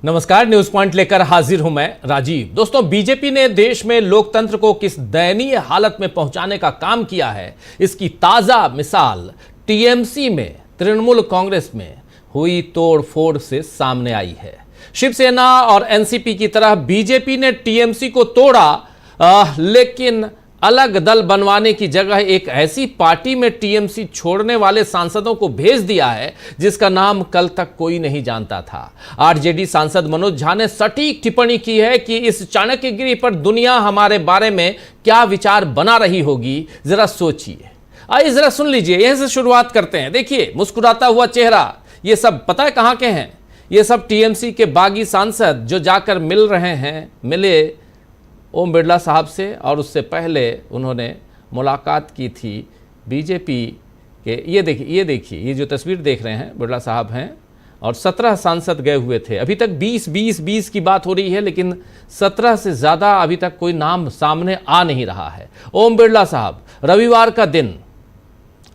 नमस्कार, news point लेकर हाजिर हूं मैं राजीव। दोस्तों, बीजेपी ने देश में लोकतंत्र को किस दयनीय हालत में पहुंचाने का काम किया है, इसकी ताजा मिसाल टीएमसी में तृणमूल कांग्रेस में हुई तोड़फोड़ से सामने आई है। शिवसेना और एनसीपी की तरह बीजेपी ने टीएमसी को तोड़ा, लेकिन अलग दल बनवाने की जगह एक ऐसी पार्टी में टीएमसी छोड़ने वाले सांसदों को भेज दिया है जिसका नाम कल तक कोई नहीं जानता था। आरजेडी सांसद मनोज झा ने सटीक टिप्पणी की है कि इस चाणक्यगिरी पर दुनिया हमारे बारे में क्या विचार बना रही होगी, जरा सोचिए। आइए जरा सुन लीजिए, यहीं से शुरुआत करते हैं। देखिए, मुस्कुराता हुआ चेहरा, ये सब पता है कहां के हैं? ये सब टीएमसी के बागी सांसद जो जाकर मिले ओम बिरला साहब से, और उससे पहले उन्होंने मुलाकात की थी बीजेपी के। ये देखिए ये जो तस्वीर देख रहे हैं, बिरला साहब हैं और 17 सांसद गए हुए थे। अभी तक 20 की बात हो रही है, लेकिन 17 से ज़्यादा अभी तक कोई नाम सामने आ नहीं रहा है। ओम बिरला साहब रविवार का दिन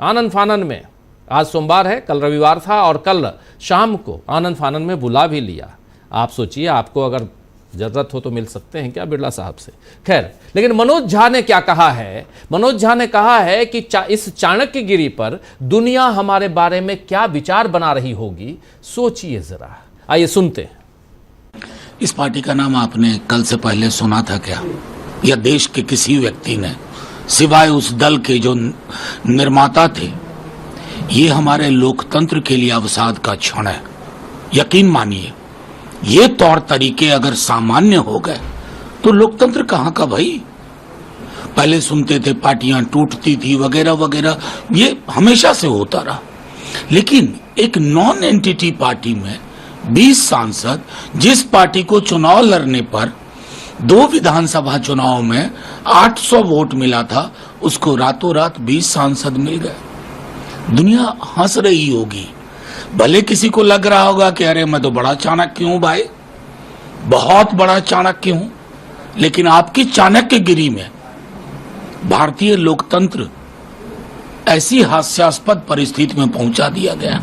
आनन फानन में, आज सोमवार है, कल रविवार था, और कल शाम को आनन फानन में बुला भी लिया। आप सोचिए, आपको अगर जरूरत हो तो मिल सकते हैं क्या बिरला साहब से? खैर, लेकिन मनोज झा ने क्या कहा है? मनोज झा ने कहा है कि इस चाणक्यगिरी पर दुनिया हमारे बारे में क्या विचार बना रही होगी, सोचिए जरा। आइए सुनते हैं। इस पार्टी का नाम आपने कल से पहले सुना था क्या? या देश के किसी व्यक्ति ने, सिवाय उस दल के जो निर्माता थे? ये हमारे लोकतंत्र के लिए अवसाद का क्षण है। यकीन मानिए, ये तौर तरीके अगर सामान्य हो गए तो लोकतंत्र कहां का भाई। पहले सुनते थे पार्टियां टूटती थी वगैरह वगैरह, ये हमेशा से होता रहा। लेकिन एक नॉन एंटिटी पार्टी में 20 सांसद, जिस पार्टी को चुनाव लड़ने पर 2 विधानसभा चुनाव में 800 वोट मिला था, उसको रातों रात 20 सांसद मिल गए। दुनिया हंस रही होगी। भले किसी को लग रहा होगा कि अरे मैं तो बड़ा चाणक्य हूं भाई, बहुत बड़ा चाणक्य हूं, लेकिन आपकी चाणक्यगिरी में भारतीय लोकतंत्र ऐसी हास्यास्पद परिस्थिति में पहुंचा दिया गया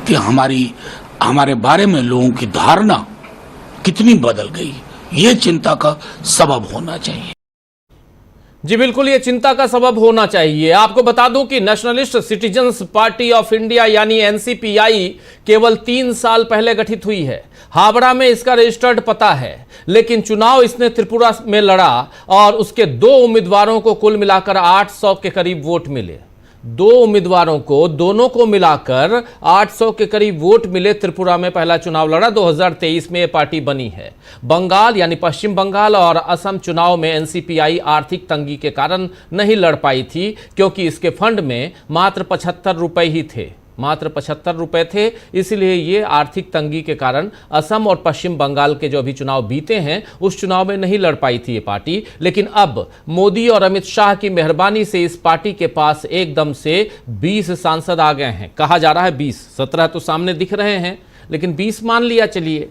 कि हमारे बारे में लोगों की धारणा कितनी बदल गई। ये चिंता का सबब होना चाहिए। जी बिल्कुल, ये चिंता का सबब होना चाहिए। आपको बता दूं कि nationalist citizens party of India यानी एनसीपीआई केवल 3 साल पहले गठित हुई है। हावड़ा में इसका रजिस्टर्ड पता है, लेकिन चुनाव इसने त्रिपुरा में लड़ा और उसके 2 उम्मीदवारों को कुल मिलाकर 800 के करीब वोट मिले। 2 उम्मीदवारों को, दोनों को मिलाकर 800 के करीब वोट मिले। त्रिपुरा में पहला चुनाव लड़ा, 2023 में यह पार्टी बनी है। बंगाल यानी पश्चिम बंगाल और असम चुनाव में एनसीपीआई आर्थिक तंगी के कारण नहीं लड़ पाई थी, क्योंकि इसके फंड में मात्र 75 रुपए ही थे, मात्र 75 रुपए थे। इसलिए ये आर्थिक तंगी के कारण असम और पश्चिम बंगाल के जो अभी चुनाव बीते हैं, उस चुनाव में नहीं लड़ पाई थी ये पार्टी। लेकिन अब मोदी और अमित शाह की मेहरबानी से इस पार्टी के पास एकदम से 20 सांसद आ गए हैं। कहा जा रहा है 20, 17 तो सामने दिख रहे हैं, लेकिन 20 मान लिया चलिए।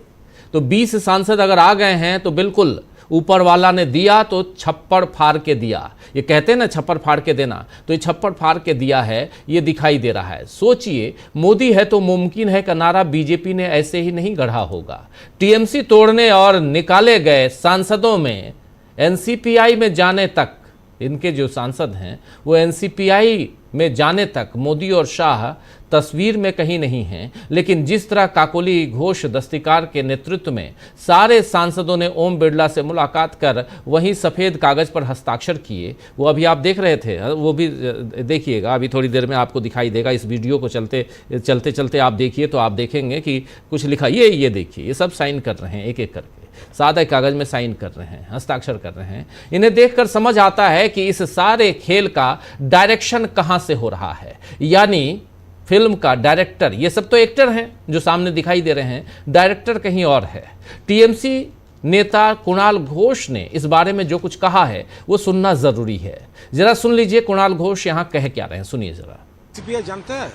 तो 20 सांसद अगर आ गए हैं तो बिल्कुल ऊपर वाला ने दिया तो छप्पड़ फाड़ के दिया। ये कहते हैं ना, छप्पड़ फाड़ के देना, तो ये छप्पड़ फाड़ के दिया है, ये दिखाई दे रहा है। सोचिए, मोदी है तो मुमकिन है का नारा बीजेपी ने ऐसे ही नहीं गढ़ा होगा। टीएमसी तोड़ने और निकाले गए सांसदों में एनसीपीआई में जाने तक, इनके जो सांसद हैं वो एनसीपीआई में जाने तक मोदी और शाह तस्वीर में कहीं नहीं हैं। लेकिन जिस तरह काकोली घोष दस्तिकार के नेतृत्व में सारे सांसदों ने ओम बिरला से मुलाकात कर वहीं सफ़ेद कागज़ पर हस्ताक्षर किए, वो अभी आप देख रहे थे, वो भी देखिएगा, अभी थोड़ी देर में आपको दिखाई देगा। इस वीडियो को चलते चलते आप देखिए तो आप देखेंगे कि कुछ लिखा, ये देखिए, ये सब साइन कर रहे हैं, एक एक करके सादा कागज में साइन कर रहे हैं, हस्ताक्षर कर रहे हैं। इन्हें देखकर समझ आता है कि इस सारे खेल का डायरेक्शन कहां से हो रहा है, यानी फिल्म का डायरेक्टर, ये सब तो एक्टर हैं जो सामने दिखाई दे रहे हैं, डायरेक्टर कहीं और है। टीएमसी नेता कुणाल घोष ने इस बारे में जो कुछ कहा है वो सुनना जरूरी है। जरा सुन लीजिए कुणाल घोष यहां कह क्या रहे हैं, सुनिए जरा। एनसीपीआई जानते हैं,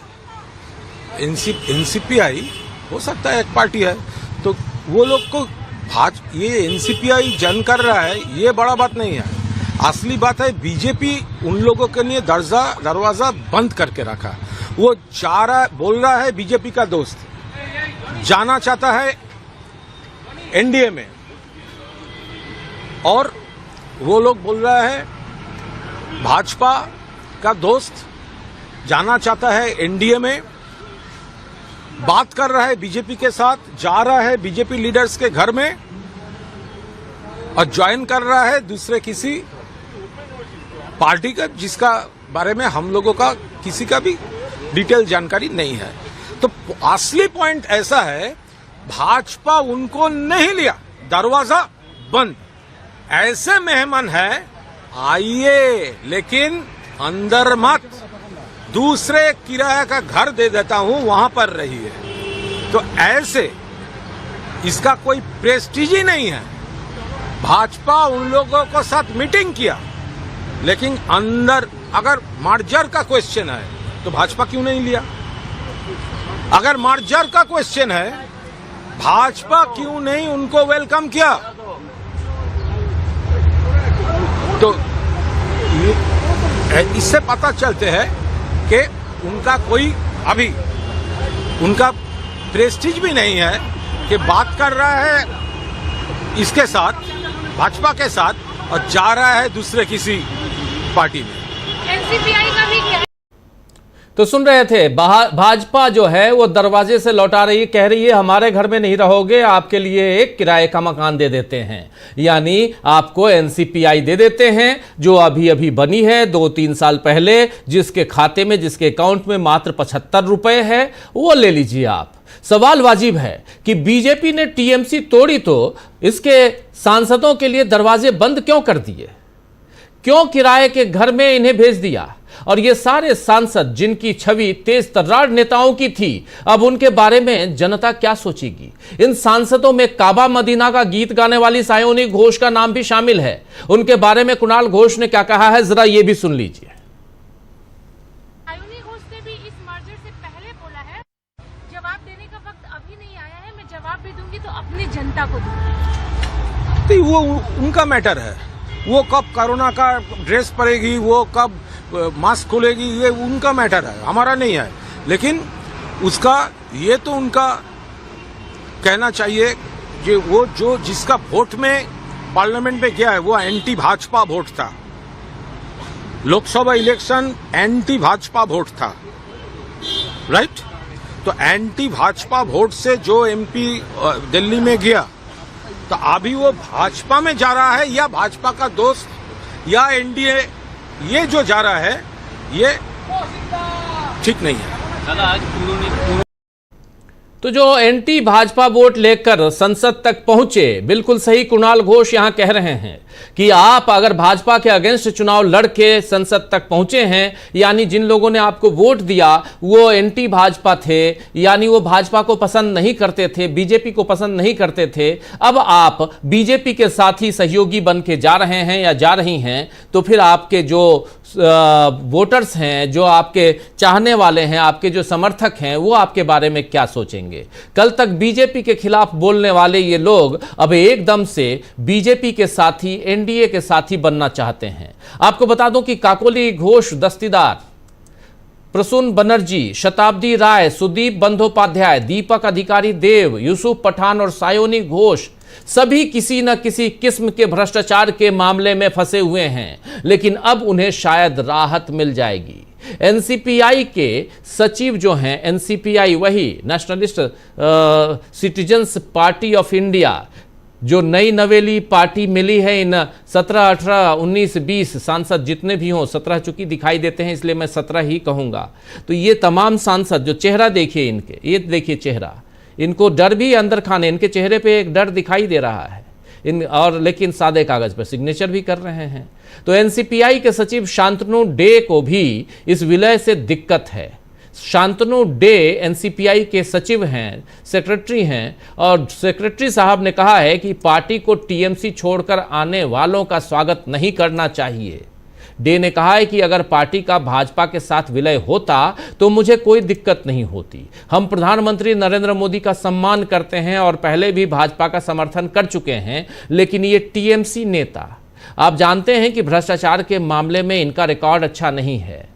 एनसीपीआई हो सकता है एक पार्टी है, तो वो लोग को आज ये एनसीपीआई जन कर रहा है, ये बड़ा बात नहीं है। असली बात है बीजेपी उन लोगों के लिए दरवाजा बंद करके रखा। वो बोल रहा है बीजेपी का दोस्त, जाना चाहता है एनडीए में, और वो लोग बोल रहा है भाजपा का दोस्त जाना चाहता है एनडीए में, बात कर रहा है बीजेपी के साथ, जा रहा है बीजेपी लीडर्स के घर में और ज्वाइन कर रहा है दूसरे किसी पार्टी का, जिसका बारे में हम लोगों का किसी का भी डिटेल जानकारी नहीं है। तो असली पॉइंट ऐसा है, भाजपा उनको नहीं लिया, दरवाजा बंद। ऐसे मेहमान है, आइए लेकिन अंदर मत, दूसरे किराया का घर दे देता हूं, वहां पर रहिए। तो ऐसे इसका कोई प्रेस्टीज ही नहीं है। भाजपा उन लोगों को साथ मीटिंग किया, लेकिन अंदर अगर मर्जर का क्वेश्चन है तो भाजपा क्यों नहीं लिया? अगर मर्जर का क्वेश्चन है, भाजपा क्यों नहीं उनको वेलकम किया? तो इससे पता चलते हैं कि उनका कोई अभी उनका प्रेस्टीज भी नहीं है कि बात कर रहा है इसके साथ, भाजपा के साथ, और जा रहा है दूसरे किसी पार्टी में। एनसीपीआई का भी क्या? तो सुन रहे थे, भाजपा जो है वो दरवाजे से लौटा रही है, कह रही है हमारे घर में नहीं रहोगे, आपके लिए एक किराए का मकान दे देते हैं। यानी आपको एनसीपीआई दे देते हैं, जो अभी अभी बनी है 2-3 साल पहले, जिसके खाते में, जिसके अकाउंट में मात्र 75 रुपए है, वो ले लीजिए आप। सवाल वाजिब है कि बीजेपी ने टीएमसी तोड़ी तो इसके सांसदों के लिए दरवाजे बंद क्यों कर दिए? क्यों किराए के घर में इन्हें भेज दिया? और ये सारे सांसद जिनकी छवि तेज तर्रार नेताओं की थी, अब उनके बारे में जनता क्या सोचेगी? इन सांसदों में काबा मदीना का गीत गाने वाली सायोनी घोष का नाम भी शामिल है। उनके बारे में कुणाल घोष ने क्या कहा है, जरा ये भी सुन लीजिए। सायोनी घोष ने भी इस मर्जर से पहले बोला है, जवाब देने का वक्त अभी नहीं आया है, मैं जवाब भी दूंगी तो अपनी जनता को दूंगी। तो वो उनका मैटर है, वो कब कोरोना का ड्रेस पड़ेगी, वो कब मास्क खोलेगी, ये उनका मैटर है, हमारा नहीं है। लेकिन उसका ये तो उनका कहना चाहिए कि वो जो जिसका वोट में पार्लियामेंट में गया है वो एंटी भाजपा वोट था। Lok Sabha election anti Bhajpa vote था, राइट? तो एंटी भाजपा वोट से जो एमपी दिल्ली में गया, तो अभी वो भाजपा में जा रहा है या भाजपा का दोस्त या एनडीए, ये जो जा रहा है ये ठीक नहीं है। तो जो एंटी भाजपा वोट लेकर संसद तक पहुंचे, बिल्कुल सही कुणाल घोष यहां कह रहे हैं कि आप अगर भाजपा के अगेंस्ट चुनाव लड़ के संसद तक पहुंचे हैं, यानी जिन लोगों ने आपको वोट दिया वो एंटी भाजपा थे, यानी वो भाजपा को पसंद नहीं करते थे, बीजेपी को पसंद नहीं करते थे। अब आप बीजेपी के साथी सहयोगी बन के जा रहे हैं या जा रही हैं, तो फिर आपके जो वोटर्स हैं, जो आपके चाहने वाले हैं, आपके जो समर्थक हैं, वो आपके बारे में क्या सोचेंगे? कल तक बीजेपी के खिलाफ बोलने वाले ये लोग अब एकदम से बीजेपी के साथी, एनडीए के साथी बनना चाहते हैं। आपको बता दूं कि काकोली घोष दस्तीदार, प्रसून बनर्जी, शताब्दी राय, सुदीप बंदोपाध्याय, दीपक अधिकारी देव, यूसुफ पठान और सायोनी घोष सभी किसी न किसी किस्म के भ्रष्टाचार के मामले में फंसे हुए हैं, लेकिन अब उन्हें शायद राहत मिल जाएगी। एनसीपीआई के सचिव जो हैं, एनसीपीआई वही nationalist citizens party of India, जो नई नवेली पार्टी मिली है इन 17, 18, 19, 20 सांसद जितने भी हों, 17 चूंकि दिखाई देते हैं इसलिए मैं 17 ही कहूंगा। तो ये तमाम सांसद, जो चेहरा देखिए इनके, ये देखिए चेहरा, इनको डर भी अंदर खाने, इनके चेहरे पे एक डर दिखाई दे रहा है और लेकिन सादे कागज पर सिग्नेचर भी कर रहे हैं। तो एनसीपीआई के सचिव शांतनु डे को भी इस विलय से दिक्कत है। शांतनु डे एनसीपीआई के सचिव हैं, सेक्रेटरी हैं, और सेक्रेटरी साहब ने कहा है कि पार्टी को टीएमसी छोड़कर आने वालों का स्वागत नहीं करना चाहिए। डे ने कहा है कि अगर पार्टी का भाजपा के साथ विलय होता तो मुझे कोई दिक्कत नहीं होती। हम प्रधानमंत्री नरेंद्र मोदी का सम्मान करते हैं और पहले भी भाजपा का समर्थन कर चुके हैं, लेकिन ये टीएमसी नेता, आप जानते हैं कि भ्रष्टाचार के मामले में इनका रिकॉर्ड अच्छा नहीं है।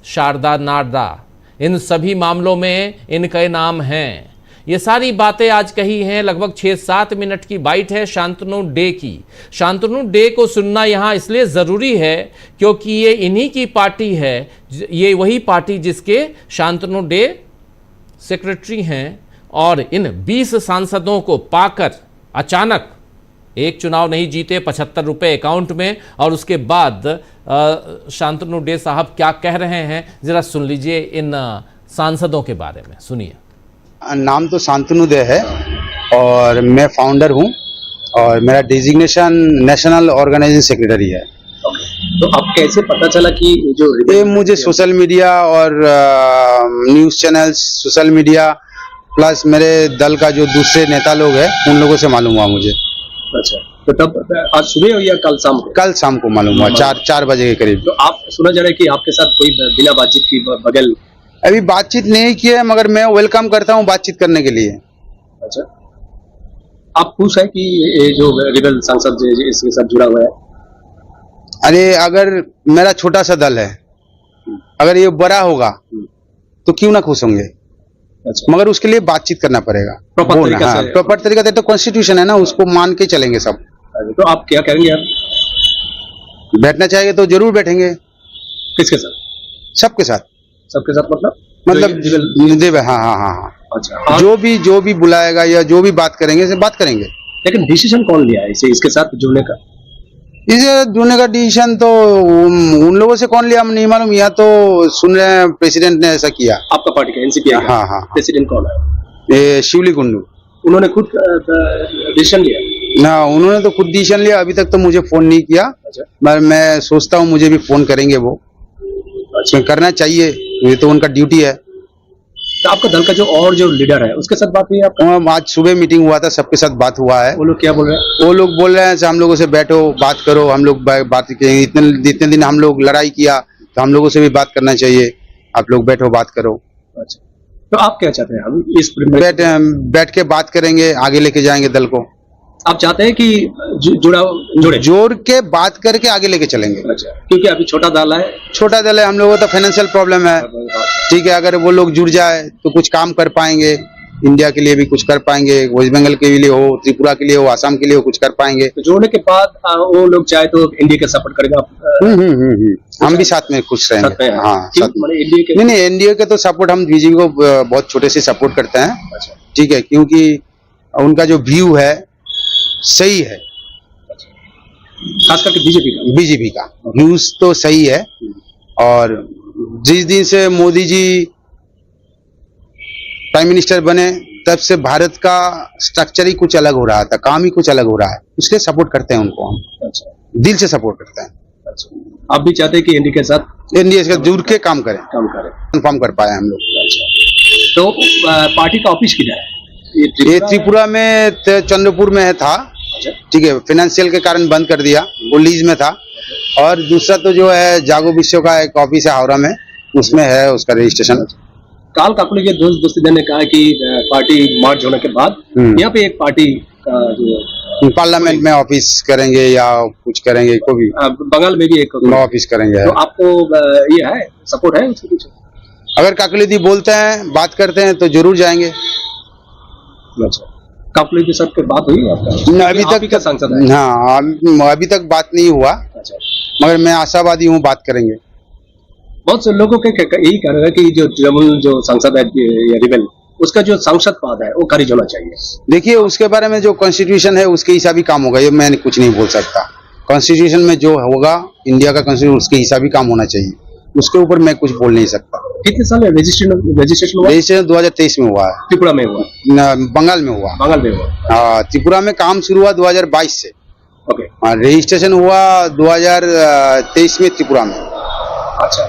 शारदा नारदा, इन सभी मामलों में इनके नाम हैं। ये सारी बातें आज कही हैं। लगभग 6-7 मिनट की बाइट है शांतनु डे की। शांतनु डे को सुनना यहाँ इसलिए ज़रूरी है क्योंकि ये इन्हीं की पार्टी है, ये वही पार्टी जिसके शांतनु डे सेक्रेटरी हैं। और इन 20 सांसदों को पाकर अचानक एक चुनाव नहीं जीते, 75 रुपए अकाउंट में, और उसके बाद शांतनु डे साहब क्या कह रहे हैं जरा सुन लीजिए इन सांसदों के बारे में। सुनिए। नाम तो शांतनु डे है और मैं फाउंडर हूं और मेरा डेजिग्नेशन नेशनल ऑर्गेनाइजिंग सेक्रेटरी है। तो अब कैसे पता चला कि जो ये मुझे सोशल मीडिया और news channels, social media plus मेरे दल का जो दूसरे नेता लोग हैं उन लोगों से मालूम हुआ मुझे। अच्छा, तो तब आज सुबह या कल शाम को? कल शाम को मालूम हुआ, 4 बजे के करीब। तो आप सुना जा रहा है कि आपके साथ कोई बिना बातचीत की बगैर? अभी बातचीत नहीं की है, मगर मैं वेलकम करता हूं बातचीत करने के लिए। अच्छा, आप खुश है कि ये जो रिबेल सांसद इसके साथ जुड़ा हुआ है? अरे अगर मेरा छोटा सा दल है, अगर ये बड़ा होगा तो क्यों ना खुश होंगे। अच्छा, मगर उसके लिए बातचीत करना पड़ेगा प्रॉपर तरीके से। प्रॉपर तरीका से। तो कॉन्स्टिट्यूशन है ना, उसको मान के चलेंगे सब। तो आप क्या करेंगे यार? बैठना चाहिए तो जरूर बैठेंगे। किसके साथ? सबके साथ। सबके साथ मतलब देव, हाँ। अच्छा, जो भी बुलाएगा या जो भी बात करेंगे से बात करेंगे। लेकिन डिसीजन कौन लिया है इसके साथ जुड़ने का? इसे जुड़ने का डिसीजन तो उन लोगों से कौन लिया हम नहीं मालूम। यहाँ तो सुन रहे हैं प्रेसिडेंट ने ऐसा किया। आपका पार्टी का एनसीपी? हाँ। प्रेसिडेंट कौन है? ये शिवली कुंडू। उन्होंने खुद डिसीजन लिया? ना, उन्होंने तो खुद डिसीजन लिया। अभी तक तो मुझे फोन नहीं किया। अच्छा, मगर मैं सोचता हूँ मुझे भी फोन करेंगे वो। अच्छा, करना चाहिए, ये तो उनका ड्यूटी है। तो आपका दल का जो लीडर है उसके साथ बात हुई आपका? आज सुबह मीटिंग हुआ था, सबके साथ बात हुआ है। वो लोग क्या बोल रहे हैं? वो लोग बोल रहे हैं हम लोगों से बैठो, बात करो, हम लोग बात करेंगे। जितने दिन हम लोग लड़ाई किया तो हम लोगों से भी बात करना चाहिए। आप लोग बैठो, बात करो। अच्छा, तो आप क्या चाहते हैं? हम इस बैठ के बात करेंगे, आगे लेके जाएंगे दल को। आप चाहते हैं कि जुड़े जोड़ के बात करके आगे लेके चलेंगे। अच्छा, क्योंकि अभी छोटा दल है, हम लोगों को तो फाइनेंशियल प्रॉब्लम है। ठीक है, अगर वो लोग जुड़ जाए तो कुछ काम कर पाएंगे, इंडिया के लिए भी कुछ कर पाएंगे, वेस्ट बंगाल के लिए हो, त्रिपुरा के लिए हो, आसाम के लिए हो, कुछ कर पाएंगे। तो जोड़ने के बाद वो लोग चाहे तो इंडिया का सपोर्ट करेगा। हम भी साथ में खुश रहेंगे। हाँ, इंडिया नहीं, एनडीए के तो सपोर्ट हम बीजेपी को बहुत छोटे से सपोर्ट करते हैं। ठीक है, क्योंकि उनका जो व्यू है सही है, खास करके बीजेपी का व्यूज तो सही है। और जिस दिन से मोदी जी प्राइम मिनिस्टर बने तब से भारत का स्ट्रक्चर ही कुछ अलग हो रहा था, काम ही कुछ अलग हो रहा है, इसलिए सपोर्ट करते हैं उनको हम। अच्छा, दिल से सपोर्ट करते हैं। अच्छा, आप भी चाहते हैं कि इंडिया के साथ जुड़ के काम करें, कंफर्म कर पाए हम लोग। अच्छा, तो पार्टी का ऑफिस किधर है? ये त्रिपुरा में चंद्रपुर में था। ठीक है, फाइनेंशियल के कारण बंद कर दिया, वो लीज में था। और दूसरा तो जो है जागो विश्व का एक ऑफिस है हावड़ा में, उसमें है उसका रजिस्ट्रेशन। काल काकुले के दोस्त ने कहा कि पार्टी मार्च होने के बाद यहाँ पे एक पार्टी का जो पार्लियामेंट में ऑफिस करेंगे या कुछ करेंगे, को भी बंगाल में भी एक ऑफिस करेंगे। तो आपको ये है सपोर्ट है उसके पीछे? अगर काकुले दी बोलते हैं, बात करते हैं तो जरूर जाएंगे। अच्छा, काकुले के साथ बात हुई आपका? अभी तक क्या सांसद है? हाँ, अभी तक बात नहीं हुआ। अच्छा, मगर मैं आशावादी हूँ, बात करेंगे। बहुत से लोगों के यही कहना है कि जो सांसद है रिबेल, उसका जो सांसद पद है वो खारिज होना चाहिए। देखिए, उसके बारे में जो कॉन्स्टिट्यूशन है उसके हिसाब ही काम होगा, ये मैं कुछ नहीं बोल सकता। कॉन्स्टिट्यूशन में जो होगा, इंडिया का कॉन्स्टिट्यूशन, उसके हिसाब ही काम होना चाहिए। उसके ऊपर मैं कुछ बोल नहीं सकता। कितने साल रजिस्ट्रेशन हुआ? रजिस्ट्रेशन 2023 में हुआ है। त्रिपुरा में हुआ? बंगाल में हुआ। हाँ, त्रिपुरा में काम शुरू हुआ 2022 से। ओके, रजिस्ट्रेशन हुआ 2023 में त्रिपुरा में। अच्छा,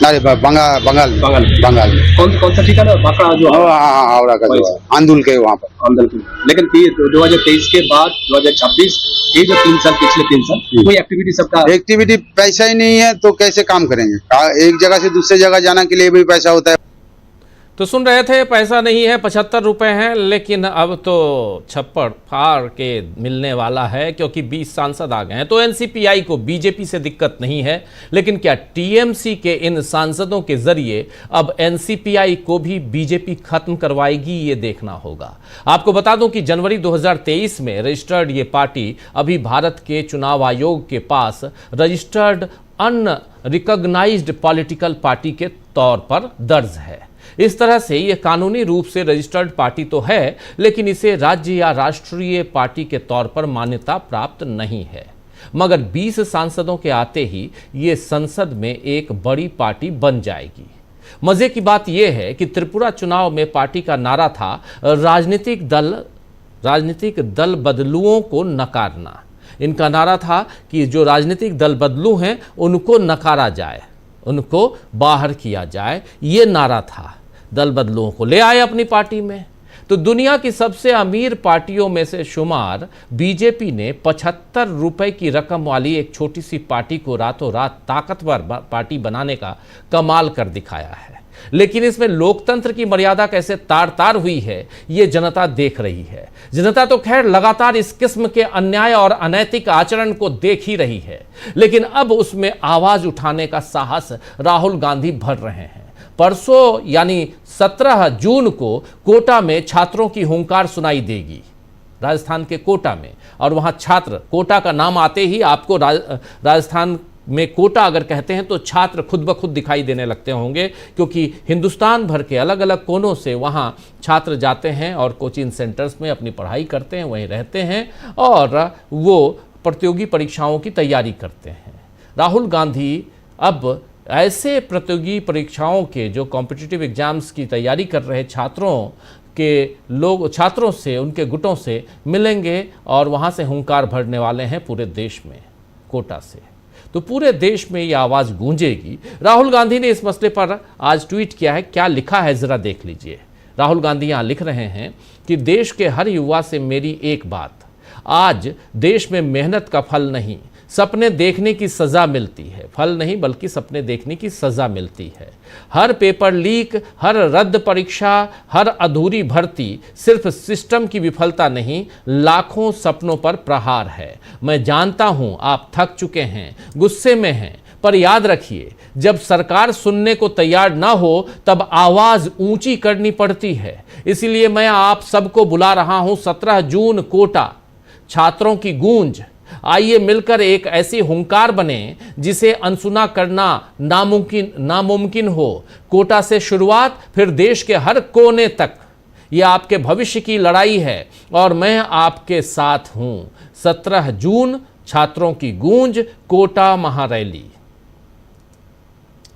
अरे बंगाल में कौन सा ठिकाना? बांका जो हावड़ा का जो है, आंदुल के वहाँ पर। आंदुल के। लेकिन 2023 के बाद 2026 ये जो 3 साल, पिछले 3 साल कोई एक्टिविटी सबका एक्टिविटी पैसा ही नहीं है तो कैसे काम करेंगे? एक जगह से दूसरे जगह जाना के लिए भी पैसा होता है। तो सुन रहे थे, पैसा नहीं है, 75 रुपए हैं, लेकिन अब तो छप्पड़ फाड़ के मिलने वाला है, क्योंकि 20 सांसद आ गए हैं। तो एनसीपीआई को बीजेपी से दिक्कत नहीं है, लेकिन क्या टीएमसी के इन सांसदों के जरिए अब एनसीपीआई को भी बीजेपी खत्म करवाएगी, ये देखना होगा। आपको बता दूं कि जनवरी 2023 में रजिस्टर्ड ये पार्टी अभी भारत के चुनाव आयोग के पास रजिस्टर्ड अनरिकॉग्नाइज्ड पॉलिटिकल पार्टी के तौर पर दर्ज है। इस तरह से यह कानूनी रूप से रजिस्टर्ड पार्टी तो है, लेकिन इसे राज्य या राष्ट्रीय पार्टी के तौर पर मान्यता प्राप्त नहीं है। मगर 20 सांसदों के आते ही ये संसद में एक बड़ी पार्टी बन जाएगी। मजे की बात यह है कि त्रिपुरा चुनाव में पार्टी का नारा था राजनीतिक दल बदलुओं को नकारना। इनका नारा था कि जो राजनीतिक दल बदलू हैं उनको नकारा जाए, उनको बाहर किया जाए, ये नारा था। दल बदलुओं को ले आए अपनी पार्टी में। तो दुनिया की सबसे अमीर पार्टियों में से शुमार बीजेपी ने 75 रुपए की रकम वाली एक छोटी सी पार्टी को रातों रात ताकतवर पार्टी बनाने का कमाल कर दिखाया है। लेकिन इसमें लोकतंत्र की मर्यादा कैसे तार तार हुई है, ये जनता देख रही है। जनता तो खैर लगातार इस किस्म के अन्याय और अनैतिक आचरण को देख ही रही है, लेकिन अब उसमें आवाज उठाने का साहस राहुल गांधी भर रहे हैं। परसों यानी 17 जून को कोटा में छात्रों की हुंकार सुनाई देगी, राजस्थान के कोटा में। और वहां छात्र, कोटा का नाम आते ही आपको राजस्थान में कोटा अगर कहते हैं तो छात्र खुद ब खुद दिखाई देने लगते होंगे, क्योंकि हिंदुस्तान भर के अलग अलग कोनों से वहाँ छात्र जाते हैं और कोचिंग सेंटर्स में अपनी पढ़ाई करते हैं, वहीं रहते हैं और वो प्रतियोगी परीक्षाओं की तैयारी करते हैं। राहुल गांधी अब ऐसे प्रतियोगी परीक्षाओं के, जो कॉम्पिटिटिव एग्जाम्स की तैयारी कर रहे छात्रों से, उनके गुटों से मिलेंगे और वहाँ से हुंकार भरने वाले हैं पूरे देश में, कोटा से। तो पूरे देश में ये आवाज़ गूंजेगी। राहुल गांधी ने इस मसले पर आज ट्वीट किया है। क्या लिखा है ज़रा देख लीजिए। राहुल गांधी यहाँ लिख रहे हैं कि देश के हर युवा से मेरी एक बात, आज देश में मेहनत का फल नहीं, सपने देखने की सज़ा मिलती है। फल नहीं बल्कि सपने देखने की सज़ा मिलती है। हर पेपर लीक, हर रद्द परीक्षा, हर अधूरी भर्ती सिर्फ सिस्टम की विफलता नहीं, लाखों सपनों पर प्रहार है। मैं जानता हूं आप थक चुके हैं, गुस्से में हैं, पर याद रखिए जब सरकार सुनने को तैयार ना हो तब आवाज ऊंची करनी पड़ती है। इसलिए मैं आप सबको बुला रहा हूं 17 जून कोटा, छात्रों की गूंज। आइए मिलकर एक ऐसी हुंकार बने जिसे अनसुना करना नामुमकिन हो। कोटा से शुरुआत, फिर देश के हर कोने तक। यह आपके भविष्य की लड़ाई है और मैं आपके साथ हूं। 17 जून, छात्रों की गूंज, कोटा महारैली।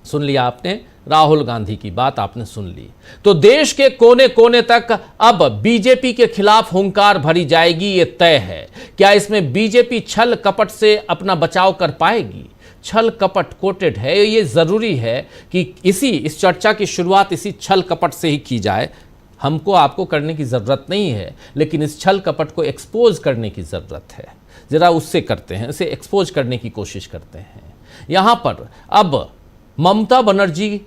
सुन लिया आपने, राहुल गांधी की बात आपने सुन ली। तो देश के कोने कोने तक अब बीजेपी के खिलाफ हुंकार भरी जाएगी, ये तय है। क्या इसमें बीजेपी छल कपट से अपना बचाव कर पाएगी? छल कपट कोटेड है, ये जरूरी है कि इस चर्चा की शुरुआत इसी छल कपट से ही की जाए। हमको आपको करने की जरूरत नहीं है, लेकिन इस छल कपट को एक्सपोज करने की जरूरत है। जरा उससे करते हैं, इसे एक्सपोज करने की कोशिश करते हैं। यहां पर अब ममता बनर्जी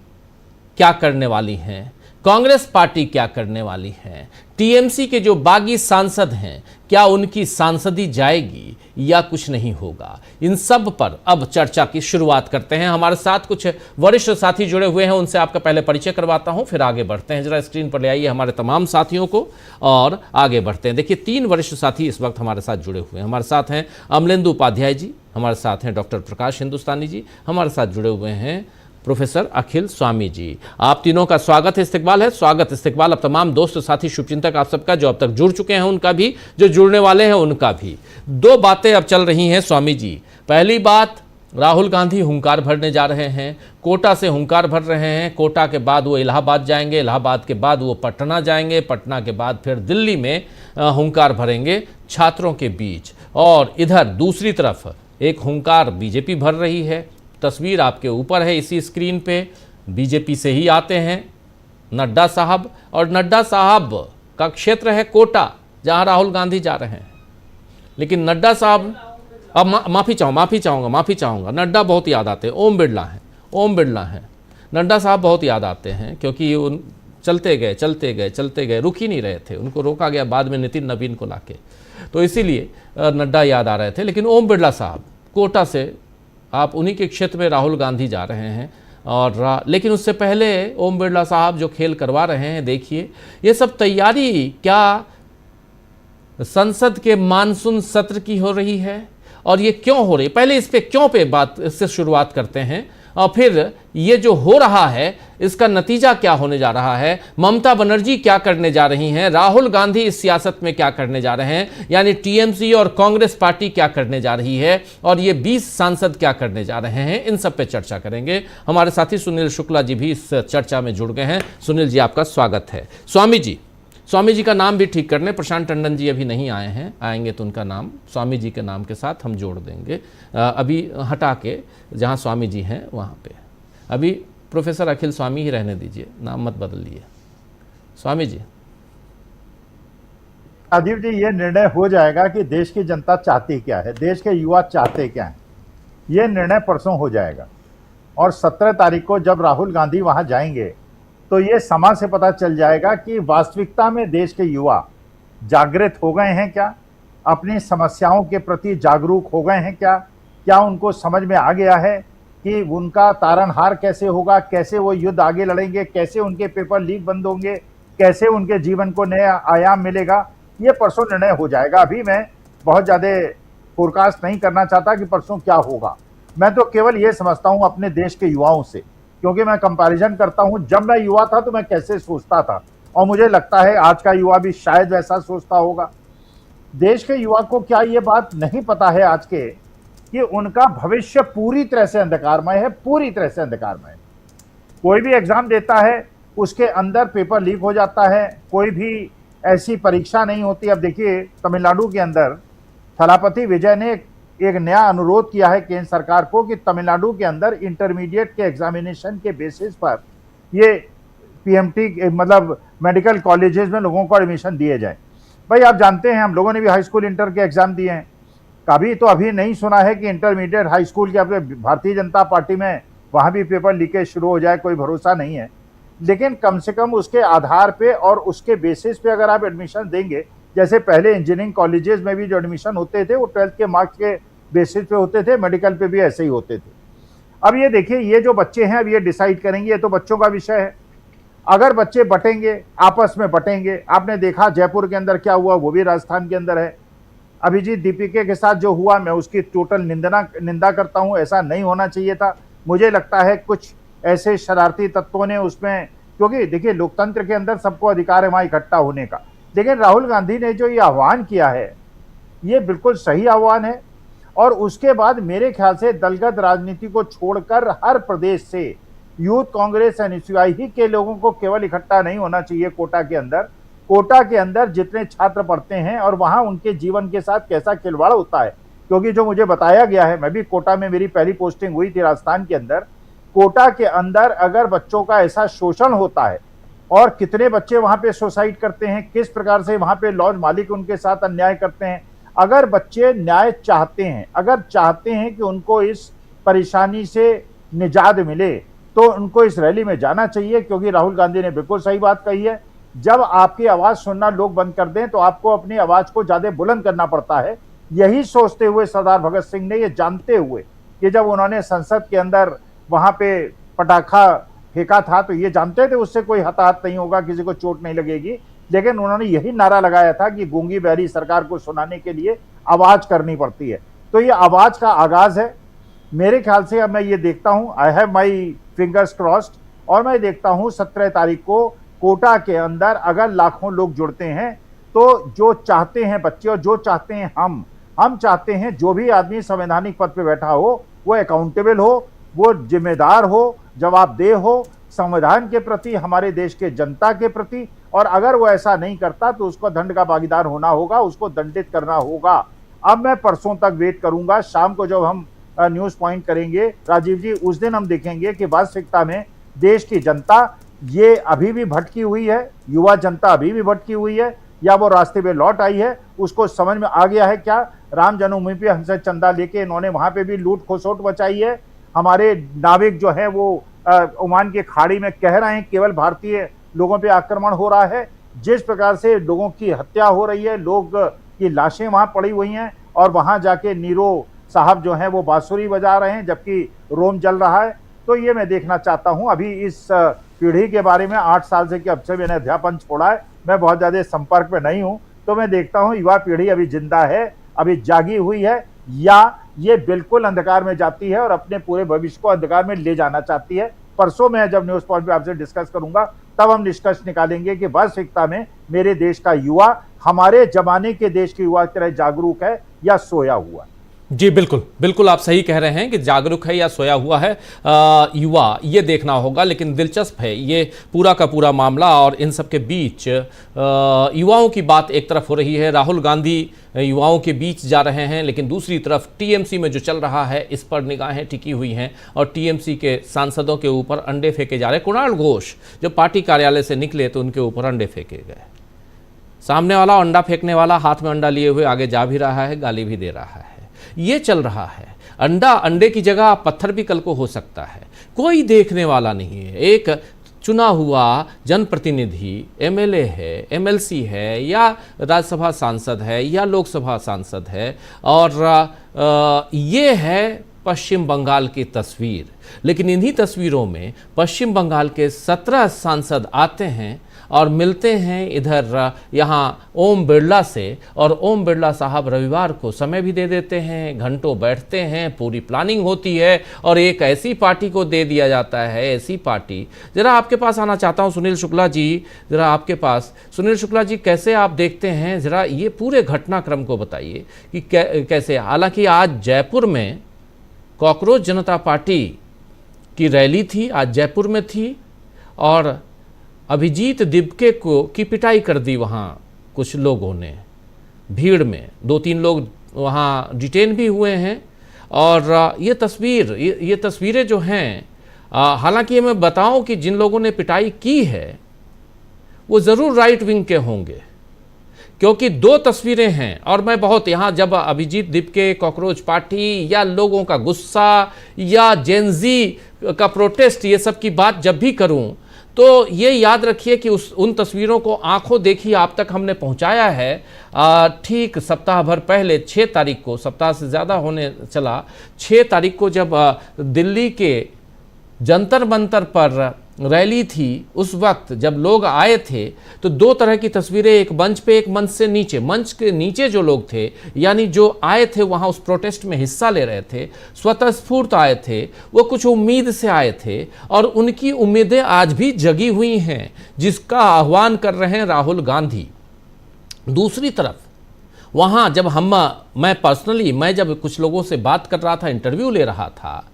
क्या करने वाली हैं, कांग्रेस पार्टी क्या करने वाली है, टीएमसी के जो बागी सांसद हैं क्या उनकी सांसदी जाएगी या कुछ नहीं होगा, इन सब पर अब चर्चा की शुरुआत करते हैं। हमारे साथ कुछ वरिष्ठ साथी जुड़े हुए हैं, उनसे आपका पहले परिचय करवाता हूं, फिर आगे बढ़ते हैं। जरा स्क्रीन पर ले आइए हमारे तमाम साथियों को और आगे बढ़ते हैं। देखिए 3 वरिष्ठ साथी इस वक्त हमारे साथ जुड़े हुए हैं। हमारे साथ हैं अमलेंदु उपाध्याय जी, हमारे साथ हैं डॉक्टर प्रकाश हिंदुस्तानी जी, हमारे साथ जुड़े हुए हैं प्रोफेसर अखिल स्वामी जी। आप तीनों का स्वागत है, इस्तकबाल है, स्वागत इस्तकबाल। अब तमाम दोस्त साथी शुभचिंतक आप सबका, जो अब तक जुड़ चुके हैं उनका भी, जो जुड़ने वाले हैं उनका भी। 2 बातें अब चल रही हैं स्वामी जी। पहली बात, राहुल गांधी हुंकार भरने जा रहे हैं, कोटा से हुंकार भर रहे हैं। कोटा के बाद वो इलाहाबाद जाएंगे, इलाहाबाद के बाद वो पटना जाएंगे, पटना के बाद फिर दिल्ली में हुंकार भरेंगे छात्रों के बीच। और इधर दूसरी तरफ एक हुंकार बीजेपी भर रही है। तस्वीर आपके ऊपर है इसी स्क्रीन पे, बीजेपी से ही आते हैं नड्डा साहब, और नड्डा साहब का क्षेत्र है कोटा, जहां राहुल गांधी जा रहे हैं। लेकिन नड्डा साहब, अब माफ़ी चाहूँगा, नड्डा बहुत याद आते हैं। ओम बिरला हैं, नड्डा साहब बहुत याद आते हैं, क्योंकि चलते गए, रुक ही नहीं रहे थे। उनको रोका गया बाद में नितिन नवीन को लाके, तो इसीलिए नड्डा याद आ रहे थे। लेकिन ओम बिरला साहब, कोटा से आप उन्हीं के क्षेत्र में राहुल गांधी जा रहे हैं, और लेकिन उससे पहले ओम बिरला साहब जो खेल करवा रहे हैं, देखिए ये सब तैयारी क्या संसद के मानसून सत्र की हो रही है, और ये क्यों हो रही है? पहले इस पे क्यों पे बात से शुरुआत करते हैं, और फिर ये जो हो रहा है इसका नतीजा क्या होने जा रहा है, ममता बनर्जी क्या करने जा रही हैं, राहुल गांधी इस सियासत में क्या करने जा रहे हैं, यानी टीएमसी और कांग्रेस पार्टी क्या करने जा रही है, और ये 20 सांसद क्या करने जा रहे हैं, इन सब पे चर्चा करेंगे। हमारे साथी सुनील शुक्ला जी भी इस चर्चा में जुड़ गए हैं। सुनील जी, आपका स्वागत है। स्वामी जी का नाम भी ठीक करने, प्रशांत टंडन जी अभी नहीं आए हैं, आएंगे तो उनका नाम स्वामी जी के नाम के साथ हम जोड़ देंगे। अभी हटा के जहाँ स्वामी जी हैं वहाँ पे अभी प्रोफेसर अखिल स्वामी ही रहने दीजिए, नाम मत बदलिए। स्वामी जी। राजीव जी, ये निर्णय हो जाएगा कि देश की जनता चाहती क्या है, देश के युवा चाहते क्या हैं, ये निर्णय परसों हो जाएगा। और 17 तारीख को जब राहुल गांधी वहां जाएंगे तो ये समाज से पता चल जाएगा कि वास्तविकता में देश के युवा जागृत हो गए हैं क्या, अपनी समस्याओं के प्रति जागरूक हो गए हैं क्या उनको समझ में आ गया है कि उनका तारनहार कैसे होगा, कैसे वो युद्ध आगे लड़ेंगे, कैसे उनके पेपर लीक बंद होंगे, कैसे उनके जीवन को नया आयाम मिलेगा। ये परसों निर्णय हो जाएगा। अभी मैं बहुत ज़्यादा फोरकास्ट नहीं करना चाहता कि परसों क्या होगा। मैं तो केवल ये समझता हूँ अपने देश के युवाओं से, क्योंकि मैं कंपैरिजन करता हूं, जब मैं युवा था तो मैं कैसे सोचता था, और मुझे लगता है आज का युवा भी शायद वैसा सोचता होगा। देश के युवा को क्या ये बात नहीं पता है आज के कि उनका भविष्य पूरी तरह से अंधकारमय है, पूरी तरह से अंधकारमय है। कोई भी एग्जाम देता है उसके अंदर पेपर लीक हो जाता है, कोई भी ऐसी परीक्षा नहीं होती। अब देखिए तमिलनाडु के अंदर थलापति विजय ने एक नया अनुरोध किया है केंद्र सरकार को कि तमिलनाडु के अंदर इंटरमीडिएट के एग्जामिनेशन के बेसिस पर ये पीएमटी मतलब मेडिकल कॉलेजेस में लोगों को एडमिशन दिए जाए। भाई आप जानते हैं, हम लोगों ने भी हाई स्कूल इंटर के एग्जाम दिए हैं, कभी तो अभी नहीं सुना है कि इंटरमीडिएट हाई स्कूल के अपने भारतीय जनता पार्टी में वहाँ भी पेपर लीकेज शुरू हो जाए, कोई भरोसा नहीं है। लेकिन कम से कम उसके आधार पे और उसके बेसिस पे अगर आप एडमिशन देंगे, जैसे पहले इंजीनियरिंग कॉलेजेस में भी जो एडमिशन होते थे वो 12th के मार्क्स के बेसिस पे होते थे, मेडिकल पे भी ऐसे ही होते थे। अब ये देखिए, ये जो बच्चे हैं अब ये डिसाइड करेंगे, ये तो बच्चों का विषय है। अगर बच्चे बटेंगे, आपस में बटेंगे, आपने देखा जयपुर के अंदर क्या हुआ, वो भी राजस्थान के अंदर है। अभिजीत दीपिके के साथ जो हुआ, मैं उसकी टोटल निंदा करता हूँ, ऐसा नहीं होना चाहिए था। मुझे लगता है कुछ ऐसे शरारती तत्वों ने उसमें, क्योंकि देखिए लोकतंत्र के अंदर सबको अधिकार है वहाँ इकट्ठा होने का, लेकिन राहुल गांधी ने जो ये आह्वान किया है ये बिल्कुल सही आह्वान है। और उसके बाद मेरे ख्याल से दलगत राजनीति को छोड़कर हर प्रदेश से यूथ कांग्रेस एनएसयूआई ही के लोगों को केवल इकट्ठा नहीं होना चाहिए कोटा के अंदर। कोटा के अंदर जितने छात्र पढ़ते हैं और वहां उनके जीवन के साथ कैसा खिलवाड़ होता है, क्योंकि जो मुझे बताया गया है, मैं भी कोटा में मेरी पहली पोस्टिंग हुई थी राजस्थान के अंदर, कोटा के अंदर अगर बच्चों का ऐसा शोषण होता है और कितने बच्चे वहां पे सुसाइड करते हैं, किस प्रकार से वहां पे लॉज मालिक उनके साथ अन्याय करते हैं। अगर बच्चे न्याय चाहते हैं, अगर चाहते हैं कि उनको इस परेशानी से निजात मिले, तो उनको इस रैली में जाना चाहिए, क्योंकि राहुल गांधी ने बिल्कुल सही बात कही है। जब आपकी आवाज सुनना लोग बंद कर दें तो आपको अपनी आवाज को ज्यादा बुलंद करना पड़ता है। यही सोचते हुए सरदार भगत सिंह ने, ये जानते हुए कि जब उन्होंने संसद के अंदर वहां पे पटाखा फेंका था तो ये जानते थे उससे कोई हताहत नहीं होगा, किसी को चोट नहीं लगेगी, लेकिन उन्होंने यही नारा लगाया था कि गूंगी बहरी सरकार को सुनाने के लिए आवाज करनी पड़ती है। तो ये आवाज का आगाज है मेरे ख्याल से। अब मैं ये देखता हूं, I have my fingers crossed, और मैं देखता हूं 17 तारीख को कोटा के अंदर अगर लाखों लोग जुड़ते हैं तो जो चाहते हैं बच्चे और जो चाहते हैं हम चाहते हैं जो भी आदमी संवैधानिक पद पे बैठा हो वो अकाउंटेबल हो, वो जिम्मेदार हो, जवाबदेह हो संविधान के प्रति, हमारे देश के जनता के प्रति। और अगर वो ऐसा नहीं करता तो उसको दंड का भागीदार होना होगा, उसको दंडित करना होगा। अब मैं परसों तक वेट करूंगा, शाम को जब हम न्यूज पॉइंट करेंगे राजीव जी, उस दिन हम देखेंगे कि वास्तविकता में देश की जनता ये अभी भी भटकी हुई है, युवा जनता अभी भी भटकी हुई है, या वो रास्ते पे लौट आई है, उसको समझ में आ गया है क्या। राम जन्मभूमि पे हमसे चंदा लेके इन्होंने वहां पे भी लूट खसोट मचाई है। हमारे नाविक जो है वो ओमान की खाड़ी में कह रहे हैं केवल भारतीय लोगों पे आक्रमण हो रहा है, जिस प्रकार से लोगों की हत्या हो रही है, लोग की लाशें वहां पड़ी हुई हैं और वहां जाके नीरो साहब जो हैं वो बांसुरी बजा रहे हैं जबकि रोम जल रहा है। तो ये मैं देखना चाहता हूं। अभी इस पीढ़ी के बारे में 8 साल से कि अब से मैंने अध्यापन छोड़ा है, मैं बहुत ज्यादा संपर्क में नहीं हूं, तो मैं देखता हूं युवा पीढ़ी अभी जिंदा है, अभी जागी हुई है, या ये बिल्कुल अंधकार में जाती है और अपने पूरे भविष्य को अंधकार में ले जाना चाहती है। परसों मैं जब न्यूज पॉइंट पे आपसे डिस्कस करूंगा तब हम निष्कर्ष निकालेंगे कि वास्तविकता में मेरे देश का युवा हमारे जमाने के देश के युवा की तरह जागरूक है या सोया हुआ है। जी बिल्कुल बिल्कुल, आप सही कह रहे हैं कि जागरूक है या सोया हुआ है युवा, ये देखना होगा। लेकिन दिलचस्प है ये पूरा का पूरा मामला, और इन सब के बीच युवाओं की बात एक तरफ हो रही है, राहुल गांधी युवाओं के बीच जा रहे हैं, लेकिन दूसरी तरफ टीएमसी में जो चल रहा है इस पर निगाहें टिकी हुई हैं और टीएमसी के सांसदों के ऊपर अंडे फेंके जा रहे हैं। कुणाल घोष जब पार्टी कार्यालय से निकले तो उनके ऊपर अंडे फेंके गए। सामने वाला अंडा फेंकने वाला हाथ में अंडा लिए हुए आगे जा भी रहा है, गाली भी दे रहा है। ये चल रहा है। अंडे की जगह पत्थर भी कल को हो सकता है। कोई देखने वाला नहीं है। एक चुना हुआ जनप्रतिनिधि एमएलए है, एमएलसी है, या राज्यसभा सांसद है, या लोकसभा सांसद है, और ये है पश्चिम बंगाल की तस्वीर। लेकिन इन्हीं तस्वीरों में पश्चिम बंगाल के 17 सांसद आते हैं और मिलते हैं इधर यहाँ ओम बिरला से, और ओम बिरला साहब रविवार को समय भी दे देते हैं, घंटों बैठते हैं, पूरी प्लानिंग होती है और एक ऐसी पार्टी को दे दिया जाता है। ऐसी पार्टी, जरा आपके पास आना चाहता हूँ सुनील शुक्ला जी, जरा आपके पास। सुनील शुक्ला जी, कैसे आप देखते हैं, जरा ये पूरे घटनाक्रम को बताइए कि कैसे। हालांकि आज जयपुर में कॉकरोच जनता पार्टी की रैली थी, आज जयपुर में थी, और अभिजीत दिबके की पिटाई कर दी वहाँ कुछ लोगों ने भीड़ में। 2-3 लोग वहाँ डिटेन भी हुए हैं। और ये तस्वीरें जो हैं, हालांकि मैं बताऊं कि जिन लोगों ने पिटाई की है वो ज़रूर राइट विंग के होंगे, क्योंकि 2 तस्वीरें हैं। और मैं बहुत यहाँ जब अभिजीत दिबके, कॉकरोच पार्टी, या लोगों का गुस्सा, या जेनजी का प्रोटेस्ट, ये सब की बात जब भी करूं तो ये याद रखिए कि उन तस्वीरों को आंखों देखी आप तक हमने पहुंचाया है। ठीक सप्ताह भर पहले 6 तारीख को, सप्ताह से ज़्यादा होने चला, 6 तारीख को जब दिल्ली के जंतर मंतर पर रैली थी, उस वक्त जब लोग आए थे तो 2 तरह की तस्वीरें, एक मंच पे, एक मंच से नीचे। मंच के नीचे जो लोग थे, यानी जो आए थे वहाँ उस प्रोटेस्ट में हिस्सा ले रहे थे, स्वतःस्फूर्त आए थे, वो कुछ उम्मीद से आए थे, और उनकी उम्मीदें आज भी जगी हुई हैं, जिसका आह्वान कर रहे हैं राहुल गांधी। दूसरी तरफ वहाँ जब मैं जब कुछ लोगों से बात कर रहा था, इंटरव्यू ले रहा था,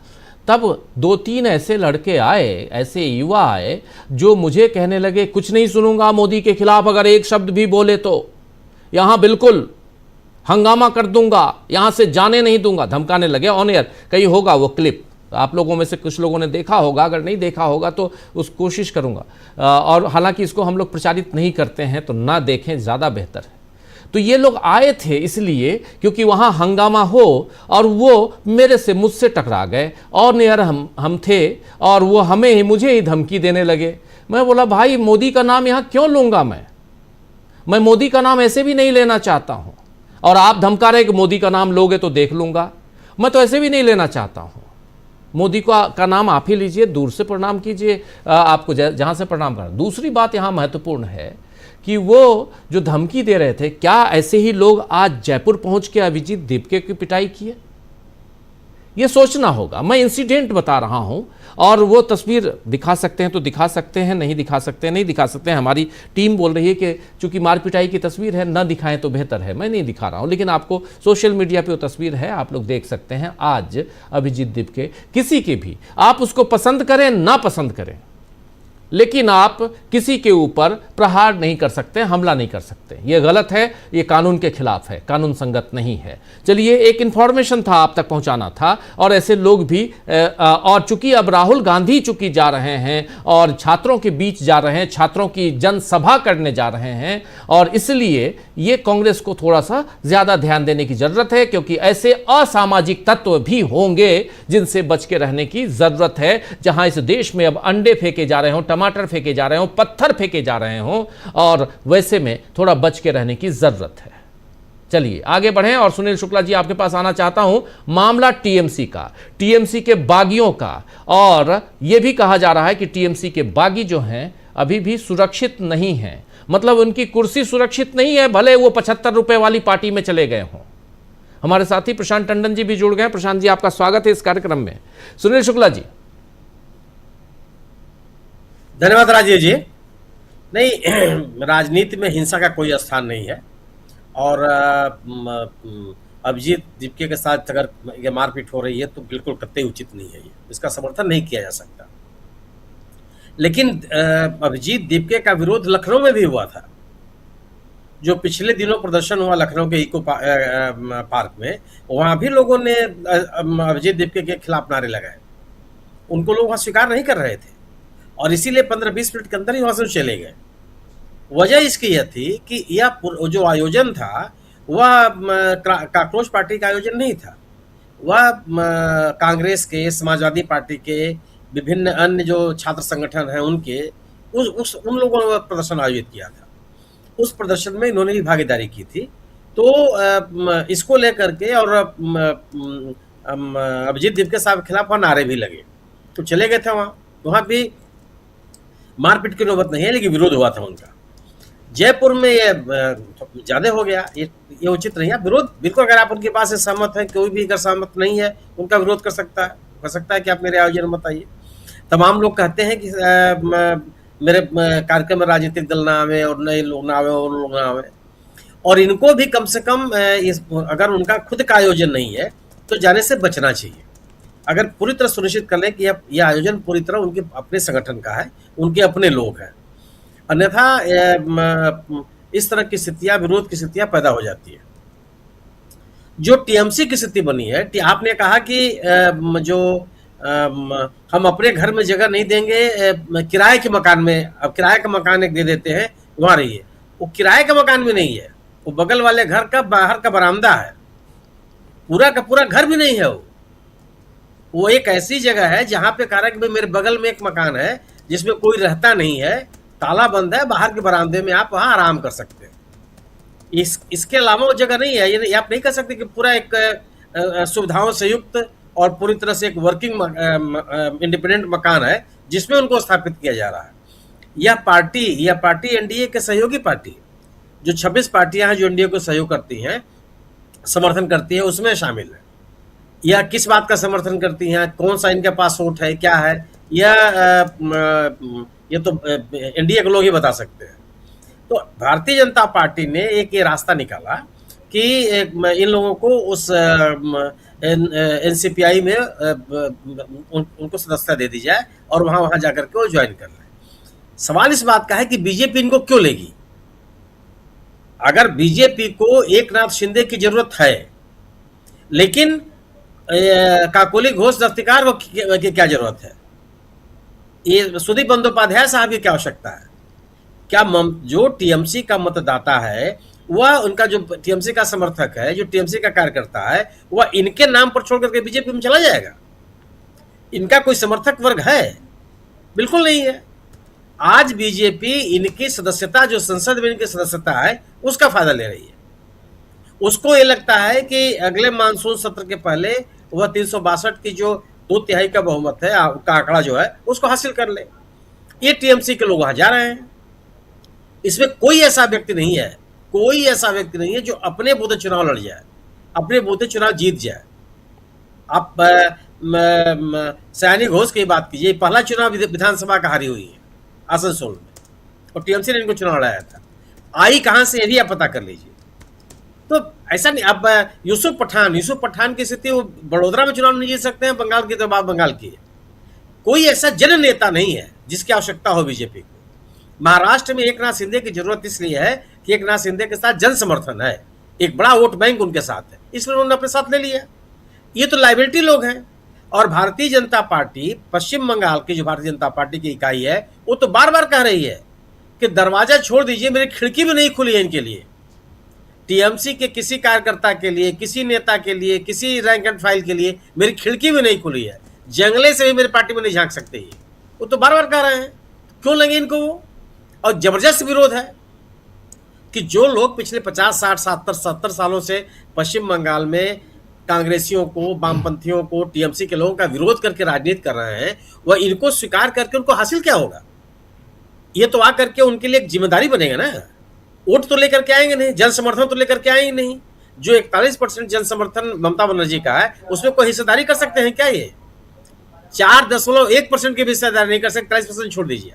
तब 2-3 ऐसे लड़के आए, ऐसे युवा आए, जो मुझे कहने लगे कुछ नहीं सुनूंगा मोदी के खिलाफ, अगर एक शब्द भी बोले तो यहाँ बिल्कुल हंगामा कर दूंगा, यहाँ से जाने नहीं दूंगा, धमकाने लगे ऑन एयर। कहीं होगा वो क्लिप, आप लोगों में से कुछ लोगों ने देखा होगा, अगर नहीं देखा होगा तो उस कोशिश करूंगा। और हालांकि इसको हम लोग प्रचारित नहीं करते हैं, तो ना देखें, ज़्यादा बेहतर है। तो ये लोग आए थे इसलिए क्योंकि वहाँ हंगामा हो, और वो मुझसे टकरा गए, और नियर हम थे, और वो मुझे ही धमकी देने लगे। मैं बोला भाई मोदी का नाम यहाँ क्यों लूँगा, मैं मोदी का नाम ऐसे भी नहीं लेना चाहता हूँ, और आप धमका रहे कि मोदी का नाम लोगे तो देख लूँगा, मैं तो ऐसे भी नहीं लेना चाहता हूँ। मोदी का नाम आप ही लीजिए, दूर से प्रणाम कीजिए, आपको जहाँ से प्रणाम करना। दूसरी बात यहाँ महत्वपूर्ण है कि वो जो धमकी दे रहे थे, क्या ऐसे ही लोग आज जयपुर पहुंच के अभिजीत दिबके की पिटाई की है? ये सोचना होगा। मैं इंसिडेंट बता रहा हूं, और वो तस्वीर दिखा सकते हैं तो दिखा सकते हैं, नहीं दिखा सकते नहीं दिखा सकते हैं। हमारी टीम बोल रही है कि चूंकि मार पिटाई की तस्वीर है, ना दिखाएं तो बेहतर है। मैं नहीं दिखा रहा हूं, लेकिन आपको सोशल मीडिया पे वो तस्वीर है, आप लोग देख सकते हैं। आज अभिजीत दिबके, किसी के भी, आप उसको पसंद करें ना पसंद करें, लेकिन आप किसी के ऊपर प्रहार नहीं कर सकते, हमला नहीं कर सकते। ये गलत है, ये कानून के खिलाफ है, कानून संगत नहीं है। चलिए, एक इंफॉर्मेशन था आप तक पहुंचाना था, और ऐसे लोग भी, और चूंकि अब राहुल गांधी चूंकि जा रहे हैं और छात्रों के बीच जा रहे हैं, छात्रों की जनसभा करने जा रहे हैं, और इसलिए ये कांग्रेस को थोड़ा सा ज्यादा ध्यान देने की जरूरत है, क्योंकि ऐसे असामाजिक तत्व भी होंगे जिनसे बच के रहने की जरूरत है। जहां इस देश में अब अंडे फेंके जा रहे हो, टमाटर फेंके जा रहे हों, पत्थर फेंके जा रहे हों, और वैसे में थोड़ा बच के रहने की जरूरत है। चलिए आगे बढ़ें और सुनील शुक्ला जी आपके पास आना चाहता हूं। मामला टीएमसी का, टीएमसी के बागियों का, और यह भी कहा जा रहा है कि टीएमसी के बागी जो हैं अभी भी सुरक्षित नहीं हैं, मतलब उनकी कुर्सी सुरक्षित नहीं है, भले वो 75 रुपए वाली पार्टी में चले गए हों। हमारे साथी प्रशांत टंडन जी भी जुड़ गए। प्रशांत जी आपका स्वागत है इस कार्यक्रम में। सुनील शुक्ला जी। धन्यवाद राजीव जी। नहीं, राजनीति में हिंसा का कोई स्थान नहीं है, और अभिजीत दीपके के साथ अगर ये मारपीट हो रही है तो बिल्कुल कतई उचित नहीं है, ये इसका समर्थन नहीं किया जा सकता। लेकिन अभिजीत दीपके का विरोध लखनऊ में भी हुआ था। जो पिछले दिनों प्रदर्शन हुआ लखनऊ के इको पार्क में, वहां भी लोगों ने अभिजीत दीपके के खिलाफ नारे लगाए। उनको लोग वहां स्वीकार नहीं कर रहे थे, और इसीलिए 15-20 मिनट के अंदर ही वहां से चले गए। वजह इसकी यह थी कि यह जो आयोजन था वह काकरोच पार्टी का आयोजन नहीं था, वह कांग्रेस के, समाजवादी पार्टी के, विभिन्न अन्य जो छात्र संगठन हैं उनके उन लोगों ने प्रदर्शन आयोजित किया था। उस प्रदर्शन में इन्होंने भी भागीदारी की थी। तो इसको लेकर के और अभिजीत दीपके साहब के खिलाफ नारे भी लगे, तो चले गए थे वहाँ भी मारपीट की नौबत नहीं है, लेकिन विरोध हुआ था उनका। जयपुर में ये ज्यादा हो गया, ये उचित नहीं है। विरोध बिल्कुल, अगर आप उनके पास से सहमत हैं, कोई भी अगर सहमत नहीं है उनका विरोध कर सकता है कि आप मेरे आयोजन मत आइए। तमाम लोग कहते हैं कि मेरे कार्यक्रम में राजनीतिक दल ना आवे, और नए लोग ना आवे, और लोग ना आवे, और इनको भी कम से कम अगर उनका खुद का आयोजन नहीं है तो जाने से बचना चाहिए। अगर पूरी तरह सुनिश्चित कर लें कि यह आयोजन पूरी तरह उनके अपने संगठन का है, उनके अपने लोग हैं, अन्यथा इस तरह की स्थितियां, विरोध की स्थितियां पैदा हो जाती है। जो टीएमसी की स्थिति बनी है, आपने कहा कि जो हम अपने घर में जगह नहीं देंगे, किराए के मकान में, अब किराए का मकान एक दे देते हैं, वहां रहिए। वो किराए का मकान भी नहीं है, वो बगल वाले घर का बाहर का बरामदा है, पूरा का पूरा घर भी नहीं है। वो एक ऐसी जगह है जहां पे कह रहा है कि भाई मेरे बगल में एक मकान है जिसमें कोई रहता नहीं है, ताला बंद है, बाहर के बरामदे में आप वहां आराम कर सकते हैं। इसके अलावा वो जगह नहीं है। ये आप नहीं कह सकते कि पूरा एक सुविधाओं से युक्त और पूरी तरह से एक वर्किंग इंडिपेंडेंट मकान है जिसमें उनको स्थापित किया जा रहा है। यह पार्टी एनडीए के सहयोगी पार्टी, जो 26 पार्टियां हैं जो एनडीए को सहयोग करती हैं, समर्थन करती हैं, उसमें शामिल है। यह किस बात का समर्थन करती हैं, कौन सा इनके पास वोट है, क्या है, यह तो एनडीए के लोग ही बता सकते हैं। तो भारतीय जनता पार्टी ने एक ये रास्ता निकाला कि इन लोगों को उस एनसीपीआई में उनको सदस्यता दे दी जाए और वहां जाकर के वो ज्वाइन कर लें। सवाल इस बात का है कि बीजेपी इनको क्यों लेगी? अगर बीजेपी को एकनाथ शिंदे की जरूरत है, लेकिन काकोली घोष दफ्तिकार की क्या जरूरत है? ये सुदीप बंदोपाध्याय साहब की क्या आवश्यकता है? क्या जो टीएमसी का मतदाता है, वह उनका जो टीएमसी का समर्थक है, जो टीएमसी का कार्यकर्ता है, वह इनके नाम पर छोड़ करके बीजेपी में चला जाएगा? इनका कोई समर्थक वर्ग है? बिल्कुल नहीं है। आज बीजेपी इनकी सदस्यता, जो संसद में इनकी सदस्यता है, उसका फायदा ले रही है। उसको ये लगता है कि अगले मानसून सत्र के पहले वह 362 की जो 2/3 का बहुमत है, का आंकड़ा जो है, उसको हासिल कर ले। ये टीएमसी के लोग वहां जा रहे हैं। इसमें कोई ऐसा व्यक्ति नहीं है जो अपने बूते चुनाव लड़ जाए, अपने बूते चुनाव जीत जाए। आप सयानी घोष की बात कीजिए, पहला चुनाव विधानसभा का हारी हुई है आसनसोल में, और टीएमसी ने इनको चुनाव लड़ाया था। आई कहां से, ये भी आप पता कर लीजिए। तो ऐसा नहीं। अब यूसुफ पठान की स्थिति, वो बड़ोदरा में चुनाव नहीं जीत सकते हैं, बंगाल की तो बात बंगाल की है। कोई ऐसा जन नेता नहीं है जिसकी आवश्यकता हो बीजेपी को। महाराष्ट्र में एकनाथ शिंदे की जरूरत इसलिए है कि एकनाथ शिंदे के साथ जन समर्थन है, एक बड़ा वोट बैंक उनके साथ है, इसलिए उन्होंने अपने साथ ले लिया। ये तो लाइबिलिटी लोग हैं। और भारतीय जनता पार्टी, पश्चिम बंगाल की जो भारतीय जनता पार्टी की इकाई है, वो तो बार बार कह रही है कि दरवाजा छोड़ दीजिए, मेरी खिड़की भी नहीं खुली है इनके लिए। टीएमसी के किसी कार्यकर्ता के लिए, किसी नेता के लिए, किसी रैंक एंड फाइल के लिए मेरी खिड़की भी नहीं खुली है। जंगले से भी मेरी पार्टी में नहीं झांक सकते। ये वो तो बार बार कह रहे हैं। क्यों लगे इनको वो? और जबरदस्त विरोध है कि जो लोग पिछले 50, 60, 70 सालों से पश्चिम बंगाल में कांग्रेसियों को, वामपंथियों को, टीएमसी के लोगों का विरोध करके राजनीति कर रहे हैं, वह इनको स्वीकार करके उनको हासिल क्या होगा? ये तो आकर के उनके लिए एक जिम्मेदारी बनेगा ना। वोट तो लेकर के आएंगे नहीं, जन समर्थन तो लेकर के आएंगे नहीं। जो 41% जन समर्थन ममता बनर्जी का है, उसमें कोई हिस्सेदारी कर सकते हैं क्या? ये 4.1% की भी हिस्सेदारी नहीं कर सकते, 40% छोड़ दीजिए,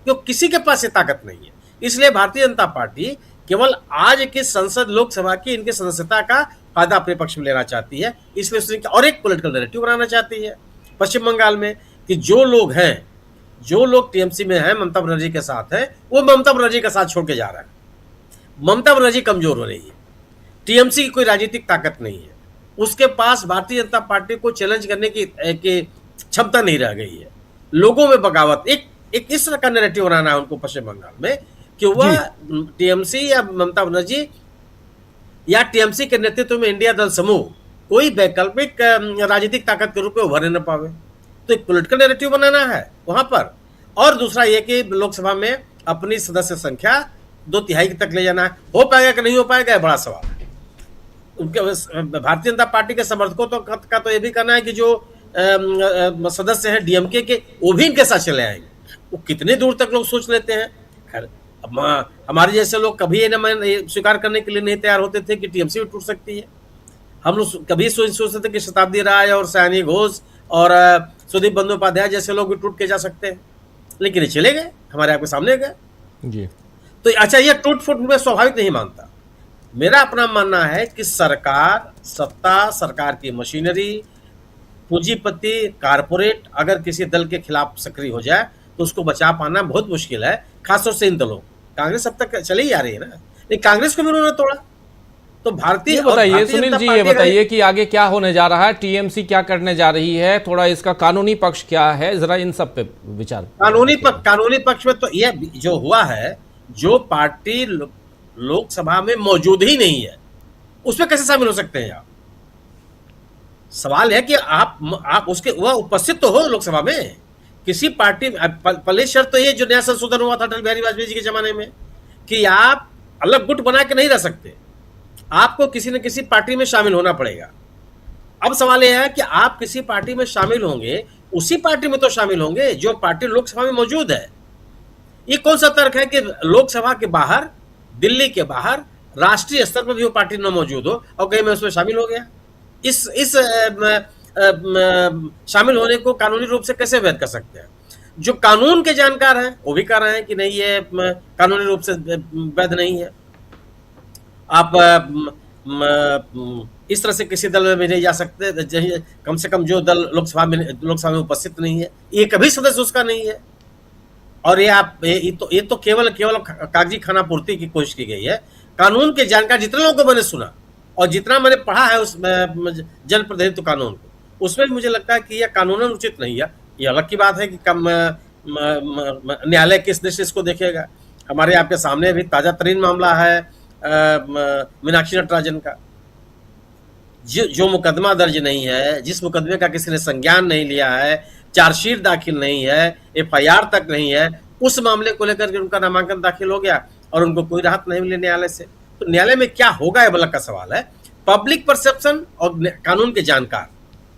क्योंकि किसी के पास ये ताकत नहीं है। इसलिए भारतीय जनता पार्टी केवल आज की संसद लोकसभा की इनकी सदस्यता का फायदा अपने पक्ष में लेना चाहती है। इसलिए उसने और एक पॉलिटिकल नैरेटिव बनाना चाहती है पश्चिम बंगाल में कि जो लोग टीएमसी में हैं, ममता बनर्जी के साथ हैं, वो ममता बनर्जी का साथ छोड़ के जा रहा है। ममता बनर्जी कमजोर हो रही है, टीएमसी की कोई राजनीतिक ताकत नहीं है, उसके पास भारतीय जनता पार्टी को चैलेंज करने की क्षमता नहीं रह गई है। लोगों में बगावत, एक इस तरह का नैरेटिव बनाना है उनको पश्चिम बंगाल में कि वह टीएमसी या ममता बनर्जी या टीएमसी के नेतृत्व में इंडिया दल समूह कोई वैकल्पिक राजनीतिक ताकत के रूप में उभरने न पावे। तो एक पॉलिटिकल नैरेटिव बनाना है वहां पर, और दूसरा ये कि लोकसभा में अपनी सदस्य संख्या 2/3 तक ले जाना है। हो पाएगा कि नहीं हो पाएगा, है बड़ा सवाल है। उनके भारतीय जनता पार्टी के समर्थकों का तो ये भी कहना है कि जो सदस्य हैं डीएमके के, वो भी इनके साथ चले आएंगे। वो कितने दूर तक लोग सोच लेते हैं। खैर, हमारे जैसे लोग कभी ये स्वीकार करने के लिए नहीं तैयार होते थे कि टीएमसी भी टूट सकती है। हम लोग कभी सोचते थे कि शताब्दी राय और सयानी घोष और सुदीप बंदोपाध्याय जैसे लोग भी टूट के जा सकते हैं, लेकिन ये चले गए, हमारे आपके सामने गए जी। तो अच्छा, ये टूट फूट में स्वाभाविक नहीं मानता। मेरा अपना मानना है कि सरकार, सत्ता, सरकार की मशीनरी, पूंजीपति, कारपोरेट अगर किसी दल के खिलाफ सक्रिय हो जाए तो उसको बचा पाना बहुत मुश्किल है, खासतौर से इन दलों। कांग्रेस अब तक चली ही आ रही है ना, लेकिन कांग्रेस को भी उन्होंने तोड़ा। तो भारतीय बताइए सुनील जी, ये बताइए कि आगे क्या होने जा रहा है, टीएमसी क्या करने जा रही है, थोड़ा इसका कानूनी पक्ष क्या है, जरा इन सब पे विचार। कानूनी पक्ष में तो यह जो हुआ है, जो पार्टी लोकसभा में मौजूद ही नहीं है उसमें कैसे शामिल हो सकते हैं आप? सवाल है कि आप उसके वह उपस्थित तो हो लोकसभा में किसी पार्टी। पहले शर्त तो ये जो नया संशोधन हुआ था अटल बिहारी वाजपेयी जी के जमाने में कि आप अलग गुट बना के नहीं रह सकते, आपको किसी न किसी पार्टी में शामिल होना पड़ेगा। अब सवाल यह है कि आप किसी पार्टी में शामिल होंगे, उसी पार्टी में तो शामिल होंगे जो पार्टी लोकसभा में मौजूद है। ये कौन सा तर्क है कि लोकसभा के बाहर, दिल्ली के बाहर, राष्ट्रीय स्तर पर भी वो पार्टी न मौजूद हो और कहीं मैं उसमें शामिल हो गया? इस शामिल होने को कानूनी रूप से कैसे वैध कर सकते हैं? जो कानून के जानकार हैं वो भी कह रहे हैं कि नहीं, ये कानूनी रूप से वैध नहीं है। आप इस तरह से किसी दल में भी नहीं जा सकते, कम से कम जो दल लोकसभा में उपस्थित नहीं है, ये कभी सदस्य उसका नहीं है। और ये तो केवल कागजी खाना पूर्ति की कोशिश की गई है। कानून के जानकार जितने लोगों को मैंने सुना और जितना मैंने पढ़ा है उस जनप्रतिनिधित्व कानून को, उसमें मुझे लगता है कि यह कानूनन उचित नहीं है। ये अलग की बात है कि कम न्यायालय किस दृष्टि इसको देखेगा। हमारे आपके सामने भी ताजा तरीन मामला है मीनाक्षी नटराजन का, जो मुकदमा दर्ज नहीं है, जिस मुकदमे का किसी ने संज्ञान नहीं लिया है, चार्जशीट दाखिल नहीं है, एफआईआर तक नहीं है, उस मामले को लेकर के उनका नामांकन दाखिल हो गया और उनको कोई राहत नहीं मिली न्यायालय से। तो न्यायालय में क्या होगा ये बलक का सवाल है। पब्लिक परसेप्शन और कानून के जानकार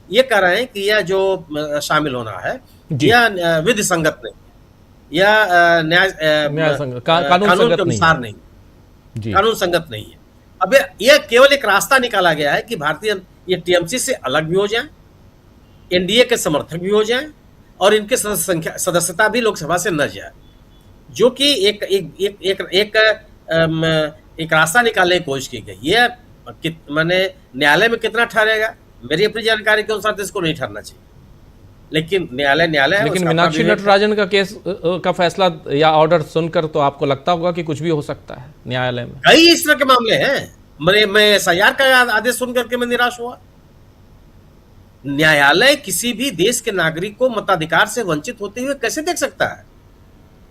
ये कह रहे हैं कि यह जो शामिल होना है यह विधि संगत नहीं, यह कानून के अनुसार नहीं, कानून संगत नहीं है। अब यह केवल एक रास्ता निकाला गया है कि भारतीय ये टीएमसी से अलग भी हो जाए, एनडीए के समर्थक भी हो जाएं और इनके सदस्यता भी लोकसभा से न जाए, जो कि एक रास्ता निकालने की कोशिश की गई। ये मैंने न्यायालय में कितना ठहरेगा, मेरी अपनी जानकारी के अनुसार तो इसको नहीं ठहरना चाहिए, लेकिन न्यायालय है। लेकिन मीनाक्षी नटराजन का केस का फैसला या ऑर्डर सुनकर तो आपको लगता होगा कि कुछ भी हो सकता है न्यायालय में। कई इस तरह के मामले हैं। मैं एसआईआर का आदेश सुन करके मैं निराश हुआ। न्यायालय किसी भी देश के नागरिक को मताधिकार से वंचित होते हुए कैसे देख सकता है?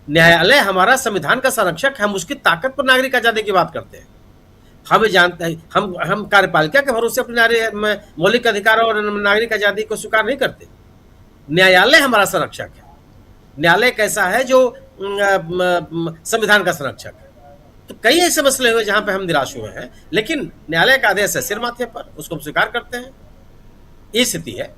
न्यायालय हमारा संविधान का संरक्षक है, हम उसकी ताकत पर नागरिक आजादी की बात करते हैं। हम जानते हैं, हम कार्यपालिका के भरोसे अपने मौलिक अधिकार और नागरिक आजादी को स्वीकार नहीं करते। न्यायालय हमारा संरक्षक है। न्यायालय कैसा है जो संविधान का संरक्षक है। तो कई ऐसे मसले हुए जहां पे हम निराश हुए हैं, लेकिन न्यायालय का आदेश है सिर माथे पर, उसको हम स्वीकार करते हैं। ये स्थिति है।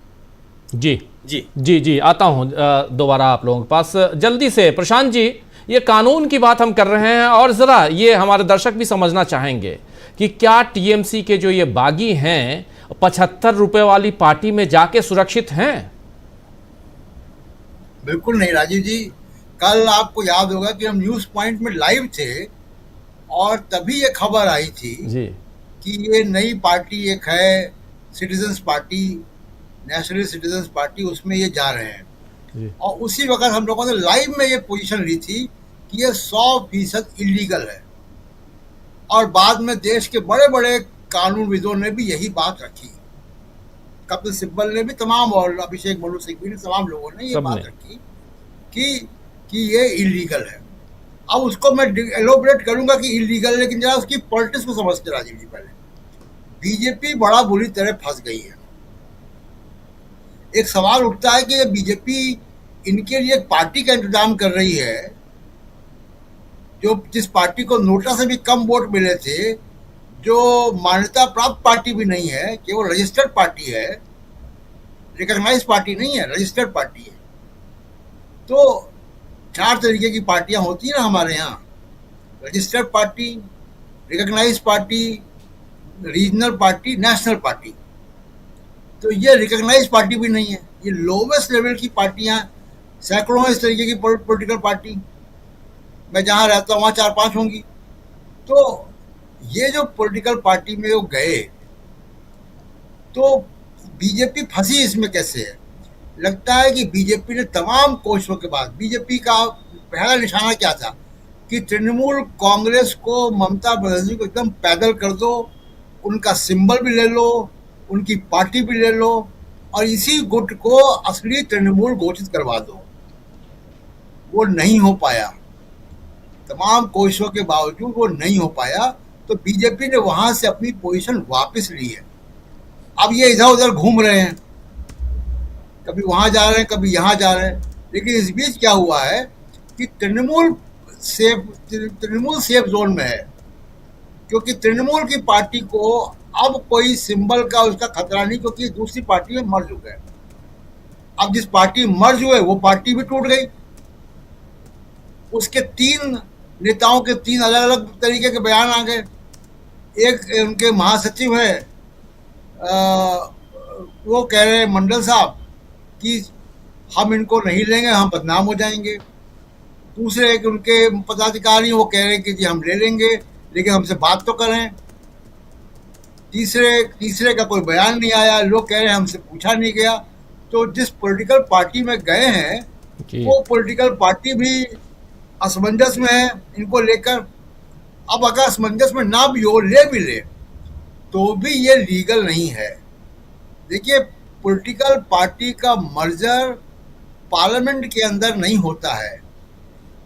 जी जी जी जी, आता हूं दोबारा आप लोगों के पास जल्दी से। प्रशांत जी, ये कानून की बात हम कर रहे हैं और जरा ये हमारे दर्शक भी समझना चाहेंगे कि क्या टीएमसी के जो ये बागी हैं 75 रुपए वाली पार्टी में जाके सुरक्षित हैं? बिल्कुल नहीं राजीव जी। कल आपको याद होगा कि हम न्यूज पॉइंट में लाइव थे और तभी ये खबर आई थी जी कि ये नई पार्टी एक है citizens party, national citizens party, उसमें ये जा रहे हैं। जी। और उसी वक्त हम लोगों ने लाइव में ये पोजीशन ली थी कि ये 100% इलीगल है। और बाद में देश के बड़े बड़े कानूनविदों ने भी यही बात रखी, कपिल सिब्बल ने भी, तमाम, और अभिषेक मनु सिंघवी ने, तमाम लोगों ने ये बात रखी कि ये इलीगल है। अब उसको मैं एलोबरेट करूंगा कि इलीगल, लेकिन जरा उसकी पॉलिटिक्स को समझते राजीव जी। पहले बीजेपी बड़ा बुरी तरह फंस गई है। एक सवाल उठता है कि ये बीजेपी इनके लिए एक पार्टी का इंतजाम कर रही है, जो जिस पार्टी को नोटा से भी कम वोट मिले थे, जो मान्यता प्राप्त पार्टी भी नहीं है, केवल रजिस्टर्ड पार्टी है, रिकॉग्नाइज पार्टी नहीं है, रजिस्टर्ड पार्टी है। तो 4 तरीके की पार्टियां होती हैं ना हमारे यहाँ, registered party, recognise party, regional party, national party. तो ये रिकॉग्नाइज पार्टी भी नहीं है, ये लोवेस्ट लेवल की पार्टियां, सैकड़ों इस तरीके की पॉलिटिकल पार्टी, मैं जहाँ रहता हूँ वहाँ 4-5 होंगी। तो ये जो पॉलिटिकल पार्टी में वो गए, तो बीजेपी फंसी इसमें कैसे है? लगता है कि बीजेपी ने तमाम कोशिशों के बाद, बीजेपी का पहला निशाना क्या था कि तृणमूल कांग्रेस को, ममता बनर्जी को एकदम पैदल कर दो, उनका सिंबल भी ले लो, उनकी पार्टी भी ले लो, और इसी गुट को असली तृणमूल घोषित करवा दो। वो नहीं हो पाया, तमाम कोशिशों के बावजूद वो नहीं हो पाया। तो बीजेपी ने वहां से अपनी पोजीशन वापस ली है। अब ये इधर उधर घूम रहे हैं, कभी वहां जा रहे हैं, कभी यहाँ जा रहे हैं। लेकिन इस बीच क्या हुआ है कि तृणमूल सेफ जोन में है, क्योंकि तृणमूल की पार्टी को अब कोई सिंबल का उसका खतरा नहीं, क्योंकि दूसरी पार्टी में मर्ज हो गए। अब जिस पार्टी में मर्ज हुए वो पार्टी भी टूट गई। उसके 3 नेताओं के 3 अलग अलग तरीके के बयान आ गए। एक उनके महासचिव है, वो कह रहे हैं मंडल साहब कि हम इनको नहीं लेंगे, हम बदनाम हो जाएंगे। दूसरे एक उनके पदाधिकारी वो कह रहे हैं कि जी हम ले लेंगे, लेकिन हमसे बात तो करें। तीसरे का कोई बयान नहीं आया, लोग कह रहे हैं हमसे पूछा नहीं गया। तो जिस पॉलिटिकल पार्टी में गए हैं वो पॉलिटिकल पार्टी भी असमंजस में है इनको लेकर। अब अगर असमंजस में ना भी हो, ले भी ले, तो भी ये लीगल नहीं है। देखिए, पॉलिटिकल पार्टी का मर्जर पार्लियामेंट के अंदर नहीं होता है।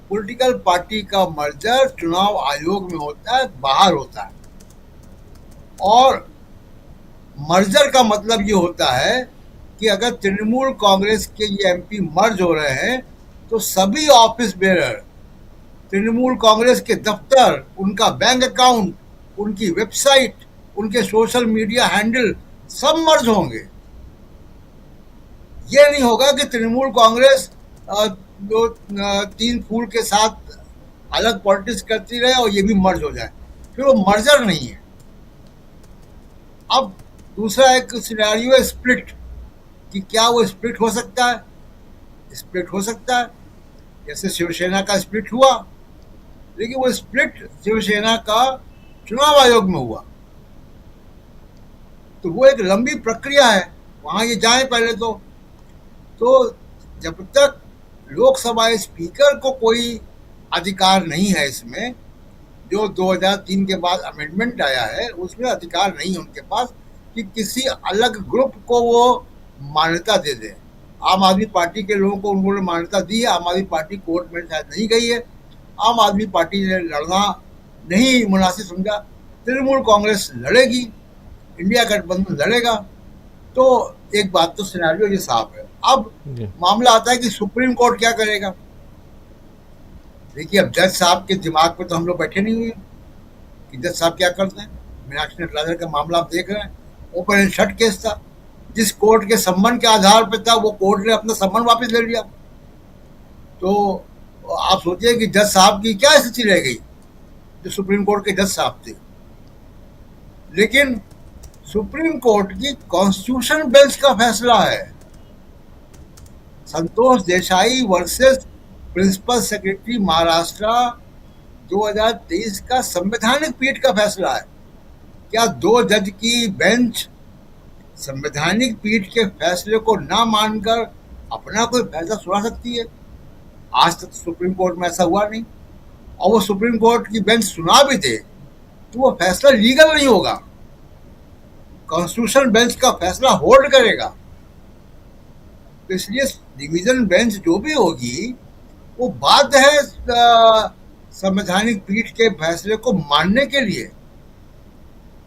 पॉलिटिकल पार्टी का मर्जर चुनाव आयोग में होता है, बाहर होता है। और मर्जर का मतलब ये होता है कि अगर तृणमूल कांग्रेस के ये एमपी मर्ज हो रहे हैं तो सभी ऑफिस बेरर, तृणमूल कांग्रेस के दफ्तर, उनका बैंक अकाउंट, उनकी वेबसाइट, उनके सोशल मीडिया हैंडल सब मर्ज होंगे। ये नहीं होगा कि तृणमूल कांग्रेस 3 फूल के साथ अलग पॉलिटिक्स करती रहे और ये भी मर्ज हो जाए, फिर वो मर्जर नहीं है। अब दूसरा एक सिनेरियो है स्प्लिट, कि क्या वो स्प्लिट हो सकता है? स्प्लिट हो सकता है, जैसे शिवसेना का स्प्लिट हुआ, लेकिन वो स्प्लिट शिवसेना का चुनाव आयोग में हुआ। तो वो एक लंबी प्रक्रिया है, वहां ये जाए पहले। तो जब तक लोकसभा स्पीकर को कोई अधिकार नहीं है इसमें, जो 2003 के बाद अमेंडमेंट आया है, उसमें अधिकार नहीं है उनके पास कि किसी अलग ग्रुप को वो मान्यता दे दे। आम आदमी पार्टी के लोगों को उन्होंने मान्यता दी है, आम आदमी पार्टी कोर्ट में शायद नहीं गई है, आम आदमी पार्टी ने लड़ना नहीं मुनासिब समझा, तृणमूल कांग्रेस लड़ेगी, इंडिया गठबंधन लड़ेगा। तो एक बात तो सिनेरियो ये साफ है। अब मामला आता है कि सुप्रीम कोर्ट क्या करेगा। देखिए, अब जज साहब के दिमाग पे तो हम लोग बैठे नहीं हुए कि जज साहब क्या करते हैं। मीनाक्षी नटराजन का मामला आप देख रहे हैं, ओपन एंड शट केस था। जिस कोर्ट के सम्मन के आधार पर था, वो कोर्ट ने अपना सम्मन वापस ले लिया। तो आप सोचिए कि जज साहब की क्या स्थिति रह गई, जो सुप्रीम कोर्ट के जज साहब थे। लेकिन सुप्रीम कोर्ट की कॉन्स्टिट्यूशन बेंच का फैसला है, Santosh Desai versus principal secretary Maharashtra 2023 का संवैधानिक पीठ का फैसला है। क्या 2 जज की बेंच संवैधानिक पीठ के फैसले को ना मानकर अपना कोई फैसला सुना सकती है? आज तक सुप्रीम कोर्ट में ऐसा हुआ नहीं। और वो सुप्रीम कोर्ट की बेंच सुना भी दे तो वो फैसला लीगल नहीं होगा, कॉन्स्टिट्यूशन बेंच का फैसला होल्ड करेगा। तो इसलिए डिवीजन बेंच जो भी होगी वो बाध्य है संवैधानिक पीठ के फैसले को मानने के लिए।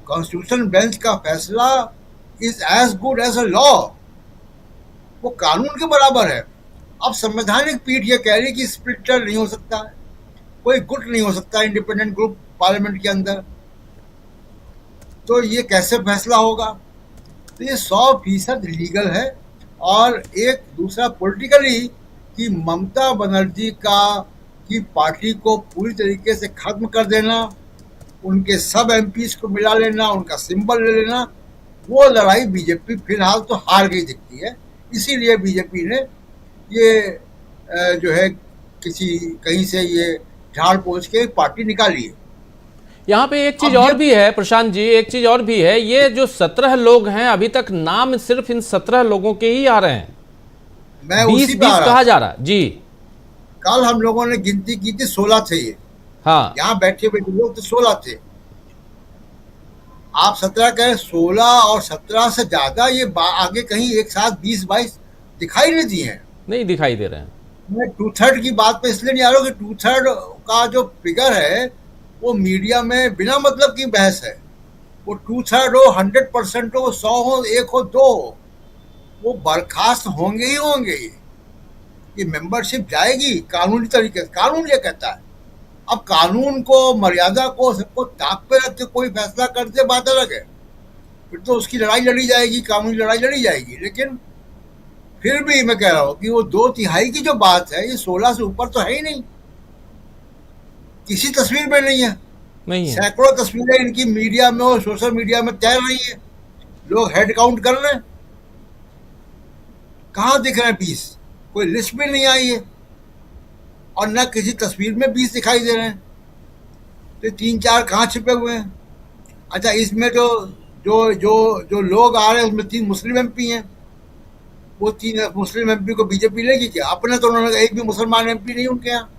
कॉन्स्टिट्यूशन बेंच का फैसला is as good as a law, वो कानून के बराबर है। अब संवैधानिक पीठ ये कह रही कि स्प्लिटर नहीं हो सकता, कोई गुट नहीं हो सकता इंडिपेंडेंट ग्रुप पार्लियामेंट के अंदर, तो ये कैसे फैसला होगा? तो ये 100% लीगल है। और एक दूसरा पॉलिटिकली कि ममता बनर्जी की पार्टी को पूरी तरीके से खत्म कर देना, उनके सब एमपीज को मिला लेना, उनका सिंबल ले लेना, वो लड़ाई बीजेपी फिलहाल तो हार गई दिखती है। इसीलिए बीजेपी ने ये जो है कहीं से ये झाड़ पोंछ के पार्टी निकाली है। यहाँ पे एक चीज और भी है प्रशांत जी, एक चीज और भी है, ये जो 17 लोग हैं अभी तक नाम सिर्फ इन 17 लोगों के ही आ रहे हैं। मैं 20 कहा जा रहा है जी। कल हम लोगों ने गिनती की थी, 16 थे ये। हाँ, यहाँ बैठे लोग तो 16 थे। आप 17 कहें, 16 और 17 से ज्यादा ये आगे कहीं एक साथ 20-22 दिखाई नहीं दिए हैं, नहीं दिखाई दे रहे हैं। मैं 2/3 की बात पे इसलिए नहीं आ रहा हूँ कि 2/3 का जो फिगर है वो मीडिया में बिना मतलब की बहस है। वो 2/3 हो, 100% हो, 100 हो, 1 हो, 2 हो, वो बर्खास्त होंगे ही होंगे। ये मेंबरशिप जाएगी कानूनी तरीके से, कानून ये कहता है। अब कानून को, मर्यादा को, सबको ताक पे रख के कोई फैसला करते बात अलग है, फिर तो उसकी लड़ाई लड़ी जाएगी, कानूनी लड़ाई लड़ी जाएगी। लेकिन फिर भी मैं कह रहा हूँ कि वो 2/3 की जो बात है, ये 16 से ऊपर तो है ही नहीं, किसी तस्वीर में नहीं है। नहीं है। सैकड़ों तस्वीरें इनकी मीडिया में और सोशल मीडिया में तैर रही है, लोग हेड काउंट कर रहे हैं, कहाँ दिख रहे हैं 20? कोई लिस्ट में नहीं आई है और न किसी तस्वीर में 20 दिखाई दे रहे हैं। तो 3-4 कहाँ छिपे हुए हैं? अच्छा, इसमें जो लोग आ रहे हैं उसमें 3 मुस्लिम एमपी हैं। वो 3 मुस्लिम एमपी को बीजेपी लेगी क्या? अपने तो उन्होंने एक भी मुसलमान एमपी नहीं उनके यहाँ,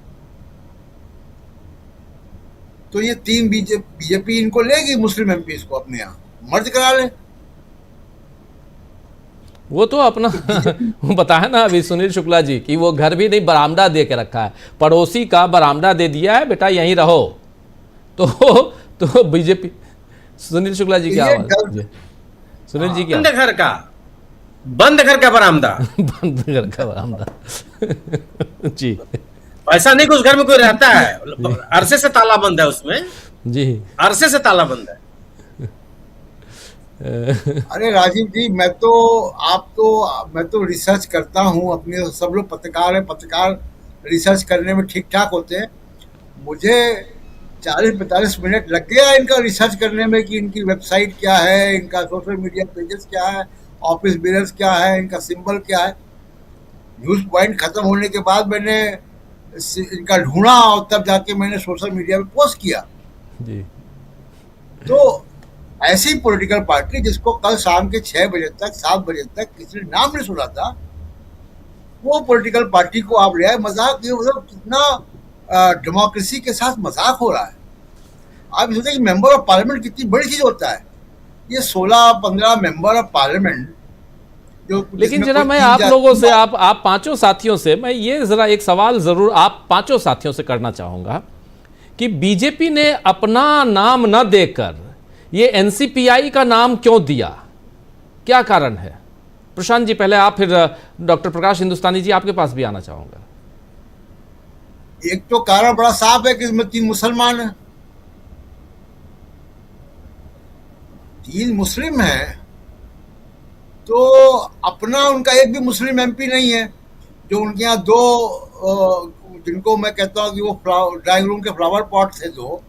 तो ये 3 बीजेपी इनको लेगी मुस्लिम एमपी को अपने यहाँ मर्ज करा ले। वो तो अपना बताया ना अभी सुनील शुक्ला जी कि वो घर भी नहीं बरामदा दे के रखा है, पड़ोसी का बरामदा दे दिया है, बेटा यहीं रहो। तो बीजेपी, सुनील शुक्ला जी क्या आवाज? सुनील जी क्या? बंद घर का बरामदा बंद घर का बरामदा जी। ऐसा नहीं कि उस घर में कोई रहता है, अरसे से ताला बंद है उसमें जी, अरसे से ताला बंद है। अरे राजीव जी, मैं तो रिसर्च करता हूँ, अपने सब लोग पत्रकार हैं, पत्रकार रिसर्च करने में ठीक ठाक होते हैं। मुझे 40-45 मिनट लग गया इनका रिसर्च करने में कि इनकी वेबसाइट क्या है, इनका सोशल मीडिया पेजेस क्या है, ऑफिस बियर्स क्या है, इनका सिंबल क्या है। न्यूज पॉइंट खत्म होने के बाद मैंने इनका ढूंढा और तब जाके मैंने सोशल मीडिया पे पोस्ट किया जी। तो ऐसी पॉलिटिकल पार्टी जिसको कल शाम के 6 बजे तक 7 बजे तक किसी ने नाम नहीं सुना था, वो पॉलिटिकल पार्टी को आप ले आए। मजाक, ये मतलब कितना डेमोक्रेसी के साथ मजाक हो रहा है। आप सोचते कि मेंबर ऑफ पार्लियामेंट कितनी बड़ी चीज होता है। ये 16-15 मेंबर ऑफ पार्लियामेंट लेकिन जरा मैं आप लोगों से, आप 5 साथियों से मैं ये जरा एक सवाल जरूर आप 5 साथियों से करना चाहूंगा कि बीजेपी ने अपना नाम न देकर ये एनसीपीआई का नाम क्यों दिया, क्या कारण है? प्रशांत जी पहले आप, फिर डॉक्टर प्रकाश हिंदुस्तानी जी आपके पास भी आना चाहूंगा। एक तो कारण बड़ा साफ है कि इसमें 3 मुसलमान हैं, 3 मुस्लिम हैं, तो अपना उनका एक भी मुस्लिम एमपी नहीं है। जो उनके यहाँ 2 जिनको मैं कहता हूँ कि वो ड्राइंग रूम के फ्लावर पॉट थे, 2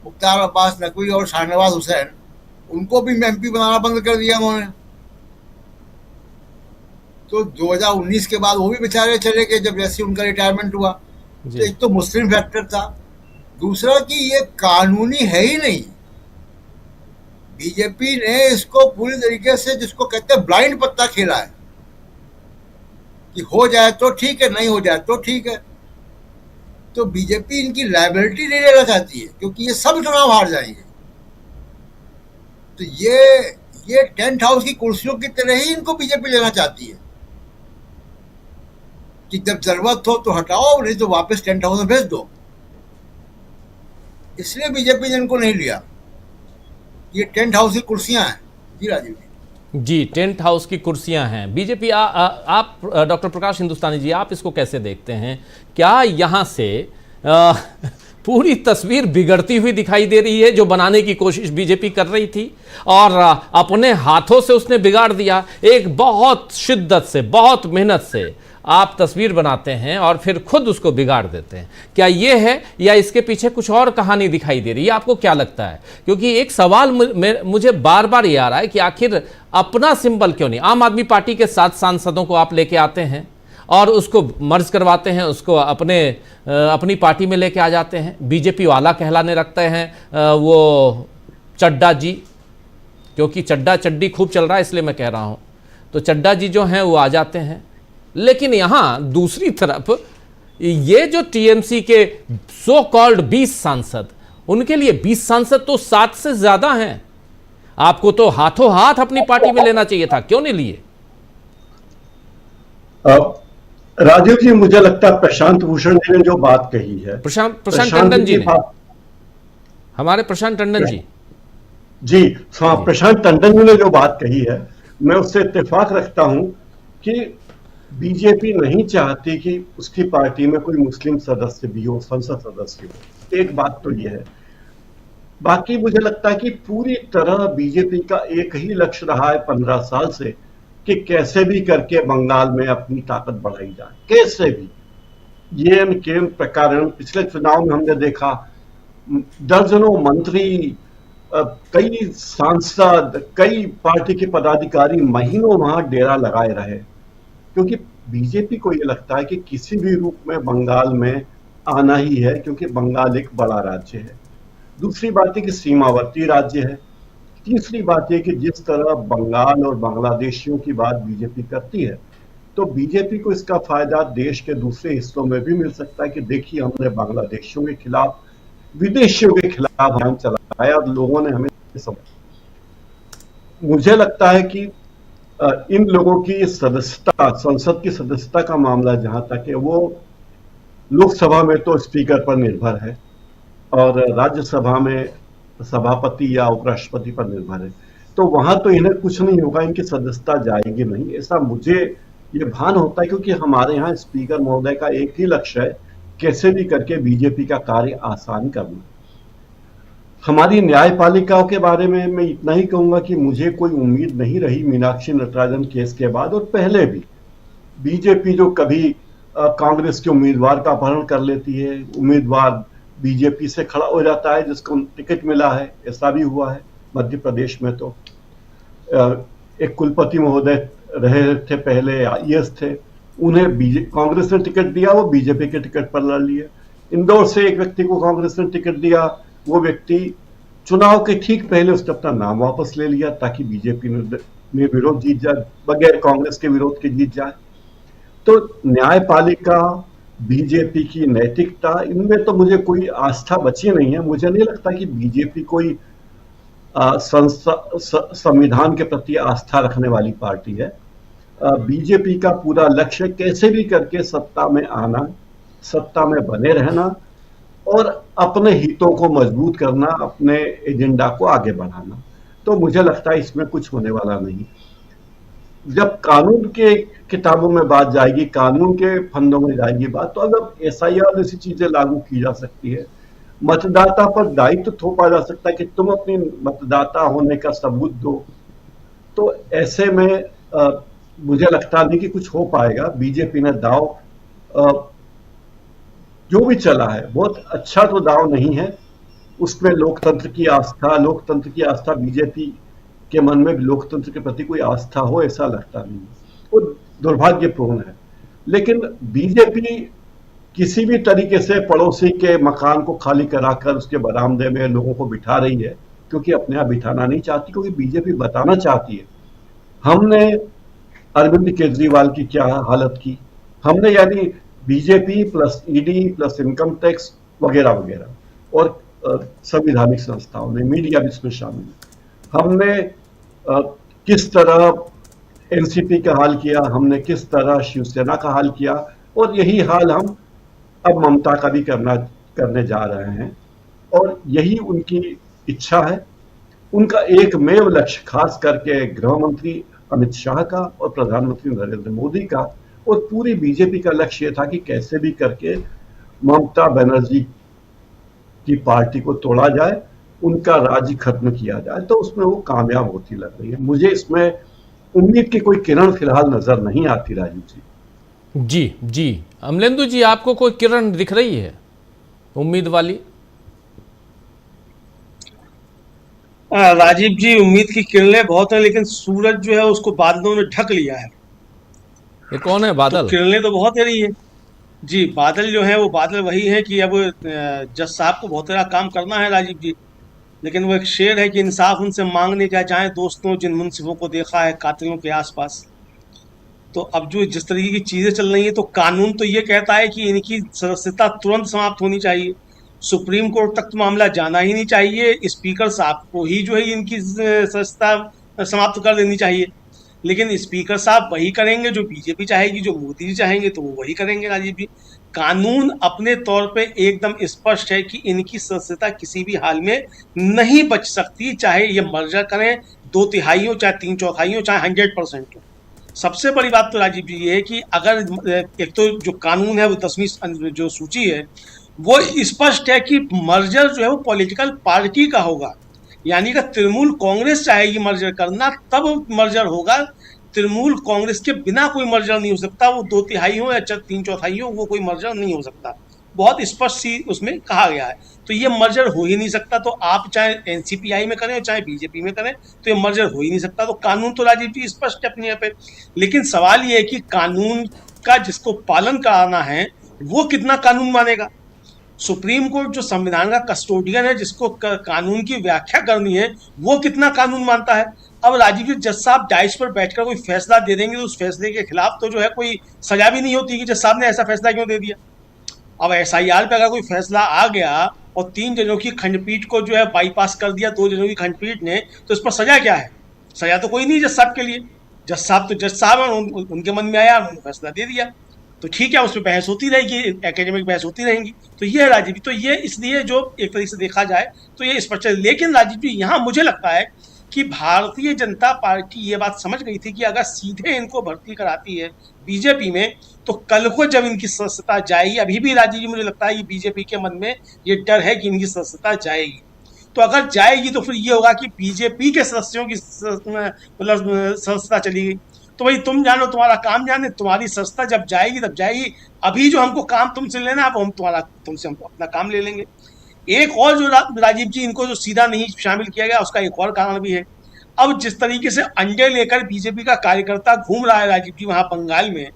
मुख्तार अब्बास नकवी और शाहनवाज हुसैन, उनको भी एमपी बनाना बंद कर दिया उन्होंने। तो 2019 के बाद वो भी बेचारे चले गए जब जैसे उनका रिटायरमेंट हुआ। तो एक तो मुस्लिम फैक्टर था, दूसरा कि ये कानूनी है ही नहीं। बीजेपी ने इसको पूरी तरीके से, जिसको कहते हैं ब्लाइंड पत्ता खेला है कि हो जाए तो ठीक है, नहीं हो जाए तो ठीक है। तो बीजेपी इनकी लायबिलिटी नहीं लेना चाहती है, क्योंकि ये सब चुनाव हार जाएंगे। तो ये टेंट हाउस की कुर्सियों की तरह ही इनको बीजेपी लेना चाहती है कि जब जरूरत हो तो हटाओ, नहीं तो वापस टेंट हाउस में भेज दो। इसलिए बीजेपी ने इनको नहीं लिया। ये टेंट हाउस की कुर्सियां हैं। जी राजीव जी, टेंट हाउस की कुर्सियां हैं। बीजेपी आप डॉक्टर प्रकाश हिंदुस्तानी जी, आप इसको कैसे देखते हैं? क्या यहाँ से पूरी तस्वीर बिगड़ती हुई दिखाई दे रही है जो बनाने की कोशिश बीजेपी कर रही थी, और अपने हाथों से उसने बिगाड़ दिया? एक बहुत शिद्दत से, बहुत मेहनत से आप तस्वीर बनाते हैं और फिर खुद उसको बिगाड़ देते हैं। क्या ये है, या इसके पीछे कुछ और कहानी दिखाई दे रही है? आपको क्या लगता है? क्योंकि एक सवाल मुझे बार बार ये आ रहा है कि आखिर अपना सिंबल क्यों नहीं? आम आदमी पार्टी के 7 सांसदों को आप लेके आते हैं और उसको मर्ज करवाते हैं, उसको अपनी पार्टी में लेके आ जाते हैं। बीजेपी वाला कहलाने रखते हैं वो चड्डा जी, क्योंकि चड्डा चड्डी खूब चल रहा है इसलिए मैं कह रहा हूं। तो चड्डा जी जो हैं वो आ जाते हैं। लेकिन यहां दूसरी तरफ ये जो टीएमसी के सो कॉल्ड 20 सांसद, उनके लिए 20 सांसद तो 7 से ज्यादा हैं। आपको तो हाथों हाथ अपनी पार्टी में लेना चाहिए था, क्यों नहीं लिए? राजीव जी, मुझे लगता है प्रशांत भूषण जी ने जो बात कही है, प्रशांत टंडन जी ने, हमारे प्रशांत टंडन जी जी, हाँ, प्रशांत टंडन जी ने जो बात कही है, मैं उससे इत्तेफाक रखता हूं कि बीजेपी नहीं चाहती कि उसकी पार्टी में कोई मुस्लिम सदस्य भी हो, संसद सदस्य हो। एक बात तो यह है। बाकी मुझे लगता है कि पूरी तरह बीजेपी का एक ही लक्ष्य रहा है 15 साल से कि कैसे भी करके बंगाल में अपनी ताकत बढ़ाई जाए, कैसे भी। ये केम प्रकार पिछले चुनाव में हमने देखा, दर्जनों मंत्री, कई सांसद, कई पार्टी के पदाधिकारी महीनों वहां डेरा लगाए रहे, क्योंकि बीजेपी को यह लगता है कि किसी भी रूप में बंगाल में आना ही है, क्योंकि बंगाल एक बड़ा राज्य है। दूसरी बात है कि सीमावर्ती राज्य है। तीसरी बात है कि जिस तरह बंगाल और बांग्लादेशियों की बात बीजेपी करती है, तो बीजेपी को इसका फायदा देश के दूसरे हिस्सों में भी मिल सकता है कि देखिए, हमने बांग्लादेशियों के खिलाफ, विदेशियों के खिलाफ अभियान चलाया और लोगों ने हमें समझा। मुझे लगता है कि इन लोगों की सदस्यता, संसद की सदस्यता का मामला जहां तक है, वो लोकसभा में तो स्पीकर पर निर्भर है और राज्यसभा में सभापति या उपराष्ट्रपति पर निर्भर है। तो वहां तो इन्हें कुछ नहीं होगा, इनकी सदस्यता जाएगी नहीं, ऐसा मुझे ये भान होता है, क्योंकि हमारे यहाँ स्पीकर महोदय का एक ही लक्ष्य है, कैसे भी करके बीजेपी का कार्य आसान करना। हमारी न्यायपालिकाओं के बारे में मैं इतना ही कहूंगा कि मुझे कोई उम्मीद नहीं रही मीनाक्षी नटराजन केस के बाद और पहले भी। बीजेपी जो कभी कांग्रेस के उम्मीदवार का अपहरण कर लेती है, उम्मीदवार बीजेपी से खड़ा हो जाता है जिसको टिकट मिला है, ऐसा भी हुआ है मध्य प्रदेश में। तो एक कुलपति महोदय रहे थे पहले, आईएएस थे, उन्हें कांग्रेस ने टिकट दिया, वो बीजेपी के टिकट पर लड़ लिए। इंदौर से एक व्यक्ति को कांग्रेस ने टिकट दिया, वो व्यक्ति चुनाव के ठीक पहले उसने अपना नाम वापस ले लिया ताकि बीजेपी में विरोध जीत जाए, बगैर कांग्रेस के विरोध के जीत जाए। तो न्यायपालिका, बीजेपी की नैतिकता, इनमें तो मुझे कोई आस्था बची नहीं है। मुझे नहीं लगता कि बीजेपी कोई संविधान के प्रति आस्था रखने वाली पार्टी है। बीजेपी का पूरा लक्ष्य कैसे भी करके सत्ता में आना, सत्ता में बने रहना और अपने हितों को मजबूत करना, अपने एजेंडा को आगे बढ़ाना। तो मुझे लगता है इसमें कुछ होने वाला नहीं। जब कानून के किताबों में बात जाएगी, कानून के फंदों में जाएगी बात, तो अगर एसआईआर जैसी चीजें लागू की जा सकती है, मतदाता पर दायित्व थोपा जा सकता है कि तुम अपनी मतदाता होने का सबूत दो, तो ऐसे में मुझे लगता नहीं कि कुछ हो पाएगा। बीजेपी ने दाव जो भी चला है बहुत अच्छा तो दाव नहीं है, उसमें लोकतंत्र की आस्था बीजेपी के मन में लोकतंत्र के प्रति कोई आस्था हो ऐसा लगता नहीं, वो दुर्भाग्यपूर्ण है। लेकिन बीजेपी किसी भी तरीके से पड़ोसी के मकान को खाली कराकर उसके बरामदे में लोगों को बिठा रही है, क्योंकि अपने आप बिठाना नहीं चाहती, क्योंकि बीजेपी बताना चाहती है हमने अरविंद केजरीवाल की क्या हालत की, हमने यानी BJP plus ED plus income tax वगैरह वगैरह और संवैधानिक संस्थाओं ने, मीडिया भी इसमें शामिल है, हमने किस तरह एनसीपी का हाल किया, हमने किस तरह शिवसेना का हाल किया, और यही हाल हम अब ममता का भी करने जा रहे हैं। और यही उनकी इच्छा है, उनका एकमेव लक्ष्य, खास करके गृह मंत्री अमित शाह का और प्रधानमंत्री नरेंद्र मोदी का और पूरी बीजेपी का लक्ष्य यह था कि कैसे भी करके ममता बनर्जी की पार्टी को तोड़ा जाए, उनका राज्य खत्म किया जाए, तो उसमें वो कामयाब होती लग रही है। मुझे इसमें उम्मीद की कोई किरण फिलहाल नजर नहीं आती राजीव जी। जी अमलेंदु जी, आपको कोई किरण दिख रही है उम्मीद वाली? राजीव जी, उम्मीद की किरणें बहुत हैं, लेकिन सूरज जो है उसको बादलों ने ढक लिया है। ये कौन है बादल? तो किरणें तो बहुत रही है जी। बादल जो है वो बादल वही है कि अब जज साहब को बहुत सारा काम करना है राजीव जी, लेकिन वो एक शेर है कि इंसाफ उनसे मांगने क्या जाए दोस्तों जिन मुंसिफों को देखा है कातिलों के आसपास। तो अब जो जिस तरीके की चीजें चल रही है, तो कानून तो ये कहता है कि इनकी सदस्यता तुरंत समाप्त होनी चाहिए, सुप्रीम कोर्ट तक तो मामला जाना ही नहीं चाहिए, स्पीकर साहब को ही जो है इनकी सदस्यता समाप्त कर देनी चाहिए। लेकिन स्पीकर साहब वही करेंगे जो बीजेपी चाहेगी, जो मोदी जी चाहेंगे तो वो वही करेंगे राजीव जी। कानून अपने तौर पे एकदम स्पष्ट है कि इनकी सदस्यता किसी भी हाल में नहीं बच सकती, चाहे ये मर्जर करें 2/3 हो, चाहे 3/4 हो, चाहे 100% हो। सबसे बड़ी बात तो राजीव जी ये है कि अगर एक तो जो कानून है वो 10वीं जो सूची है वो स्पष्ट है कि मर्जर जो है वो पॉलिटिकल पार्टी का होगा, यानी कि तृणमूल कांग्रेस चाहेगी मर्जर करना तब मर्जर होगा। तृणमूल कांग्रेस के बिना कोई मर्जर नहीं हो सकता, वो 2/3 हो या 3/4 हो, वो कोई मर्जर नहीं हो सकता। बहुत स्पष्ट सी उसमें कहा गया है, तो ये मर्जर हो ही नहीं सकता। तो आप चाहे एनसीपीआई में करें चाहे बीजेपी में करें तो ये मर्जर हो ही नहीं सकता। तो कानून तो राजीव जी स्पष्ट है अपनी यहाँ पे, लेकिन सवाल ये है कि कानून का जिसको पालन कराना है वो कितना कानून मानेगा। सुप्रीम कोर्ट जो संविधान का कस्टोडियन है, जिसको कानून की व्याख्या करनी है, वो कितना कानून मानता है। अब राजीव जी जज साहब डाइस पर बैठकर कोई फैसला दे देंगे तो उस फैसले के खिलाफ तो जो है कोई सजा भी नहीं होती कि जज साहब ने ऐसा फैसला क्यों दे दिया। अब एसआईआर पे अगर कोई फैसला आ गया और 3 जजों की खंडपीठ को जो है बाईपास कर दिया 2 जजों की खंडपीठ ने, तो इस पर सजा क्या है? सजा तो कोई नहीं जज साहब के लिए। जज साहब तो जज साहब हैं, उनके मन में आया उन्होंने फैसला दे दिया, तो ठीक है, उस पर बहस होती रहेगी, एकेडमिक बहस होती रहेंगी। तो ये है राजीव जी, तो ये इसलिए जो एक तरीके से देखा जाए तो ये स्पष्ट है। लेकिन राजीव जी यहाँ मुझे लगता है कि भारतीय जनता पार्टी ये बात समझ गई थी कि अगर सीधे इनको भर्ती कराती है बीजेपी में तो कल को जब इनकी सदस्यता जाएगी, अभी भी राजीव जी मुझे लगता है कि बीजेपी के मन में ये डर है कि इनकी सदस्यता जाएगी, तो अगर जाएगी तो फिर ये होगा कि बीजेपी के सदस्यों की मतलब सदस्यता चली गई, तो भाई तुम जानो तुम्हारा काम जाने, तुम्हारी सदस्यता जब जाएगी तब जाएगी। अभी जो हमको काम तुमसे लेना है हम तुमसे हम अपना काम ले लेंगे। एक और जो राजीव जी इनको जो सीधा नहीं शामिल किया गया उसका एक और कारण भी है। अब जिस तरीके से अंडे लेकर बीजेपी का कार्यकर्ता घूम रहा है राजीव जी वहां बंगाल में,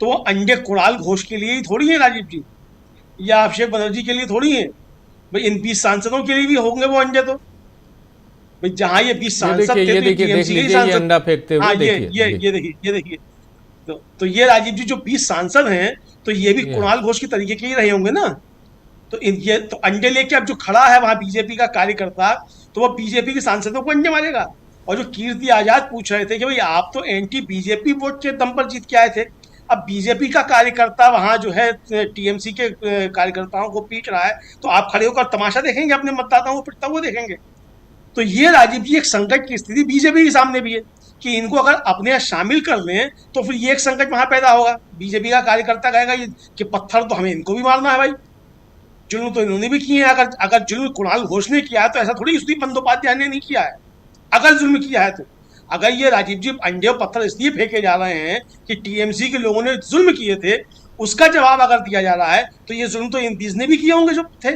तो वो अंडे कुणाल घोष के लिए ही थोड़ी है राजीव जी, या अभिषेक बनर्जी के लिए थोड़ी है भाई, इन 20 सांसदों के लिए भी होंगे वो अंडे। तो भाई जहां ये 20 सांसद थे, ये देखिए तो ये राजीव जी जो 20 सांसद हैं तो ये भी कुणाल घोष के तरीके के ही रहे होंगे ना। तो ये तो अंडे लेके अब जो खड़ा है वहां बीजेपी का कार्यकर्ता, तो वो बीजेपी के सांसदों को अंडे मारेगा। और जो कीर्ति आजाद पूछ रहे थे कि भाई आप तो एंटी बीजेपी वोट के दम पर जीत के आए थे, अब बीजेपी का कार्यकर्ता वहां जो है टीएमसी के कार्यकर्ताओं को पीट रहा है, तो आप खड़े होकर तमाशा देखेंगे, अपने मतदाताओं को पिटता हुआ देखेंगे। तो ये राजीव जी एक संकट की स्थिति बीजेपी के सामने भी है कि इनको अगर अपने यहाँ शामिल कर लें तो फिर ये एक संकट वहां पैदा होगा। बीजेपी का कार्यकर्ता कहेगा कि पत्थर तो हमें इनको भी मारना है भाई, जुल्म तो इन्होंने भी किए हैं। अगर जुल्म कुणाल घोष ने किया है तो ऐसा थोड़ी स्तुति बंदोपाध्याय ने नहीं किया है। अगर जुल्म किया है तो अगर ये राजीव जी अंडे और पत्थर इसलिए फेंके जा रहे हैं कि टीएमसी के लोगों ने जुल्म किए थे, उसका जवाब अगर दिया जा रहा है तो ये जुल्म तो एमपीज ने भी किए होंगे जो थे,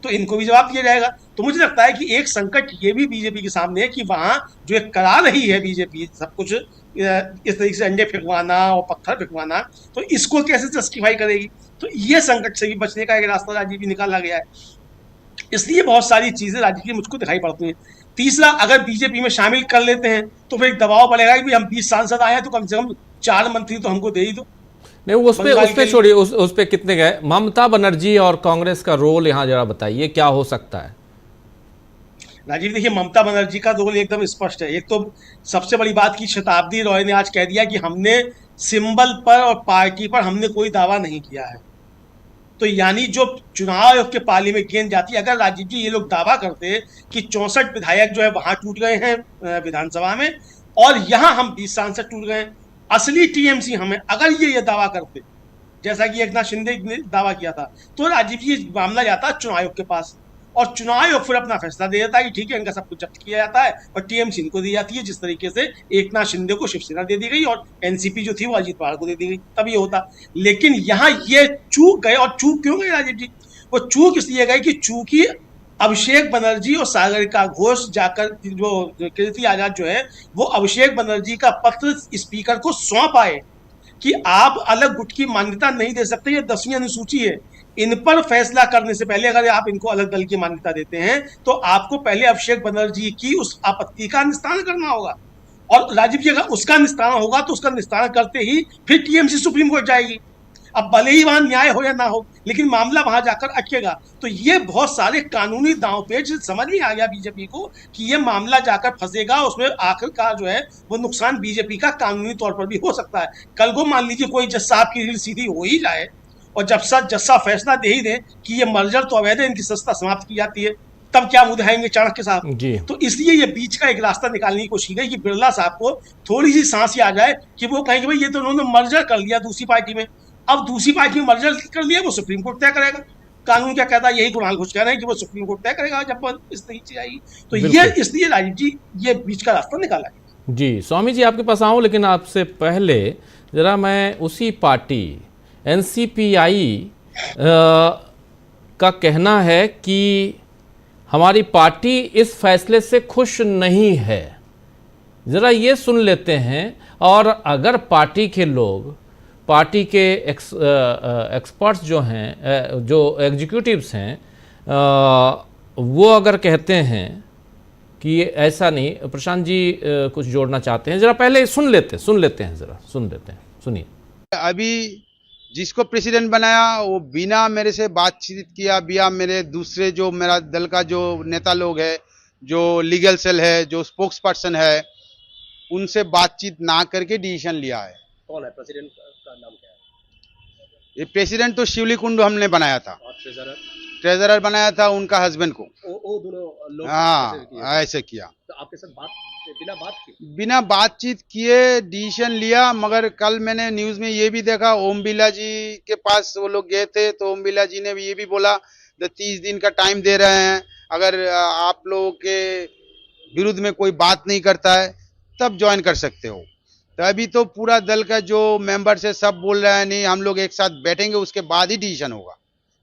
तो इनको भी जवाब दिया जाएगा। तो मुझे लगता है कि एक संकट ये भी बीजेपी के सामने है कि वहां जो एक करा रही है बीजेपी सब कुछ इस तरीके से अंडे फेंकवाना और पत्थर फेंकवाना, तो इसको कैसे जस्टिफाई करेगी। तो ये संकट से भी बचने का एक रास्ता राजीव जी निकाला गया है। इसलिए बहुत सारी चीजें राजीव जी मुझको दिखाई पड़ती हैं। तीसरा, अगर बीजेपी में शामिल कर लेते हैं तो फिर एक दबाव पड़ेगा कि हम 20 सांसद आए हैं तो कम से कम 4 मंत्री तो हमको दे ही दो। नहीं, उस पे छोड़िए, उस पे कितने गए। ममता बनर्जी और कांग्रेस का रोल यहाँ जरा बताइए, क्या हो सकता है। राजीव देखिए, ममता बनर्जी का रोल एकदम स्पष्ट है। एक तो सबसे बड़ी बात की शताब्दी रॉय ने आज कह दिया कि हमने सिंबल पर और पार्टी पर हमने कोई दावा नहीं किया है। तो यानी जो चुनाव आयोग के पाली में गेंद जाती है, अगर राजीव जी ये लोग दावा करते कि 64 विधायक जो है वहां टूट गए हैं विधानसभा में और यहां हम 20 सांसद टूट गए, असली टीएमसी हमें, अगर ये दावा करते जैसा कि एकनाथ शिंदे ने दावा किया था, तो राजीव जी मामला जाता चुनाव आयोग के पास और चुनाव आयोग फिर अपना फैसला दे देता है कि ठीक है इनका सब कुछ जब्त किया जाता है और टीएमसी इनको दी जाती है, जिस तरीके से एकनाथ शिंदे को शिवसेना दे दी गई और एनसीपी जो थी वो अजीत पवार को दे दी गई, तब ये होता। लेकिन यहाँ ये चूक गए, और चूक क्यों गए राजीव जी? वो चूक इसलिए गए कि चूंकि अभिषेक बनर्जी और सागरिका घोष जाकर जो कीर्ति आजाद जो है वो अभिषेक बनर्जी का पत्र स्पीकर को सौंप आए कि आप अलग गुट की मान्यता नहीं दे सकते, ये 10वीं अनुसूची है, इन पर फैसला करने से पहले अगर आप इनको अलग दल की मान्यता देते हैं तो आपको पहले अभिषेक बनर्जी की उस आपत्ति का निस्तारण करना होगा। और राजीव जी अगर उसका निस्तारण होगा तो उसका निस्तारण करते ही फिर टीएमसी सुप्रीम कोर्ट जाएगी। अब भले ही वहां न्याय हो या ना हो, लेकिन मामला वहां जाकर अटकेगा। तो ये बहुत सारे कानूनी दांव पेच समझ में आ गया बीजेपी को कि ये मामला जाकर फंसेगा, उसमें आखिरकार जो है वो नुकसान बीजेपी का कानूनी तौर पर भी हो सकता है। कल को मान लीजिए कोई जज साहब की रीढ़ सीधी हो ही जाए और जज साहब फैसला दे ही दे कि ये मर्जर तो अवैध है, इनकी सत्ता समाप्त की जाती है, तब क्या मुद्दे आएंगे चाणक्य साहब जी। तो इसलिए ये बीच का एक रास्ता निकालने की कोशिश की गई कि बिरला साहब को थोड़ी सी सांस आ जाए कि वो कहेंगे भाई ये तो उन्होंने मर्जर कर लिया दूसरी पार्टी में, अब दूसरी पार्टी में मर्जर कर लिया, वो सुप्रीम कोर्ट तय करेगा। कानून क्या कहता है, यही कुणाल घोष कह रहे हैं कि वो सुप्रीम कोर्ट तय करेगा जब इस तरीके से आएगी। तो ये इसलिए राजीव जी ये बीच का रास्ता निकाला है। जी स्वामी जी आपके पास आऊँ, लेकिन आपसे पहले जरा मैं उसी पार्टी एनसीपीआई का कहना है कि हमारी पार्टी इस फैसले से खुश नहीं है, ज़रा ये सुन लेते हैं। और अगर पार्टी के लोग, पार्टी के एक्सपर्ट्स जो हैं, जो एग्जीक्यूटिव्स हैं, वो अगर कहते हैं कि ऐसा नहीं, प्रशांत जी कुछ जोड़ना चाहते हैं, ज़रा पहले सुन लेते हैं, ज़रा सुन लेते हैं, सुनिए। अभी जिसको प्रेसिडेंट बनाया वो बिना मेरे से बातचीत किया, बिना मेरे दूसरे जो मेरा दल का जो नेता लोग है, जो लीगल सेल है, जो स्पोक्स पर्सन है, उनसे बातचीत ना करके डिसीजन लिया है। कौन है प्रेसिडेंट का नाम क्या है? ये प्रेसिडेंट तो शिवली कुंडू हमने बनाया था, और ट्रेजरर बनाया था उनका हस्बैंड को। वो दोनों लोग हाँ ऐसे किया। तो आपके साथ बिना बातचीत किए डिसीजन लिया। मगर कल मैंने न्यूज में ये भी देखा, ओम बिरला जी के पास वो लोग गए थे, तो ओम बिरला जी ने भी ये भी बोला 30 दिन का टाइम दे रहे हैं, अगर आप लोगों के विरुद्ध में कोई बात नहीं करता है तब ज्वाइन कर सकते हो। तो अभी तो पूरा दल का जो मेंबर्स है सब बोल रहे हैं नहीं हम लोग एक साथ बैठेंगे, उसके बाद ही डिसीजन होगा।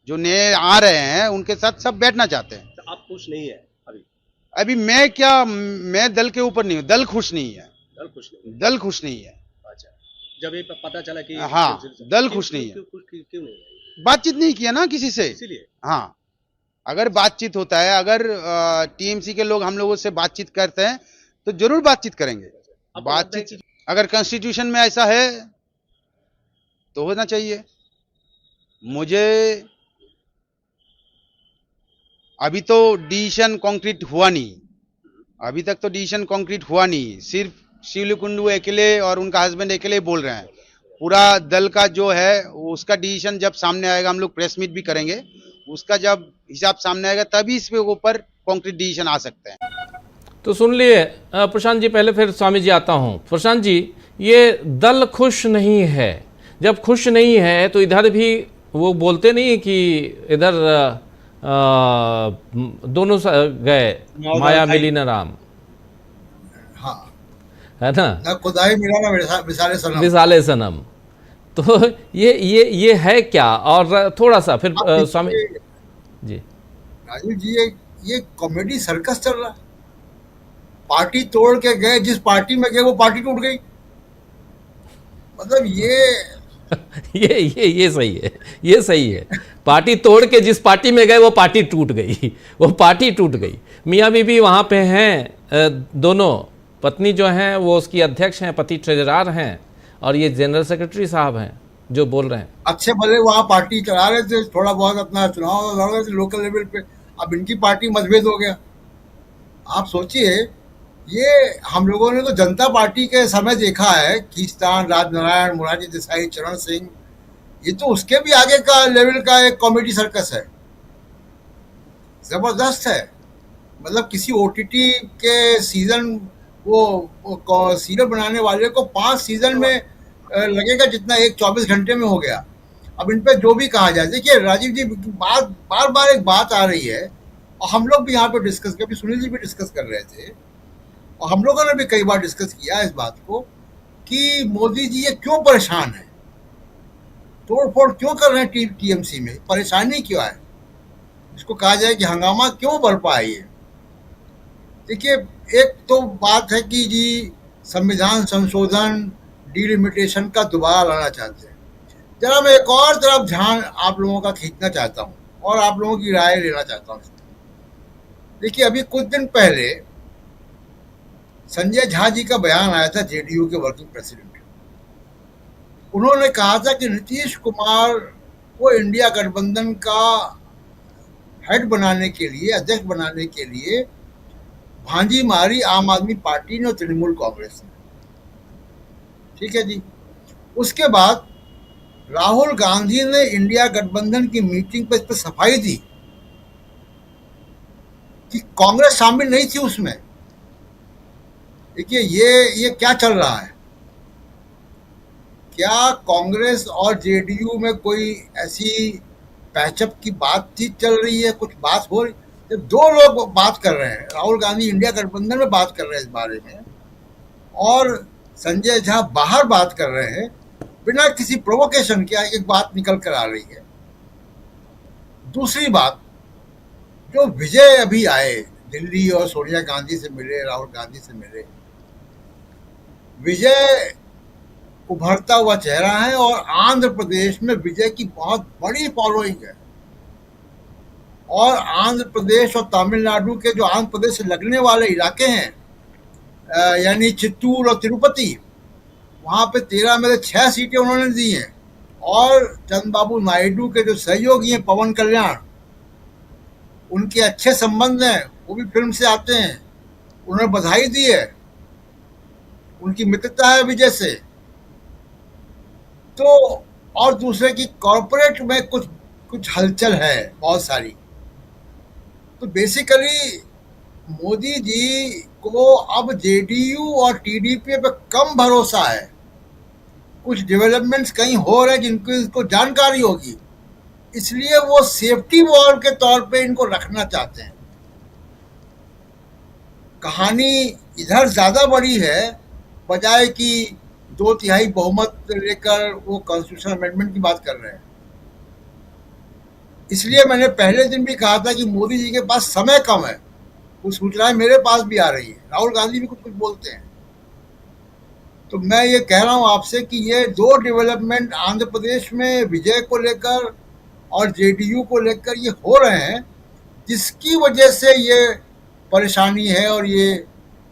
जो नए आ रहे हैं उनके साथ सब बैठना चाहते हैं। तो आप खुश नहीं है अभी मैं दल के ऊपर नहीं हूँ, दल खुश नहीं है। दल खुश नहीं है। अच्छा, जब ये पता चला कि हाँ दल खुश नहीं है, क्यों नहीं बातचीत नहीं किया ना किसी से, इसीलिए। हाँ अगर बातचीत होता है, अगर टीएमसी के लोग हम लोगों से बातचीत करते हैं तो जरूर बातचीत करेंगे। बातचीत अगर कॉन्स्टिट्यूशन में ऐसा है तो होना चाहिए। मुझे अभी तो डिसीजन कॉन्क्रीट हुआ नहीं, अभी तक तो डिसीजन कॉन्क्रीट हुआ नहीं। सिर्फ शिवली कुंडू अकेले और उनका हस्बैंड अकेले बोल रहे हैं। पूरा दल का जो है उसका डिसीजन जब सामने आएगा, हम लोग प्रेस मीट भी करेंगे, उसका जब हिसाब सामने आएगा तभी इसके ऊपर कॉन्क्रीट डिसीजन आ सकते हैं। तो सुन लिए प्रशांत जी, पहले फिर स्वामी जी आता हूँ। प्रशांत जी, ये दल खुश नहीं है, जब खुश नहीं है तो इधर भी वो बोलते नहीं कि इधर दोनों गए, माया मिली न राम, हाँ, है ना, ना खुदाई मिला ना विसाले सनम। विसाले सनम। तो ये है क्या? और थोड़ा सा फिर स्वामी जी। राजीव जी, ये कॉमेडी सर्कस चल रहा है। पार्टी तोड़ के गए, जिस पार्टी में गए वो पार्टी टूट गई। मतलब ये सही है, ये सही है। पार्टी तोड़ के जिस पार्टी में गए वो पार्टी टूट गई, वो पार्टी टूट गई। मियाँ बीबी वहाँ पे हैं दोनों, पत्नी जो हैं वो उसकी अध्यक्ष हैं, पति ट्रेजरार हैं, और ये जनरल सेक्रेटरी साहब हैं जो बोल रहे हैं। अच्छे भले वहाँ पार्टी चला रहे थे, थोड़ा बहुत अपना चुनाव लड़ रहे थे लोकल लेवल पे, अब इनकी पार्टी मतभेद हो गया। आप सोचिए, ये हम लोगों ने तो जनता पार्टी के समय देखा है, खींचतान, राजनारायण, मोरारजी देसाई, चरण सिंह, ये तो उसके भी आगे का लेवल का एक कॉमेडी सर्कस है, जबरदस्त है। मतलब किसी ओटीटी के सीजन, वो सीरियल बनाने वाले को 5 सीजन में लगेगा जितना 24 घंटे में हो गया। अब इन पे जो भी कहा जाए, देखिए राजीव जी, बार बार एक बात आ रही है, और हम लोग भी यहाँ पे डिस्कस कर, सुनील जी भी डिस्कस कर रहे थे, और हम लोगों ने भी कई बार डिस्कस किया इस बात को कि मोदी जी ये क्यों परेशान है, तोड़फोड़ क्यों कर रहे हैं टीएमसी में, परेशानी क्यों है, इसको कहा जाए कि हंगामा क्यों बरपा है। ये देखिए, एक तो बात है कि जी संविधान संशोधन, डिलिमिटेशन का दोबारा लाना चाहते हैं। जरा मैं एक और तरफ ध्यान आप लोगों का खींचना चाहता हूँ और आप लोगों की राय लेना चाहता हूँ। देखिए, अभी कुछ दिन पहले संजय झा जी का बयान आया था, जेडीयू के वर्किंग प्रेसिडेंट। उन्होंने कहा था कि नीतीश कुमार को इंडिया गठबंधन का हेड बनाने के लिए, अध्यक्ष बनाने के लिए भांजी मारी आम आदमी पार्टी ने और तृणमूल कांग्रेस ने। ठीक है जी। उसके बाद राहुल गांधी ने इंडिया गठबंधन की मीटिंग पर इस पर सफाई दी कि कांग्रेस शामिल नहीं थी उसमें। देखिए, ये क्या चल रहा है? क्या कांग्रेस और जेडीयू में कोई ऐसी पैचअप की बातचीत चल रही है, कुछ बात हो रही? जब दो लोग बात कर रहे हैं, राहुल गांधी इंडिया गठबंधन में बात कर रहे हैं इस बारे में, और संजय झा बाहर बात कर रहे हैं, बिना किसी प्रोवोकेशन के एक बात निकल कर आ रही है। दूसरी बात, जो विजय अभी आए दिल्ली और सोनिया गांधी से मिले, राहुल गांधी से मिले, विजय उभरता हुआ चेहरा है और आंध्र प्रदेश में विजय की बहुत बड़ी फॉलोइंग है। और आंध्र प्रदेश और तमिलनाडु के जो आंध्र प्रदेश से लगने वाले इलाके हैं, यानी चित्तूर और तिरुपति, वहाँ पे 13 में से 6 सीटें उन्होंने दी हैं। और चंद्रबाबू नायडू के जो सहयोगी हैं, पवन कल्याण, उनके अच्छे संबंध हैं, वो भी फिल्म से आते हैं, उन्होंने बधाई दी है, उनकी मित्रता है विजय से। तो और दूसरे की कॉर्पोरेट में कुछ हलचल है बहुत सारी। तो बेसिकली मोदी जी को अब जेडीयू और टीडीपी पे कम भरोसा है। कुछ डेवलपमेंट्स कहीं हो रहे हैं जिनको इनको जानकारी होगी, इसलिए वो सेफ्टी वॉल्व के तौर पे इनको रखना चाहते हैं। कहानी इधर ज्यादा बड़ी है, बजाय कि 2/3 बहुमत लेकर वो कॉन्स्टिट्यूशन अमेंडमेंट की बात कर रहे हैं। इसलिए मैंने पहले दिन भी कहा था कि मोदी जी के पास समय कम है। कुछ सूचनाएं मेरे पास भी आ रही है, राहुल गांधी भी कुछ बोलते हैं। तो मैं ये कह रहा हूं आपसे कि ये 2 डेवलपमेंट आंध्र प्रदेश में विजय को लेकर और जेडीयू को लेकर ये हो रहे हैं, जिसकी वजह से ये परेशानी है और ये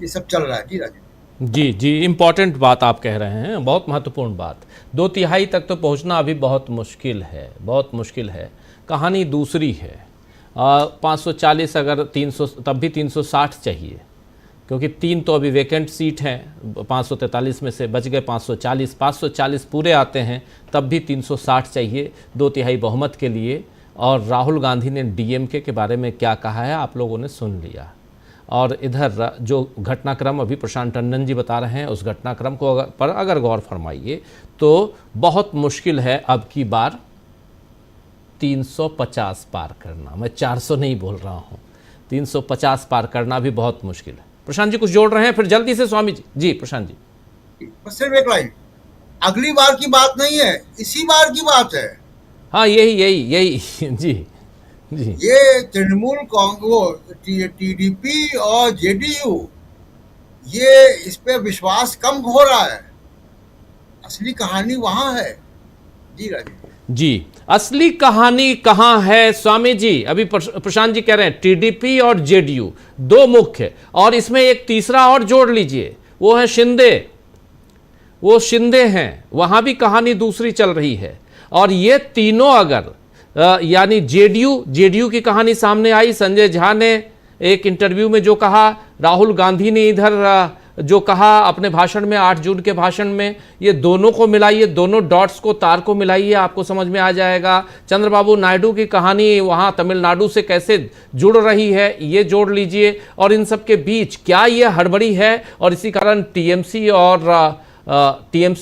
सब चल रहा है। जी राजीव जी, इम्पॉर्टेंट बात आप कह रहे हैं, बहुत महत्वपूर्ण बात। 2/3 तक तो पहुंचना अभी बहुत मुश्किल है, बहुत मुश्किल है। कहानी दूसरी है। 540 अगर 300, तब भी 360 चाहिए, क्योंकि 3 तो अभी वेकेंट सीट हैं, 543 में से बच गए 540। 540 पूरे आते हैं तब भी 360 चाहिए 2/3 बहुमत के लिए। और राहुल गांधी ने डीएमके के बारे में क्या कहा है आप लोगों ने सुन लिया। और इधर जो घटनाक्रम अभी प्रशांत टंडन जी बता रहे हैं, उस घटनाक्रम को अगर गौर फरमाइए तो बहुत मुश्किल है अब की बार 350 पार करना। मैं 400 नहीं बोल रहा हूँ, 350 पार करना भी बहुत मुश्किल है। प्रशांत जी कुछ जोड़ रहे हैं, फिर जल्दी से स्वामी जी। जी प्रशांत जी। बस सिर्फ एक लाइन, अगली बार की बात नहीं है, इसी बार की बात है। हाँ यही जी जी। ये तृणमूल कांग्रेस, टीडीपी और जेडीयू, ये इस पे विश्वास कम हो रहा है। असली कहानी वहां है। जी राजीव जी, असली कहानी कहाँ है स्वामी जी? अभी प्रशांत जी कह रहे हैं टीडीपी और जेडीयू दो मुख्य, और इसमें एक तीसरा और जोड़ लीजिए, वो है शिंदे। वो शिंदे हैं, वहां भी कहानी दूसरी चल रही है। और ये तीनों अगर यानी जेडीयू की कहानी सामने आई, संजय झा ने एक इंटरव्यू में जो कहा, राहुल गांधी ने इधर जो कहा अपने भाषण में, 8 जून के भाषण में, ये दोनों को मिलाइए, दोनों डॉट्स को, तार को मिलाइए, आपको समझ में आ जाएगा। चंद्रबाबू नायडू की कहानी वहाँ तमिलनाडु से कैसे जुड़ रही है, ये जोड़ लीजिए। और इन सब के बीच क्या ये हड़बड़ी है, और इसी कारण टीएमसी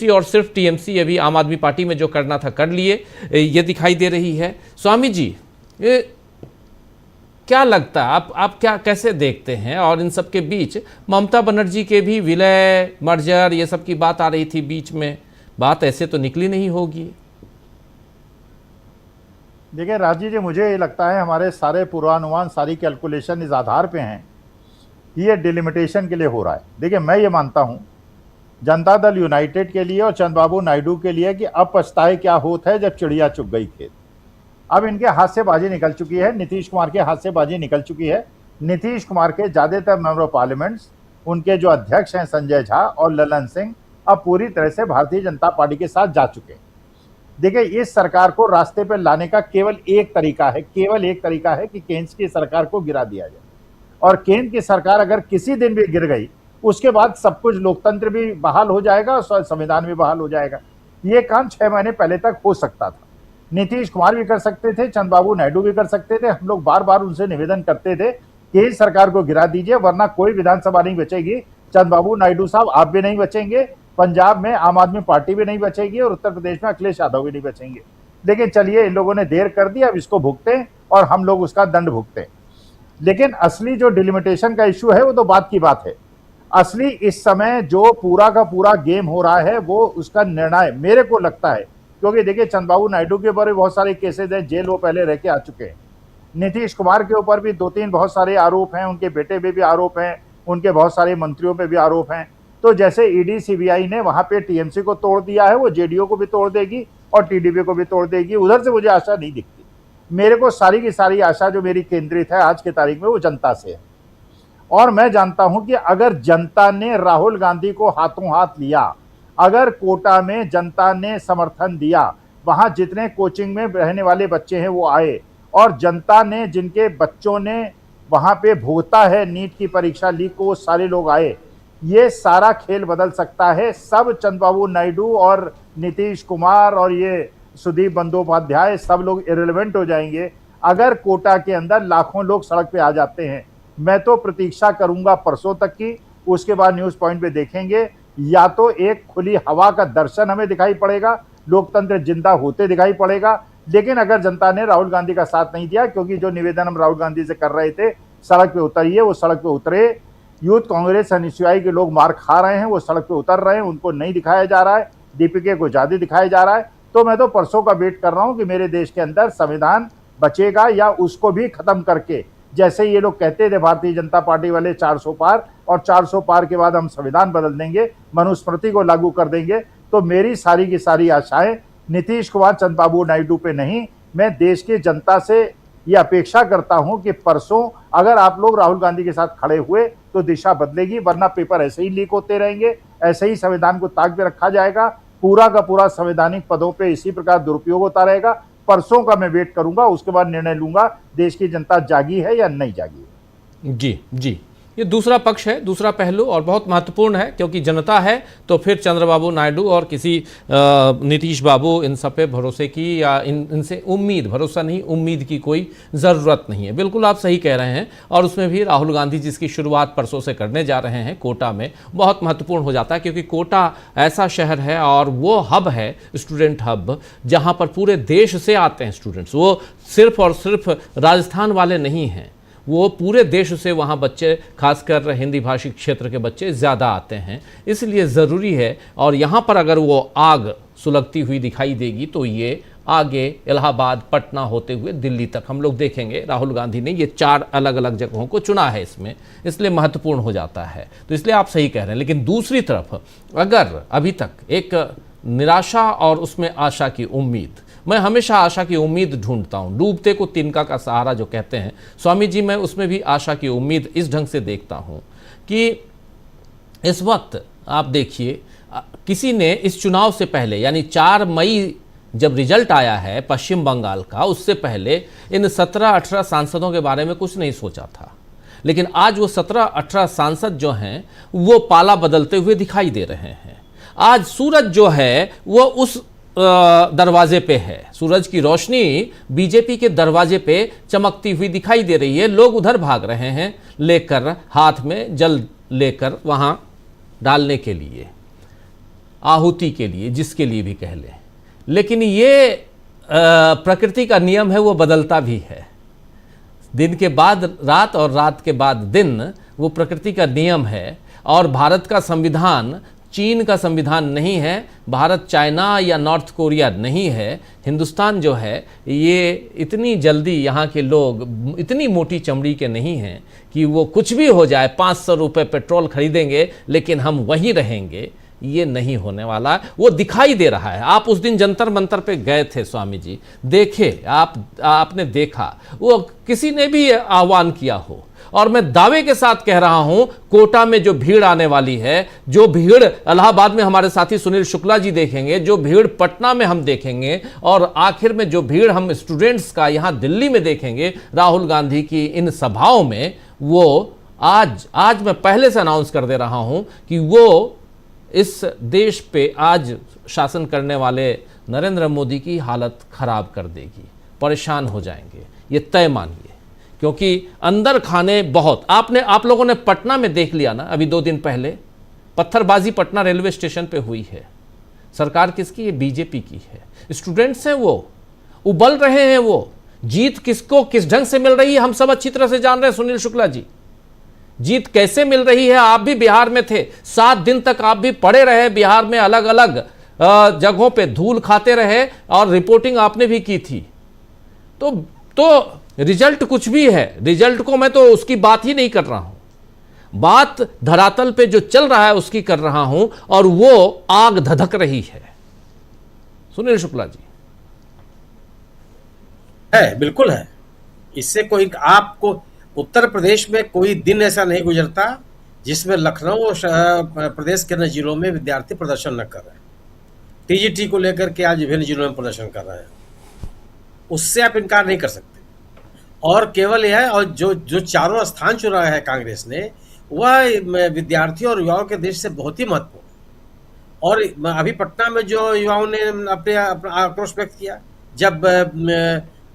और सिर्फ टीएमसी अभी आम आदमी पार्टी में जो करना था कर लिए, ये दिखाई दे रही है। स्वामी जी, ये क्या लगता है, आप क्या कैसे देखते हैं? और इन सब के बीच ममता बनर्जी के भी विलय, मर्जर, ये सब की बात आ रही थी बीच में, बात ऐसे तो निकली नहीं होगी। देखिए राजीव जी, मुझे ये लगता है हमारे सारे पूर्वानुमान, सारी कैलकुलेशन इस आधार पे हैं कि ये डिलिमिटेशन के लिए हो रहा है। देखिए मैं ये मानता हूँ जनता दल यूनाइटेड के लिए और चंद्रबाबू नायडू के लिए कि अब पछताए क्या होता है जब चिड़िया चुग गई खेत। अब इनके हाथ से बाजी निकल चुकी है, नीतीश कुमार के हाथ से बाजी निकल चुकी है। नीतीश कुमार के ज़्यादातर मेंबर ऑफ पार्लियामेंट्स, उनके जो अध्यक्ष हैं संजय झा और ललन सिंह, अब पूरी तरह से भारतीय जनता पार्टी के साथ जा चुके हैं। देखिए इस सरकार को रास्ते पर लाने का केवल एक तरीका है कि केंद्र की सरकार को गिरा दिया जाए। और केंद्र की सरकार अगर किसी दिन भी गिर गई, उसके बाद सब कुछ, लोकतंत्र भी बहाल हो जाएगा और संविधान भी बहाल हो जाएगा। ये काम 6 महीने पहले तक हो सकता था। नीतीश कुमार भी कर सकते थे, चंद्रबाबू नायडू भी कर सकते थे। हम लोग बार बार उनसे निवेदन करते थे कि इस सरकार को गिरा दीजिए, वरना कोई विधानसभा नहीं बचेगी। चंद्रबाबू नायडू साहब आप भी नहीं बचेंगे, पंजाब में आम आदमी पार्टी भी नहीं बचेगी, और उत्तर प्रदेश में अखिलेश यादव भी नहीं बचेंगे। लेकिन चलिए, इन लोगों ने देर कर दी, अब इसको भुगतें और हम लोग उसका दंड भुगतें। लेकिन असली जो डिलिमिटेशन का इश्यू है वो तो बात की बात है। असली इस समय जो पूरा का पूरा गेम हो रहा है वो उसका निर्णय मेरे को लगता है, क्योंकि देखिए चंद्रबाबू नायडू के ऊपर भी बहुत सारे केसेज हैं, जेल वो पहले रह के आ चुके हैं। नीतीश कुमार के ऊपर भी 2-3 बहुत सारे आरोप हैं, उनके बेटे पे भी आरोप हैं, उनके बहुत सारे मंत्रियों पे भी आरोप हैं। तो जैसे ईडी सीबीआई ने वहां पे टीएमसी को तोड़ दिया है, वो जेडीयू को भी तोड़ देगी और टीडीपी को भी तोड़ देगी। उधर से मुझे आशा नहीं दिखती। मेरे को सारी की सारी आशा जो मेरी केंद्रित है आज की तारीख में, वो जनता से है। और मैं जानता हूं कि अगर जनता ने राहुल गांधी को हाथों हाथ लिया, अगर कोटा में जनता ने समर्थन दिया, वहां जितने कोचिंग में रहने वाले बच्चे हैं वो आए, और जनता ने, जिनके बच्चों ने वहां पे भुगता है नीट की परीक्षा लीक को, वो सारे लोग आए, ये सारा खेल बदल सकता है। सब चंद्रबाबू नायडू और नीतीश कुमार और ये सुदीप बंदोपाध्याय सब लोग इरेलेवेंट हो जाएंगे अगर कोटा के अंदर लाखों लोग सड़क पे आ जाते हैं। मैं तो प्रतीक्षा करूंगा परसों तक की, उसके बाद न्यूज पॉइंट पे देखेंगे। या तो एक खुली हवा का दर्शन हमें दिखाई पड़ेगा, लोकतंत्र जिंदा होते दिखाई पड़ेगा। लेकिन अगर जनता ने राहुल गांधी का साथ नहीं दिया, क्योंकि जो निवेदन हम राहुल गांधी से कर रहे थे, सड़क पे उतरिए, वो सड़क पे उतरे। यूथ कांग्रेस एनएसयूआई के लोग मार खा रहे हैं, वो सड़क पे उतर रहे हैं, उनको नहीं दिखाया जा रहा है, दीपिके को ज्यादा दिखाया जा रहा है। तो मैं तो परसों का वेट कर रहा हूं कि मेरे देश के अंदर संविधान बचेगा या उसको भी खत्म करके, जैसे ये लोग कहते थे भारतीय जनता पार्टी वाले 400 पार, और 400 पार के बाद हम संविधान बदल देंगे, मनुस्मृति को लागू कर देंगे। तो मेरी सारी की सारी आशाएं नीतीश कुमार, चंद्रबाबू नायडू पे नहीं, मैं देश की जनता से ये अपेक्षा करता हूं कि परसों अगर आप लोग राहुल गांधी के साथ खड़े हुए तो दिशा बदलेगी, वरना पेपर ऐसे ही लीक होते रहेंगे, ऐसे ही संविधान को ताक पे रखा जाएगा, पूरा का पूरा संवैधानिक पदों पे इसी प्रकार दुरुपयोग होता रहेगा। परसों का मैं वेट करूंगा, उसके बाद निर्णय लूंगा देश की जनता जागी है या नहीं जागी है। जी जी, ये दूसरा पक्ष है, दूसरा पहलू, और बहुत महत्वपूर्ण है, क्योंकि जनता है तो फिर चंद्रबाबू नायडू और किसी नीतीश बाबू इन सब पे भरोसे की या इनसे उम्मीद, भरोसा नहीं, उम्मीद की कोई ज़रूरत नहीं है। बिल्कुल आप सही कह रहे हैं। और उसमें भी राहुल गांधी जिसकी शुरुआत परसों से करने जा रहे हैं कोटा में, बहुत महत्वपूर्ण हो जाता है, क्योंकि कोटा ऐसा शहर है और वो हब है, स्टूडेंट हब, जहाँ पर पूरे देश से आते हैं स्टूडेंट्स। वो सिर्फ और सिर्फ राजस्थान वाले नहीं हैं, वो पूरे देश से वहाँ बच्चे, खासकर हिंदी भाषी क्षेत्र के बच्चे ज़्यादा आते हैं। इसलिए ज़रूरी है, और यहाँ पर अगर वो आग सुलगती हुई दिखाई देगी तो ये आगे इलाहाबाद, पटना होते हुए दिल्ली तक हम लोग देखेंगे। राहुल गांधी ने ये 4 अलग अलग जगहों को चुना है इसमें, इसलिए महत्वपूर्ण हो जाता है। तो इसलिए आप सही कह रहे हैं। लेकिन दूसरी तरफ अगर अभी तक एक निराशा और उसमें आशा की उम्मीद, मैं हमेशा आशा की उम्मीद ढूंढता हूँ, डूबते को तिनका का सहारा जो कहते हैं स्वामी जी, मैं उसमें भी आशा की उम्मीद इस ढंग से देखता हूँ कि इस वक्त आप देखिए, किसी ने इस चुनाव से पहले, यानी 4 मई जब रिजल्ट आया है पश्चिम बंगाल का, उससे पहले इन 17-18 सांसदों के बारे में कुछ नहीं सोचा था। लेकिन आज वो 17-18 सांसद जो हैं वो पाला बदलते हुए दिखाई दे रहे हैं। आज सूरज जो है वो उस दरवाजे पे है, सूरज की रोशनी बीजेपी के दरवाजे पे चमकती हुई दिखाई दे रही है। लोग उधर भाग रहे हैं लेकर, हाथ में जल लेकर, वहां डालने के लिए, आहुति के लिए, जिसके लिए भी कह लें। लेकिन ये प्रकृति का नियम है, वो बदलता भी है। दिन के बाद रात और रात के बाद दिन, वो प्रकृति का नियम है। और भारत का संविधान चीन का संविधान नहीं है, भारत चाइना या नॉर्थ कोरिया नहीं है। हिंदुस्तान जो है ये इतनी जल्दी, यहाँ के लोग इतनी मोटी चमड़ी के नहीं हैं कि वो कुछ भी हो जाए, 500 रुपये पेट्रोल खरीदेंगे लेकिन हम वहीं रहेंगे, ये नहीं होने वाला। वो दिखाई दे रहा है। आप उस दिन जंतर मंतर पे गए थे स्वामी जी, देखे, आपने देखा, वो किसी ने भी आह्वान किया हो। और मैं दावे के साथ कह रहा हूं, कोटा में जो भीड़ आने वाली है, जो भीड़ इलाहाबाद में हमारे साथी सुनील शुक्ला जी देखेंगे, जो भीड़ पटना में हम देखेंगे, और आखिर में जो भीड़ हम स्टूडेंट्स का यहां दिल्ली में देखेंगे राहुल गांधी की इन सभाओं में, वो आज मैं पहले से अनाउंस कर दे रहा हूं कि वो इस देश पे आज शासन करने वाले नरेंद्र मोदी की हालत खराब कर देगी, परेशान हो जाएंगे, ये तय मानिए। क्योंकि अंदर खाने बहुत, आप लोगों ने पटना में देख लिया ना, अभी 2 दिन पहले पत्थरबाजी पटना रेलवे स्टेशन पे हुई है। सरकार किसकी है? बीजेपी की है। स्टूडेंट्स हैं, वो उबल रहे हैं। वो जीत किसको, किस ढंग से मिल रही है, हम सब अच्छी तरह से जान रहे हैं। सुनील शुक्ला जी, जीत कैसे मिल रही है? आप भी बिहार में थे, 7 दिन तक आप भी पड़े रहे बिहार में, अलग अलग जगहों पे धूल खाते रहे, और रिपोर्टिंग आपने भी की थी। तो रिजल्ट कुछ भी है, रिजल्ट को मैं तो उसकी बात ही नहीं कर रहा हूं, बात धरातल पे जो चल रहा है उसकी कर रहा हूं, और वो आग धधक रही है। सुनील शुक्ला जी, है, बिल्कुल है। इससे कोई, आपको उत्तर प्रदेश में कोई दिन ऐसा नहीं गुजरता जिसमें लखनऊ और प्रदेश के अन्य जिलों में विद्यार्थी प्रदर्शन न कर रहे हैं। टीजीटी को लेकर के आज विभिन्न जिलों में प्रदर्शन कर रहे हैं, उससे आप इनकार नहीं कर सकते। और केवल यह है, और जो चारों स्थान चुना है कांग्रेस ने, वह विद्यार्थियों और युवाओं के देश से बहुत ही महत्वपूर्ण। और अभी पटना में जो युवाओं ने अपना आक्रोश व्यक्त किया, जब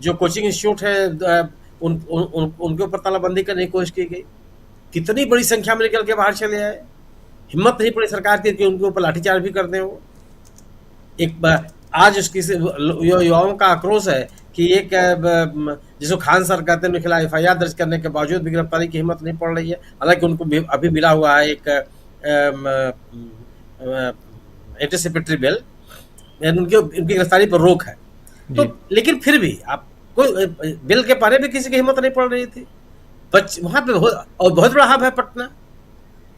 जो कोचिंग इंस्टीट्यूट है उनके ऊपर तालाबंदी करने की कोशिश की गई, कितनी बड़ी संख्या में निकल के बाहर चले आए। हिम्मत नहीं पड़ी सरकार की कि उनके ऊपर लाठीचार्ज भी कर दें। वो एक आज उसकी युवाओं का आक्रोश है कि एक जिसको खान सर कहते हैं, उनके खिलाफ FIR दर्ज करने के बावजूद भी गिरफ्तारी की हिम्मत नहीं पड़ रही है। हालांकि उनको अभी मिला हुआ है एक एंटीसिपेटरी बिल, उनकी गिरफ्तारी पर रोक है। तो लेकिन फिर भी आप कोई बिल के पहले भी किसी की हिम्मत नहीं पड़ रही थी। वहां पे बहुत बड़ा हब है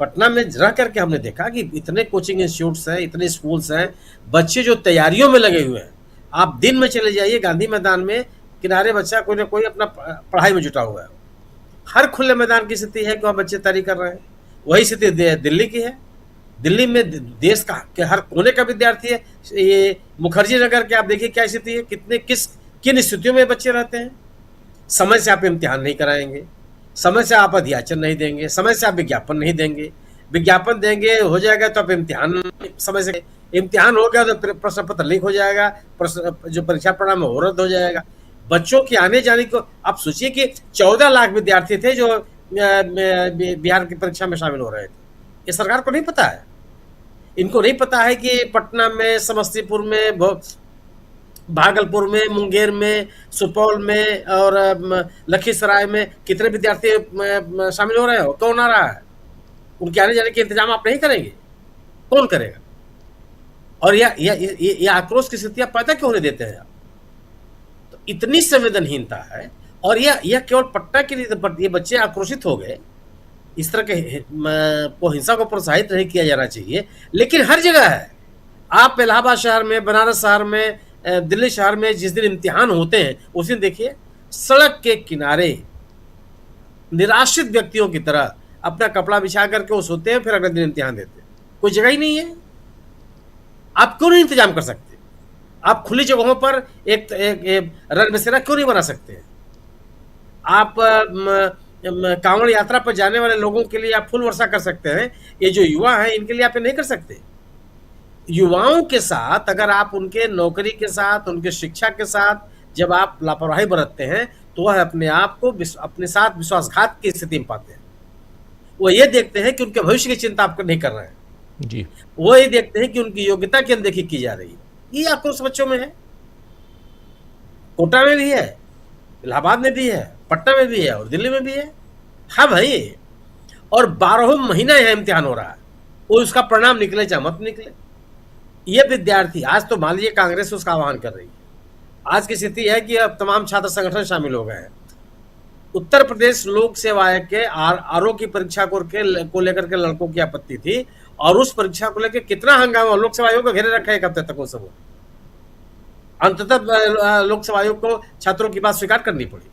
पटना में रह करके हमने देखा कि इतने कोचिंग इंस्टीट्यूट्स हैं, इतने स्कूल्स हैं, बच्चे जो तैयारियों में लगे हुए हैं। आप दिन में चले जाइए गांधी मैदान में, किनारे बच्चा कोई ना कोई अपना पढ़ाई में जुटा हुआ है। हर खुले मैदान की स्थिति है कि वहाँ बच्चे तैयारी कर रहे हैं। वही स्थिति दिल्ली की है। दिल्ली में देश का के हर कोने का विद्यार्थी है। ये मुखर्जी नगर के आप देखिए क्या स्थिति है, किन स्थितियों में बच्चे रहते हैं। समय से आप इम्तिहान नहीं कराएंगे, समय से आप अध्याचन नहीं देंगे, समय से आप विज्ञापन नहीं देंगे, विज्ञापन देंगे हो जाएगा तो आप इम्तिहान समय से, इम्तिहान हो गया तो प्रश्न पत्र लीक हो जाएगा, प्रश्न जो परीक्षा परिणाम है वो रद्द हो जाएगा। बच्चों की आने जाने को आप सोचिए कि 14 लाख विद्यार्थी थे जो बिहार की परीक्षा में शामिल हो रहे थे। ये सरकार को नहीं पता है, इनको नहीं पता है कि पटना में, समस्तीपुर में, भागलपुर में, मुंगेर में, सुपौल में और लखीसराय में कितने विद्यार्थी शामिल हो रहे हो, कौन आ रहा है? उनके आने जाने के इंतजाम आप नहीं करेंगे, कौन करेगा? और यह आक्रोश की स्थितियां पैदा क्यों होने देते हैं आप? तो इतनी संवेदनहीनता है। और यह केवल पटना के लिए, ये बच्चे आक्रोशित हो गए, इस तरह के को हिंसा को प्रोत्साहित नहीं किया जाना चाहिए, लेकिन हर जगह है। आप इलाहाबाद शहर में, बनारस शहर में, दिल्ली शहर में जिस दिन इम्तिहान होते हैं उस दिन देखिए सड़क के किनारे निराश्रित व्यक्तियों की तरह अपना कपड़ा बिछा करके वो सोते हैं, फिर अगले दिन इम्तिहान देते हैं। कोई जगह ही नहीं है। आप क्यों नहीं इंतजाम कर सकते? आप खुली जगहों पर एक रन बसेरा क्यों नहीं बना सकते? आप कांवड़ यात्रा पर जाने वाले लोगों के लिए आप फूल वर्षा कर सकते हैं। ये जो युवा हैं इनके लिए आप नहीं कर सकते। युवाओं के साथ अगर आप उनके नौकरी के साथ, उनके शिक्षा के साथ जब आप लापरवाही बरतते हैं तो वह अपने आप को अपने साथ विश्वासघात की स्थिति में पाते हैं। वो ये देखते हैं कि उनके भविष्य की चिंता आप नहीं कर रहे हैं जी। वो ये देखते हैं कि उनकी योग्यता की अनदेखी की जा रही है। ये आक्रोश बच्चों में है। कोटा में भी है, इलाहाबाद में भी है, पटना में भी है और दिल्ली में भी है। हाँ भाई, और 12 महीना यह इम्तिहान हो रहा है, वो उसका परिणाम निकले चाहे मत निकले। ये विद्यार्थी आज तो मान लीजिए कांग्रेस उसका आह्वान कर रही है। आज की स्थिति है कि अब तमाम छात्र संगठन शामिल हो गए हैं। उत्तर प्रदेश लोक सेवा आयोग के आरओ की परीक्षा को लेकर के लड़कों की आपत्ति थी और उस परीक्षा को लेकर कितना हंगामा, लोक सेवा आयोग को घेरे रखा है एक हफ्ते तक वो सब। अंततः लोक सेवा आयोग को छात्रों की बात स्वीकार करनी पड़ी।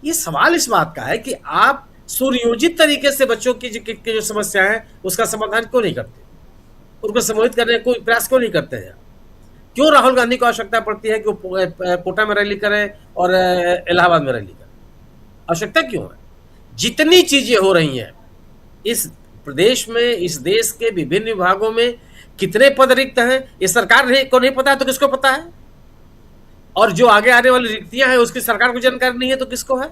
ये सवाल इस बात का है कि आप सुनियोजित तरीके से बच्चों की जो समस्या है उसका समाधान क्यों नहीं करते, उनको सम्मोहित करने का कोई प्रयास क्यों नहीं करते हैं? क्यों राहुल गांधी को आवश्यकता पड़ती है कि वो कोटा में रैली करें और इलाहाबाद में रैली करें? आवश्यकता क्यों है? जितनी चीजें हो रही हैं इस प्रदेश में, इस देश के विभिन्न विभागों में कितने पद रिक्त हैं, ये सरकार को नहीं पता है तो किसको पता है? और जो आगे आने वाली रिक्तियां हैं उसकी सरकार को जानकारी नहीं है तो किसको है?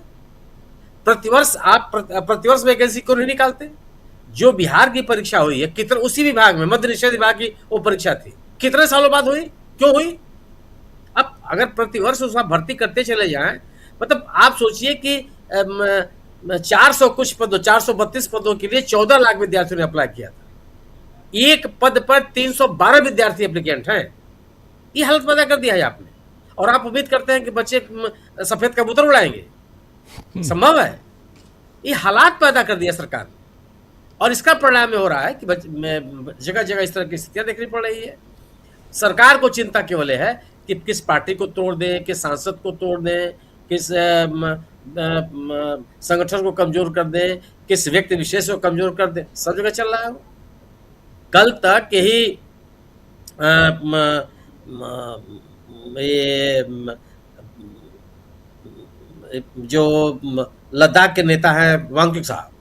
प्रतिवर्ष आप प्रतिवर्ष वैकेंसी क्यों नहीं निकालते? जो बिहार की परीक्षा हुई है कितने, उसी विभाग में मद्य निषेध विभाग की वो परीक्षा थी, कितने सालों बाद हुई, क्यों हुई? अब अगर प्रतिवर्ष उसका भर्ती करते चले जाएं, मतलब आप सोचिए कि 400 कुछ पदों, 432 पदों के लिए 14 लाख विद्यार्थियों ने अप्लाई किया था। एक पद पर 312 विद्यार्थी एप्लीकेंट हैं। ये हालत पैदा कर दिया है आपने, और आप उम्मीद करते हैं कि बच्चे सफेद कबूतर उड़ाएंगे? संभव है? ये हालात पैदा कर दिया सरकार ने, और इसका परिणाम हो रहा है कि जगह जगह इस तरह की स्थितियां देखनी पड़ रही है। सरकार को चिंता केवल है कि किस पार्टी को तोड़ दें, किस सांसद को तोड़ दें, किस संगठन को कमजोर कर दें, किस व्यक्ति विशेष को कमजोर कर दें। सब जगह चल रहा है। कल तक यही जो लद्दाख के नेता हैं वांगचुक साहब,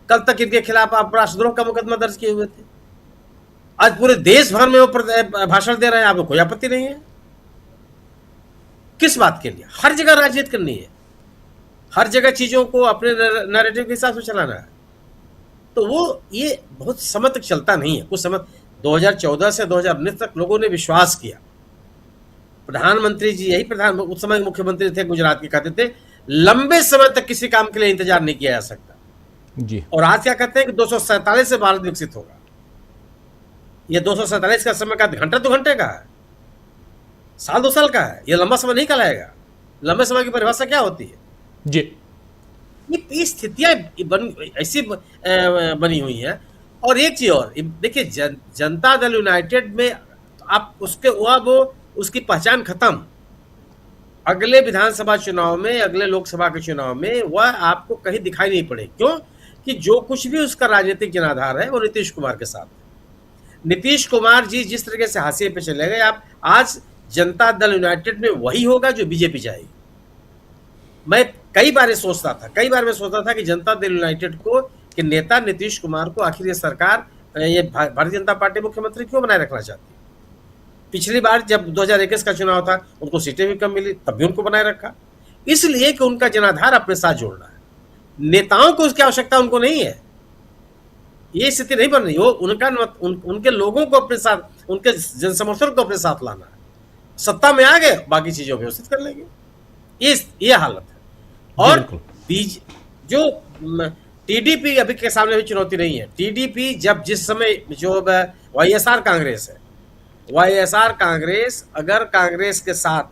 कल तक इनके खिलाफ आप राष्ट्रद्रोह का मुकदमा दर्ज किए हुए थे। आज पूरे देश भर में वो भाषण दे रहे हैं, आपको कोई आपत्ति नहीं है? किस बात के लिए? हर जगह राजनीति करनी है, हर जगह चीजों को अपने नैरेटिव के हिसाब से चलाना है। तो वो ये बहुत समय तक चलता नहीं है। कुछ समय 2014 से 2019 तक लोगों ने विश्वास किया। प्रधानमंत्री जी, यही उस समय मुख्यमंत्री थे गुजरात के, कहते थे लंबे समय तक किसी काम के लिए इंतजार नहीं किया जा सकता जी। और आज क्या कहते हैं कि 247 से भारत विकसित होगा। ये 247 का समय का घंटा 2 घंटे का है, साल 2 साल का है। ये लंबा समय नहीं कहलाएगा। लंबे समय की परिभाषा क्या होती है जी? ये स्थितियां ऐसी बनी हुई है। और एक चीज और देखिए, जनता दल यूनाइटेड में आप उसकी पहचान खत्म। अगले विधानसभा चुनाव में, अगले लोकसभा के चुनाव में वह आपको कहीं दिखाई नहीं पड़े। क्यों? कि जो कुछ भी उसका राजनीतिक जनाधार है वो नीतीश कुमार के साथ है। नीतीश कुमार जी जिस तरीके से हाशिए पे चले गए, आप आज जनता दल यूनाइटेड में वही होगा जो बीजेपी चाहेगी। मैं कई बार ये सोचता था, कई बार मैं सोचता था कि जनता दल यूनाइटेड को, कि नेता नीतीश कुमार को आखिर ये सरकार, ये भारतीय जनता पार्टी मुख्यमंत्री क्यों बनाए रखना चाहती है। पिछली बार जब 2021 का चुनाव था, उनको सीटें भी कम मिली, तब भी उनको बनाए रखा, इसलिए कि उनका जनाधार अपने साथ जोड़ना है। नेताओं को उसकी आवश्यकता उनको नहीं है, ये स्थिति नहीं बन रही हो। उनके लोगों को अपने साथ, उनके जनसमर्थन को अपने साथ लाना है। सत्ता में आ गए, बाकी चीजों को व्यवस्थित कर लेंगे, ये हालत है। और बीज जो टीडीपी अभी के सामने भी चुनौती नहीं है। टीडीपी जब जिस समय जो वाईएसआर कांग्रेस है, वाईएसआर कांग्रेस अगर कांग्रेस के साथ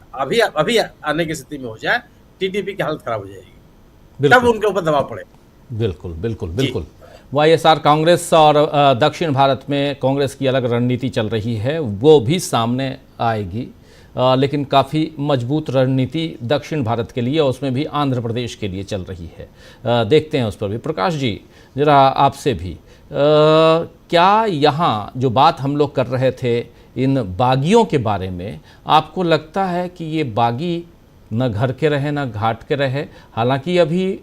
अभी आने की स्थिति में हो जाए, टीडीपी की हालत खराब हो जाएगी, तब उनके ऊपर दबाव पड़े। बिल्कुल बिल्कुल बिल्कुल। वाईएसआर कांग्रेस और दक्षिण भारत में कांग्रेस की अलग रणनीति चल रही है, वो भी सामने आएगी, लेकिन काफ़ी मजबूत रणनीति दक्षिण भारत के लिए, उसमें भी आंध्र प्रदेश के लिए चल रही है। देखते हैं उस पर भी। प्रकाश जी, जरा आपसे भी क्या यहाँ जो बात हम लोग कर रहे थे इन बागियों के बारे में, आपको लगता है कि ये बागी न घर के रहे न घाट के रहे? हालांकि अभी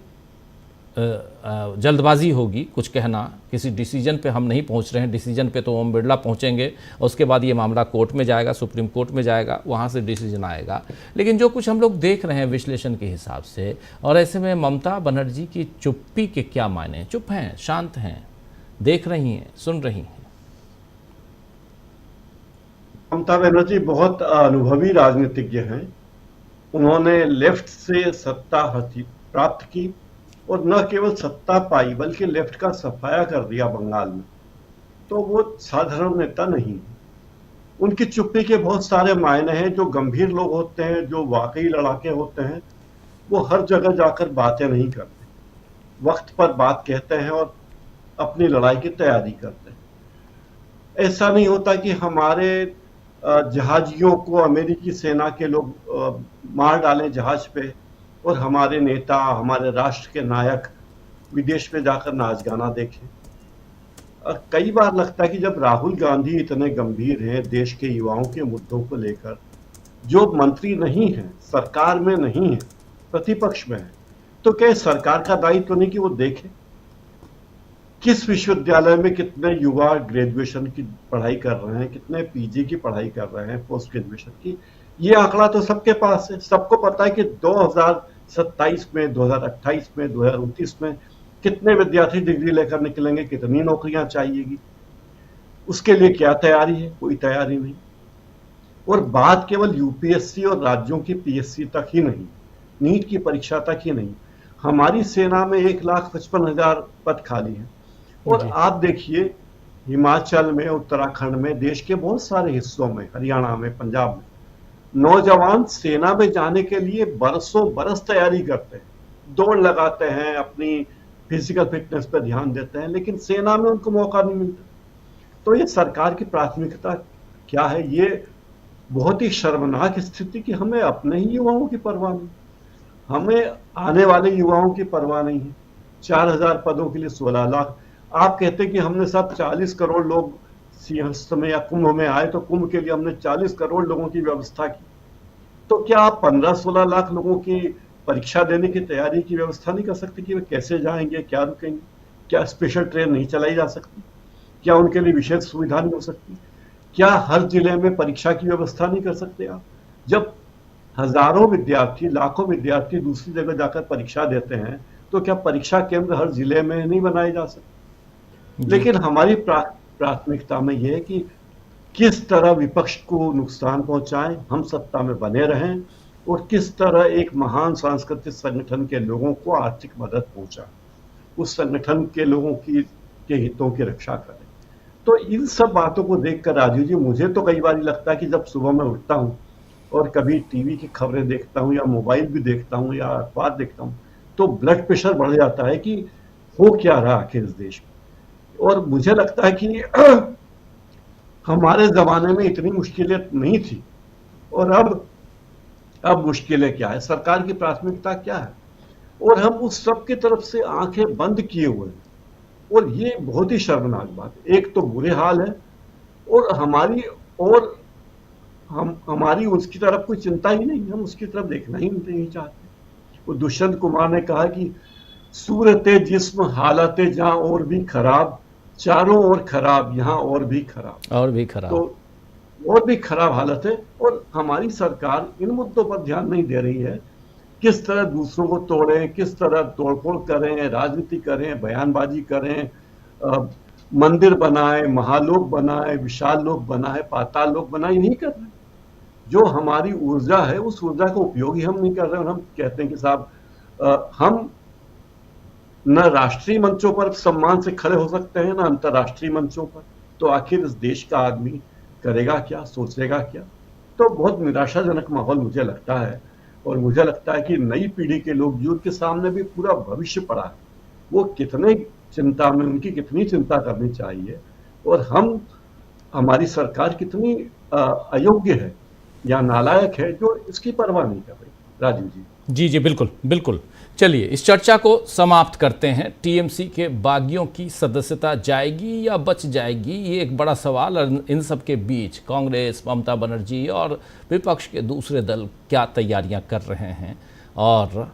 जल्दबाजी होगी कुछ कहना, किसी डिसीजन पे हम नहीं पहुंच रहे हैं। डिसीजन पे तो ओम बिरला पहुंचेंगे, उसके बाद ये मामला कोर्ट में जाएगा, सुप्रीम कोर्ट में जाएगा, वहां से डिसीजन आएगा। लेकिन जो कुछ हम लोग देख रहे हैं विश्लेषण के हिसाब से, और ऐसे में ममता बनर्जी की चुप्पी के क्या मायने? चुप हैं, शांत हैं, देख रही हैं, सुन रही हैं। ममता बनर्जी बहुत अनुभवी राजनीतिज्ञ हैं। उन्होंने लेफ्ट से सत्ता प्राप्त की, और न केवल सत्ता पाई बल्कि लेफ्ट का सफाया कर दिया बंगाल में। तो वो साधारण नेता नहीं है। उनकी चुप्पी के बहुत सारे मायने हैं। जो गंभीर लोग होते हैं, जो वाकई लड़ाके होते हैं, वो हर जगह जाकर बातें नहीं करते, वक्त पर बात कहते हैं और अपनी लड़ाई की तैयारी करते हैं। ऐसा नहीं होता कि हमारे जहाजियों को अमेरिकी सेना के लोग मार डालें जहाज पे, और हमारे नेता, हमारे राष्ट्र के नायक विदेश में जाकर नाच गाना देखें। कई बार लगता है कि जब राहुल गांधी इतने गंभीर हैं देश के युवाओं के मुद्दों को लेकर, जो मंत्री नहीं है, सरकार में नहीं है, प्रतिपक्ष में है, तो क्या सरकार का दायित्व नहीं कि वो देखे किस विश्वविद्यालय में कितने युवा ग्रेजुएशन की पढ़ाई कर रहे हैं, कितने पीजी की पढ़ाई कर रहे हैं, पोस्ट ग्रेजुएशन की। ये आंकड़ा तो सबके पास है। सबको पता है कि 2027 में, 2028 में, 2029 में कितने विद्यार्थी डिग्री लेकर निकलेंगे, कितनी नौकरियां चाहिएगी, उसके लिए क्या तैयारी है? कोई तैयारी नहीं। और बात केवल यूपीएससी और राज्यों की पीएससी तक ही नहीं, नीट की परीक्षा तक ही नहीं। हमारी सेना में 1,55,000 पद खाली हैं। और आप देखिए हिमाचल में, उत्तराखंड में, देश के बहुत सारे हिस्सों में, हरियाणा में, पंजाब में, नौजवान सेना में जाने के लिए बरसों बरस तैयारी करते हैं, दौड़ लगाते हैं, अपनी फिजिकल फिटनेस पर ध्यान देते हैं, लेकिन सेना में उनको मौका नहीं मिलता। तो ये सरकार की प्राथमिकता क्या है? ये बहुत ही शर्मनाक स्थिति कि हमें अपने ही युवाओं की परवाह नहीं, हमें आने वाले युवाओं की परवाह नहीं है। 4,000 पदों के लिए 16 लाख। आप कहते हैं कि हमने सब 40 करोड़ लोग सिंहस्थ में या कुंभ में आए, तो कुंभ के लिए हमने 40 करोड़ लोगों की व्यवस्था की। तो क्या आप 15-16 लाख लोगों की परीक्षा देने की तैयारी की व्यवस्था नहीं कर सकते कि वे कैसे जाएंगे, क्या रुकेंगे? क्या स्पेशल ट्रेन नहीं चलाई जा सकती? क्या उनके लिए विशेष सुविधा नहीं हो सकती? क्या हर जिले में परीक्षा की व्यवस्था नहीं कर सकते आप? जब हजारों विद्यार्थी, लाखों विद्यार्थी दूसरी जगह जाकर परीक्षा देते हैं, तो क्या परीक्षा केंद्र हर जिले में नहीं बनाए जा सकते? लेकिन हमारी प्राथमिकता में यह है कि किस तरह विपक्ष को नुकसान पहुंचाएं, हम सत्ता में बने रहें, और किस तरह एक महान सांस्कृतिक संगठन के लोगों को आर्थिक मदद पहुंचाएं, उस संगठन के लोगों के हितों की रक्षा करें। तो इन सब बातों को देखकर राजीव जी, मुझे तो कई बार लगता है कि जब सुबह मैं उठता हूं और कभी टीवी की खबरें देखता हूं या मोबाइल भी देखता हूं या अखबार देखता हूं, तो ब्लड प्रेशर बढ़ जाता है कि हो क्या रहा आखिर इस देश में। और मुझे लगता है कि हमारे जमाने में इतनी मुश्किलें नहीं थी, और अब मुश्किलें क्या है, सरकार की प्राथमिकता क्या है, और हम उस सब की तरफ से आंखें बंद किए हुए हैं। और ये बहुत ही शर्मनाक बात है। एक तो बुरे हाल है, और हमारी उसकी तरफ कोई चिंता ही नहीं, हम उसकी तरफ देखना ही नहीं चाहते। वो दुष्यंत कुमार ने कहा कि सूरते जिस्म हालते जहां और भी खराब, चारों ओर खराब, यहाँ और भी खराब। और भी खराब। तो और भी खराब हालत है, और हमारी सरकार इन मुद्दों पर ध्यान नहीं दे रही है। किस तरह दूसरों को तोड़ें, किस तरह तोड़फोड़ करें, राजनीति करें, बयानबाजी करें, मंदिर बनाए, महालोक बनाए, विशाल लोक बनाए, पाताल लोक बनाए, नहीं कर रहे। जो हमारी ऊर्जा है उस ऊर्जा का उपयोग ही हम नहीं कर रहे। और हम कहते हैं कि साहब हम न राष्ट्रीय मंचों पर सम्मान से खड़े हो सकते हैं, न अंतर्राष्ट्रीय मंचों पर। तो आखिर इस देश का आदमी करेगा क्या, सोचेगा क्या? तो बहुत निराशाजनक माहौल मुझे लगता है। और मुझे लगता है कि नई पीढ़ी के लोग जिनके सामने भी पूरा भविष्य पड़ा है, वो कितने चिंता में, उनकी कितनी चिंता करनी चाहिए, और हमारी सरकार कितनी अयोग्य है या नालायक है जो इसकी परवाह नहीं कर रही। राजीव जी। जी बिल्कुल बिल्कुल। चलिए इस चर्चा को समाप्त करते हैं। टीएमसी के बागियों की सदस्यता जाएगी या बच जाएगी, ये एक बड़ा सवाल। और इन सब के बीच कांग्रेस, ममता बनर्जी और विपक्ष के दूसरे दल क्या तैयारियां कर रहे हैं। और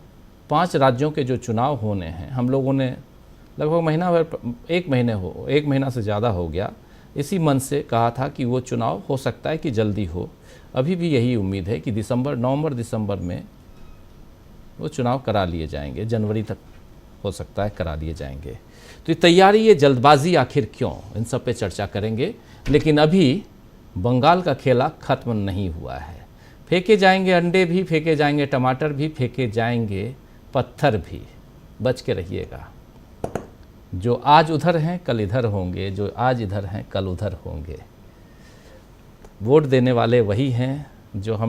5 राज्यों के जो चुनाव होने हैं, हम लोगों ने लगभग महीना भर, एक महीना से ज़्यादा हो गया, इसी मन से कहा था कि वो चुनाव हो सकता है कि जल्दी हो। अभी भी यही उम्मीद है कि नवंबर दिसंबर में वो चुनाव करा लिए जाएंगे, जनवरी तक हो सकता है करा लिए जाएंगे। तो ये तैयारी, ये जल्दबाजी आखिर क्यों, इन सब पे चर्चा करेंगे। लेकिन अभी बंगाल का खेला ख़त्म नहीं हुआ है। फेंके जाएंगे अंडे भी, फेंके जाएंगे टमाटर भी, फेंके जाएंगे पत्थर भी। बच के रहिएगा। जो आज उधर हैं कल इधर होंगे, जो आज इधर हैं कल उधर होंगे। वोट देने वाले वही हैं जो हम